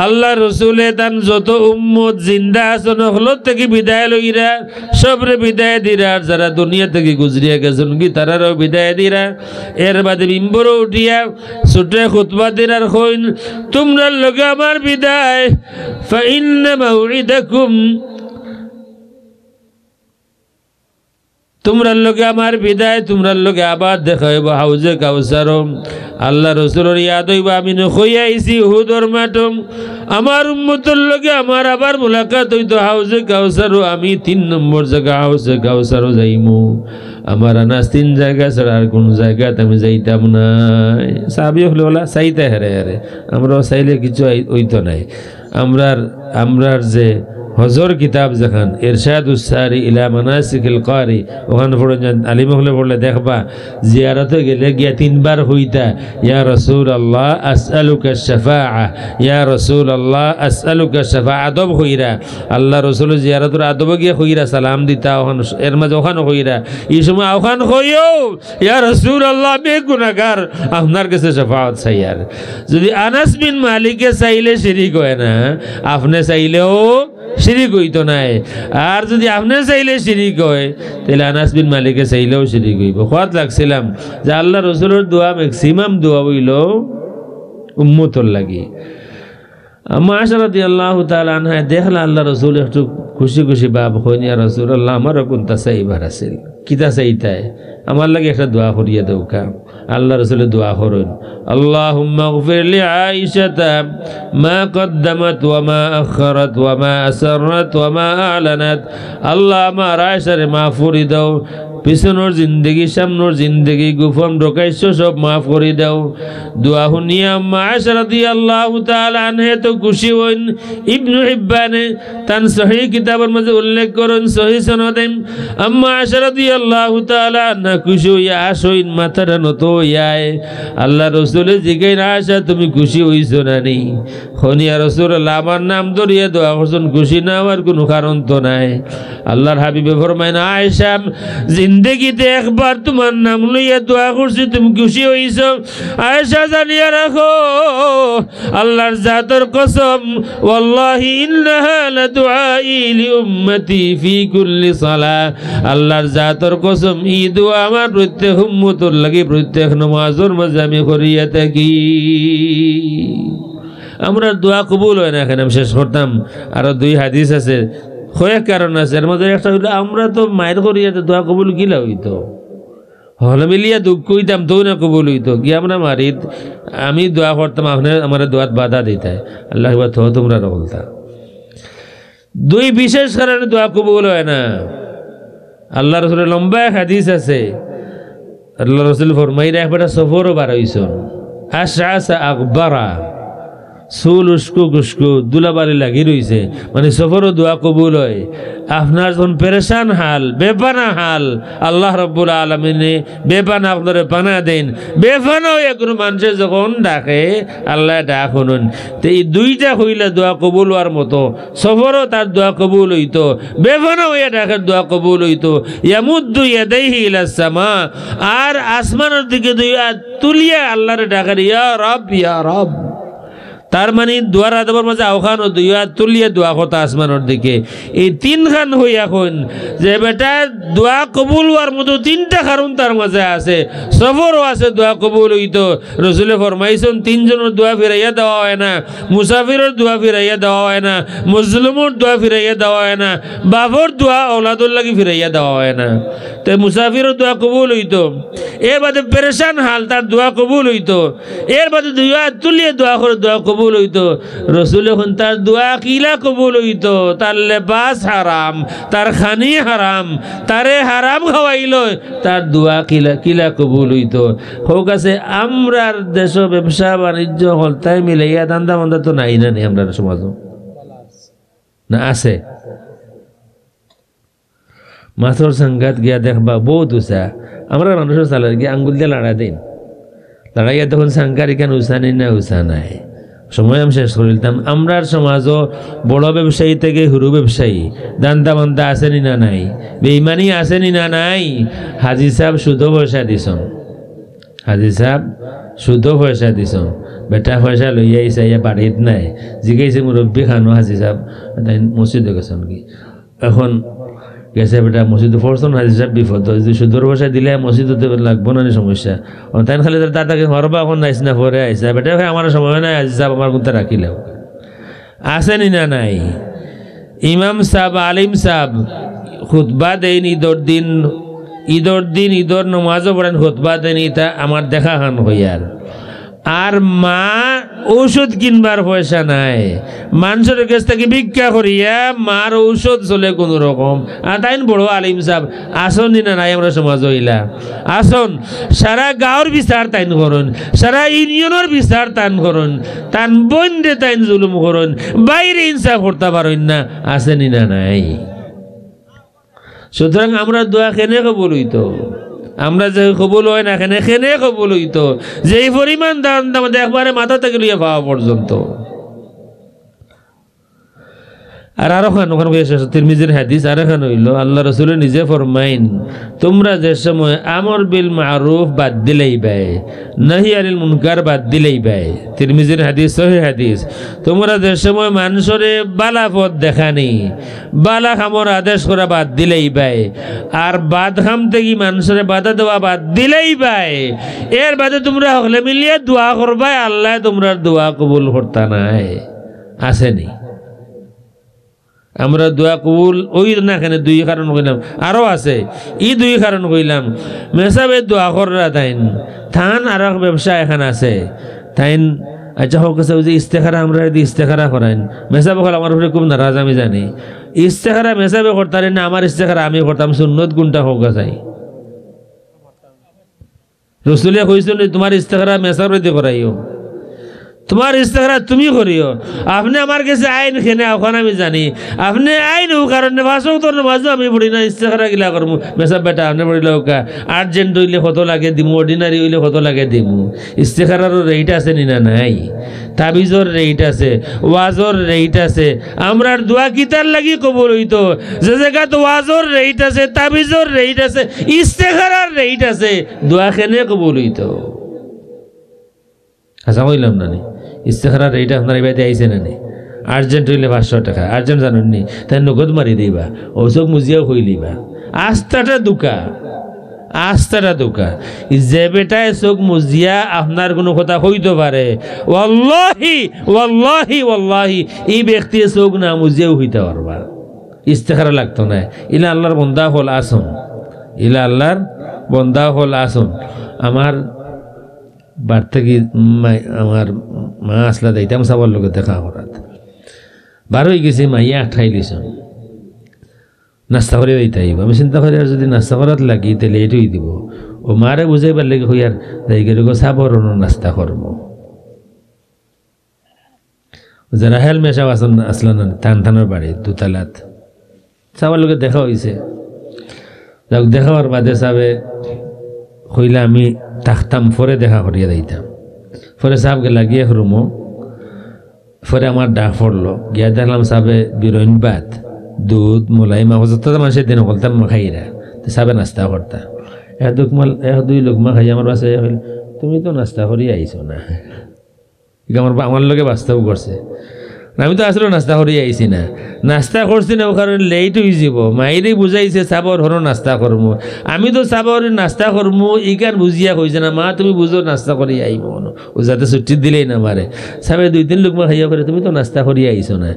A: আল্লাহ রাসূলে তান যত উম্মত জিন্দা আছেন হলত থেকে বিদায় লইরা সবরে বিদায় দিরা আর যারা দুনিয়া থেকে গুজরিয়া গেছেন কি তারারও বিদায় দিরা এর বাদে মিম্বরে উঠিয়া ছোটে খুতবা দিরার কইন তোমরা লগে আমার বিদায় ফাইন্না মাউইদাকুম তোমরা লোকে আমার বিদায় তোমরা লোকে আবার দেখা হইব হাউজে কাউসার আল্লাহ রসুলের ইয়াদ হইব আমি নখই আইছি উহুদের মাঠম আমার উম্মতের লোকে আমার আবার মুলাকাত হইতো হাউজে কাউসার আমি 3 নম্বর জায়গা হাউজে কাউসার যাইমু আমার আনাস 3 জায়গা ছাড়া আর কোন জায়গাতে আমি যাইতাম না সাহাবী হলো চাইতে হেরে হেরে আমরা চাইলে কিছু হইতো নাই আমরার যে হজর কিতাব যেখান ইরশাদুস সারি ইলা মানাসিকিল কারি ওখানে পড়েন আলিম হলে পড়লে দেখবা জিয়ারতে গেলে গিয়া 3 বার হইতা ইয়া রাসূলুল্লাহ আসআলুকা শাফাআ ইয়া রাসূলুল্লাহ আসআলুকা শাফাআ আদব হইরা আল্লাহ রাসূল জিয়ারতের আদব গিয়া হইরা সালাম দিতা ওখানে এর মাঝে ওখানে হইরা এই সময় ওখানে হইও ইয়া রাসূলুল্লাহ বে গুনাহগার আপনার কাছে শাফাআত চাইয়ার যদি আনাস বিন মালিকে চাইলে শিরিক হয় না আপনি চাইলেও শিরিক হইতো নাই আর যদি আপনি চাইলে শিরিক হয় তাহলে আনাস বিন মালিকে চাইলেও শিরিক হইব খোয়াত লাগছিলাম যে আল্লাহ রসুলের দোয়া ম্যাক্সিমাম দোয়া হইল উম্মতর লাগি আয়েশা রাদিয়াল্লাহু তাআলা আনহা দেখলা আল্লাহ রসুল একটু খুশি খুশি ভাব হইন ইয়া রাসূলুল্লাহ আমারও কোনটা চাইবার আছিল কিতা চাইতাই আমার লাগে একটা দোয়া করিয়া দাও কা আল্লাহ রাসূলের দোয়া করেন আল্লাহুম্মা গফির লি আয়েশা মা কদ্দামাত ওয়া মা আখখারাত ওয়া মা আসরাত ওয়া মা আ'লানাত আল্লাহ আমার আয়েশার মাফ করে দাও পিছনের জিন্দগি সামনের জিন্দগি গোপন রকাইছ সব মাফ করে দাও দোয়া শুনিয়া আয়েশা রাদিয়াল্লাহু তাআলা আনহা তো খুশি হইন ইবনে হিব্বানে তান সহিহ কিতাবের মধ্যে উল্লেখ করেন সহিহ সনদে আয়েশা রাদিয়াল্লাহু তাআলা না খুশি হইয়া আসইন মাথাটা নত হইয়ায় আল্লাহ রাসূল জিজ্ঞাসা আয়েশা তুমি খুশি হইছো না নি হনিয়া রাসূলুল্লাহ আমার নাম ধরিয়ে দোয়া করছেন, খুশি না হওয়ার কোনো কারণ তো নাই। আল্লাহর হাবিবে ফরমায় না, আয়েশা জিন্দেগিতে একবার তোমার নাম লইয়া দোয়া করছি, তুমি খুশি হইছ? আয়েশা জানিয়া রাখো, আল্লাহর জাতের কসম, ওয়াল্লাহি ইন্নাহা লাদুআই লিউম্মতি ফি কুল্লি সালাহ, আল্লাহর জাতের কসম এই দোয়া আমার প্রত্যেক উম্মতের লাগি প্রত্যেক নামাজের মাঝে আমি করিয়া থাকি। আমরা দোয়া কবুল হয় না, এখানে আমি শেষ করতাম। আরো 2 হাদিস আছে, কয়েক কারণ আছে, এর মধ্যে একটা হইলো আমরা তো মায়ের করিয়াতে দোয়া কবুল গিলা হইতো, হলে মিলিয়া দুঃখ হইতাম তো না কবুল হইতো কি আমরা মারিত আমি দোয়া করতাম, আপনার আমার দোয়াত বাধা দিতে আল্লাহ তো তোমরা বলতা। 2 বিশেষ কারণে দোয়া কবুল হয় না। আল্লাহ রসুলের লম্বা হাদিস আছে, আল্লাহ রসুল ফরমাইরা একবার সফরও বার হইছেন, আশআসা আকবারা, চুল উস্কু গুস্কু দুলাবালি লাগি রইছে, মানে সফরও দোয়া কবুল হয়। আপনার যখন পেরেশান হাল, বেপানা হাল, আল্লাহ রাব্বুল আলামিনে বেপানা আপনারে পানা দেন। বেপানা হয়ে কোনো মানুষের যখন ডাকে আল্লাহ ডাক শুনুন, তো এই 2টা হইলে দোয়া কবুল হওয়ার মতো। সফরও তার দোয়া কবুল হইতো, বেপানা হইয়া ডাকের দোয়া কবুল হইতো। ইয়ামুদ্দু ইয়াদাইহি ইলাস সামা, আর আসমানের দিকে 2 হাত তুলিয়া আল্লাহরে ডাকের, ইয়া রব ইয়া রব। তার মানে দোয়ার আদবের মাঝে আওখানো 2 হাত তুলিয়ে দোয়া কথা আসমানের দিকে। এই 3 খান হই এখন যে বেটা দোয়া কবুল হওয়ার মতো 3টা কারণ তার মাঝে আছে। সফরও আছে দোয়া কবুল হইতো, রসুলে ফরমাইছেন 3 জনের দোয়া ফিরাইয়া দেওয়া হয় না, মুসাফিরের দোয়া ফিরাইয়া দেওয়া হয় না, মুসলিমের দোয়া ফিরাইয়া দেওয়া হয় না, বাপর দোয়া ওলাদুর লাগি ফিরাইয়া দেওয়া হয় না। তো মুসাফিরের দোয়া কবুল হইতো, এর বাদে পেরেশান হাল তার দোয়া কবুল হইতো, এর বাদে 2 হাত তুলিয়ে দোয়া করে দোয়া কবুল হইতো। রসুল এখন তার দোয়া কিলা কবুল হইতো, তার লেবাস হারাম, তার খানি হারাম, তারে হারাম খাওয়াইল, তার দোয়া কিলা কবুল হইতো। হোক আছে আমরার দেশ ব্যবসা বাণিজ্য হল তাই মিলাইয়া দান্দা বান্দা তো নাই না নেই আমরা সমাজ না আছে। মাছর সংঘাত গিয়া দেখবা বহুত উষা, আমরা মানুষের চালার গিয়ে আঙ্গুল দিয়ে লড়া দিন, লড়াইয়া তখন সাংকার এখানে উষা নেই না উষা নাই। সময় আমি শেষ করিতাম, আমরার সমাজও বড় ব্যবসায়ী থেকে হুরু ব্যবসায়ী দান্দা বান্দা আসেনি না নাই, বেইমানি আসেনি না নাই। হাজি সাহেব শুধু পয়সা দিছন, হাজি সাহেব শুধু পয়সা দিছন, বেটা পয়সা লইয়া ইয়া বাড়িত নাই, জিগাইছে মুরব্বী খানো হাজি সাহেব তাই মসজিদে গেছেন কি, এখন গেছে বেটা মসজিদে পড়ছেন, হাজি সাহেব বিপদ, যদি সুদূর পয়সা দিলে মসজিদতে লাগবো না সমস্যা। তাই খালি তার দাদাকে হরবা এখন নাইস না পরে আইসা, বেটা ভাই আমার সময় নাই, হাজি সাহেব আমার কোনটা রাখিলেও আসেনি না নাই। ইমাম সাহেব আলিম সাহেব খুতবা দেন ঈদর দিন, ঈদর নমাজও পড়েন, খুতবা দেন, তা আমার দেখা খান হইয়ার। আর মা ঔষধ কিনবার পয়সা নাই, মানুষের কাছ থেকে ভিক্ষা করিয়া মার ঔষধ চলে কোন রকম। আর তাই বড় আলিম সাহেব আসন না নাই আমরা সমাজ হইলা আসন, সারা গাঁৱৰ বিচার তাইন করুন, সারা ইউনিয়নের বিচার তান করুন, তান বন্ধে তাইন জুলুম করুন, বাইরে ইনসাফ করতে পারেন না, আসেনি না নাই। সুতরাং আমরা দোয়া কেনে কবুল হইতো, আমরা যে কবুল হয় না কেনে কবুল হইতো, যেই পরিমাণ দান আমাদের একবারে মাথা থেকে লইয়া পাওয়া পর্যন্ত। আর খান ওখানে তিরমিজির হাদিস আর খান হইল, আল্লাহ রসুল নিজে ফরমাইন, তোমরা যে সময় আমর বিল মারুফ বাদ দিলেই বাই, নাহি আনিল মুনকার বাদ দিলেই বাই, তিরমিজির হাদিস সহিহ হাদিস, তোমরা যে সময় মানুষরে বালা পথ দেখানি, বালা খামর আদেশ করা বাদ দিলেই বাই, আর বাদ খাম থেকে মানুষরে বাধা দেওয়া বাদ দিলেই বাই, এর বাদে তোমরা হলে মিলিয়ে দোয়া করবাই, আল্লাহ তোমরা দোয়া কবুল করতা নাই। আসেনি আমরা দোয়া কবুল ওই না কেন 2 কারণ কইলাম, আরো আছে এই 2 কারণ কইলাম। মেসাবে দোয়া করা তাইন থান আর ব্যবসা এখানে আছে তাইন, আচ্ছা হোক আছে ওই যে ইস্তেখারা আমরা ইস্তেখারা করাইন, মেসাবে হল আমার উপরে খুব নারাজ আমি জানি, ইস্তেখারা মেসাবে করতারি না, আমার ইস্তেখারা আমি করতাম, সুন্নত গুণটা হোক আছে। রসুলিয়া কইছেন তোমার ইস্তেখারা মেসার রইতে করাইও, তোমার ইস্তেখারা তুমি করিও। আপনি আমার কাছে আইন খেনে ওখানে আমি জানি, আপনি আইন ও কারণে ভাষাও তোর ভাষা আমি পড়ি না, ইস্তেখারা গিলা করবো মেসা বেটা আপনি পড়িলে ওকা, আর্জেন্ট হইলে কত লাগে দিমু, অর্ডিনারি হইলে কত লাগে দিমু, ইস্তেখারারও রেট আছে নি না নাই। তাবিজর রেট আছে, ওয়াজর রেট আছে। আমরার দোয়া কিতার লাগি কবুল হইতো, যে জায়গাত ওয়াজর রেট আছে, তাবিজর রেট আছে, ইস্তেখারার রেট আছে, দোয়া কেনে কবুল হইতো? আচ্ছা কইলাম না নি, ইস্তেখারার রেট আপনার এবার আইছে না নি? আর্জেন্ট হইলে 500 টাকা, আর্জেন্ট জানেন নি, তাই নগদ মারি দিবা, ওসব মুজিয়াও হইলিবা। আস্তাটা দুকা, আস্তাটা দুকা। যে বেটায় চোখ মুজিয়া আপনার কোনো কথা হইতে পারে, ওয়াল্লাহি ওয়াল্লাহি ওয়াল্লাহি এই ব্যক্তি চোখ না মুজিয়াও হইতে পারবা। ইস্তেখারা লাগতো না। ইলা আল্লাহর বন্দা হল আসুন, ইলা আল্লাহর বন্দা হল আসুন। আমার বার থেকে আমার মা আসলা দিতাম সবার লোক দেখা করাত, বার হয়ে গেছে মাইয়া 28 নাস্তা করে দিতে আইব। আমি চিন্তা করি আর যদি নাস্তা করাত লাগি তাহলে এটুই দিব। ও মারে বুঝাইবার লাগে হই আর যাই সাবর নাস্তা করবো। যারা হেল মেশাও আসলো না থান থানার বাড়ি দুতালাত, সবার লোকে দেখা হয়েছে। যাক দেখাবার বাদে সাবে কইলা আমি থাকতাম, পরে দেখা করিয়া দিতাম। পরে সাহেবকে লাগিয়ে রুমো, পরে আমার ডাক পড়লো, গিয়া দেখলাম সাবে বিরইন ভাত, দুধ, মলাই, মাংস যত মানুষের দিন বলতাম খাইরা, তো সাবে নাস্তা করতা। এক দুই লোকমা খাই আমার বাসায় হইল, তুমি তো নাস্তা করি আইছো না। আমার লোকে বাস্তব করছে, আমি তো আসলে নাস্তা করি আইছি না, নাস্তা করছি না ও কারণে লেট হয়ে যাব। মাইরে বুঝাইছে চাবর হরো নাস্তা করবো, আমি তো চাবর নাস্তা করবো ইকার বুঝিয়া কইছে না, মা তুমি বুঝো নাস্তা করি আইব ও, যাতে ছুটি দিলেই না মারে। সাবে 2-3 লোকমা খাইয়া করে, তুমি তো নাস্তা করি আইছো না।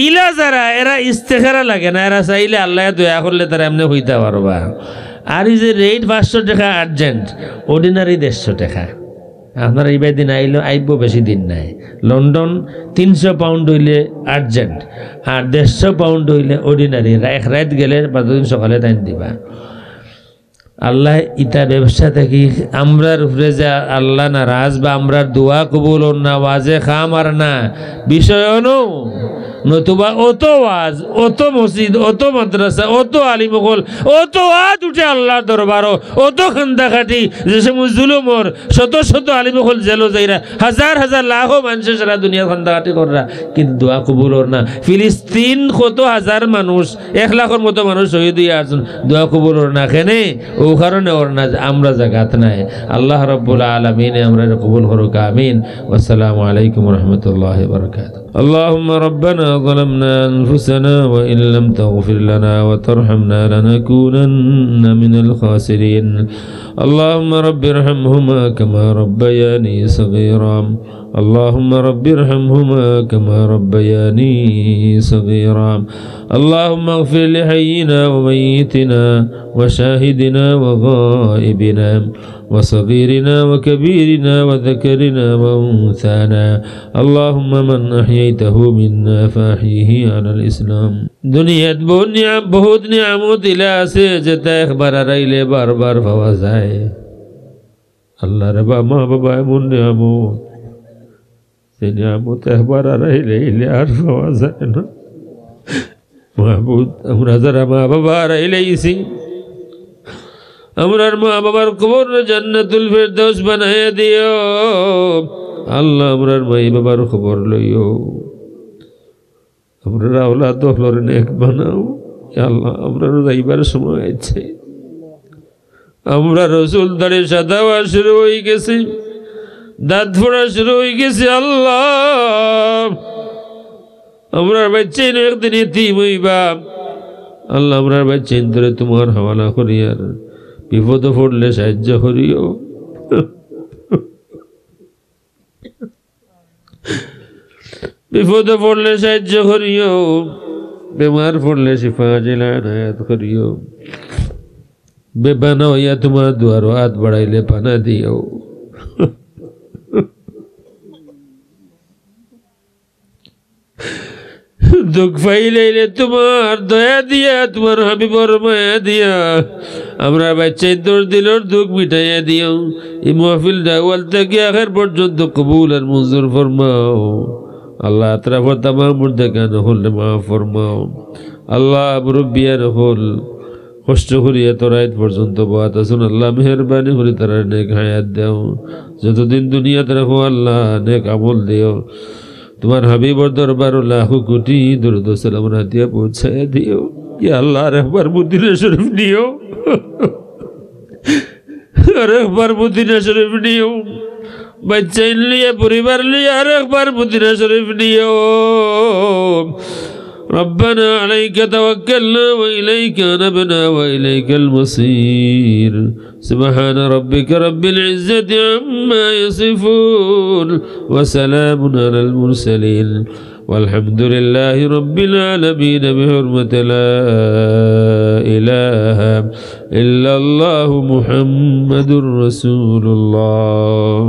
A: ইলা যারা এরা ইস্তেখারা লাগে না, এরা চাইলে আল্লাহ দয়া করলে তারা এমনি হইতে পারবা। আর এই যে রেট 500 টাকা আর্জেন্ট, অর্ডিনারি 150 টাকা। আপনার এইবার দিন আইলো আইব, বেশি দিন নাই। লন্ডন 300 পাউন্ড হইলে আর্জেন্ট, আর 150 পাউন্ড হইলে অর্ডিনারি। এক রাত গেলে 5 দিন সকালে টাইম দিবা। আল্লাহ ইটা ব্যবসা থাকি আমরার উপরে যে আল্লাহ নারাজ বা আমরার দোয়া কবুল না, ওয়াজে খাম আর না বিষয় নতুবা অত ওয়াজ, অত মসজিদ, অত মাদ্রাসা, অত আলিমকল, অত ওয়াজ উঠে আল্লাহর দরবারও, অত খান্দাখাটি, যে সময় জুলুমর শত শত আলিমকল জেলো যাইরা, হাজার হাজার লাখো মানুষের সারা দুনিয়া খান্দাখাটি কররা, কিন্তু দোয়া কবুল না। ফিলিস্তিন কত হাজার মানুষ, 1 লাখের মতো মানুষ শহীদ হয়ে আসছেন, দোয়া কবুল না কেনে? ও কারণে ওর না আমরা জাগাত নাই। আল্লাহ রাব্বুল আলামিন আমরা কবুল করুক, আমিন। আসসালামু আলাইকুম ওয়া রাহমাতুল্লাহি ওয়া বারাকাতুহু। আল্লাহুম্মা রাব্বানা ظلمنا أنفسنا وإن لم تغفر لنا وترحمنا لنكونن من الخاسرين. اللهم رب ارحمهما كما ربياني صغيرا. اللهم رب ارحمهما كما ربياني صغيرا. اللهم اغفر لحينا وميتنا وشاهدنا وغائبنا وصغيرنا وكبيرنا وذكرنا وأنثانا. اللهم من أحييته منا فأحيه على الإسلام. दुनिया बहुत नियामत इला से जता अखबार रईले बार बार फवाज आए। अल्लाह रबा माँ बाबा मुन नियामत से नियामत अखबार रईले इले आर फवाज आए ना महबूद हमरा जरा माँ बाबा रईले इसी আমরার মা বাবার কবর জান্নাতুল ফেরদৌস বানায় দিও। আল্লাহ আমরার মা বাবার খবর লইও, আমরার আওলাদ হলর নেক বানাও। আল্লাহ আমরার যাইবার সময় আছে, আমরা রসুল দাঁড়ে সাদা হওয়া শুরু হয়ে গেছে, দাঁত ফোড়া শুরু হয়ে গেছে। আল্লাহ আমরার বাচ্চা একদিন এতিম হইবা। আল্লাহ আমরার বাচ্চা ধরে তোমার হাওয়ালা করিয়ার, বিপদ পড়লে সাহায্য করিও। বিপদ পড়লে সাহায্য করিও, বেমার পড়লে শিফা জিলানায়াত করিও। বেপানা হইয়া তোমার দুয়ার হাত বাড়াইলে পানা দিও। দুঃখ পাইলে তোমার দয়া দিয়া, তোমার হাবিবর মায়া দিয়া আমরা বাচ্চাই তোর দিলর দুঃখ মিটাইয়া দিও। এই মাহফিল ডাওয়াল থেকে আখের পর্যন্ত কবুল আর মঞ্জুর ফরমাও। আল্লাহ আতরাফর তামাম মুর্দাকান হল মাফ ফরমাও। আল্লাহ মুরব্বিয়ান হল কষ্ট করি এত রাত পর্যন্ত বাত আসুন আল্লাহ মেহরবানি করে তারা নেক হায়াত দেও যতদিন দুনিয়াতে রাখো আল্লাহ নেক আমল দিও তোমার হাবিবর দরবার লাখো কোটি দরুদ ও সালাম হাতিয়া পৌঁছায় দিও ইয়া আল্লাহ আর একবার মদিনা শরীফ নিও আর একবার মদিনা শরীফ নিও বাচ্চা লিয়ে পরিবার লিয়ে আর একবার মদিনা শরীফ নিও ربنا عليك توكلنا وإليك نبنا وإليك المصير سبحان ربك رب العزة عما يصفون وسلام على المرسلين والحمد لله رب العالمين بحرمة لا إله إلا الله محمد رسول الله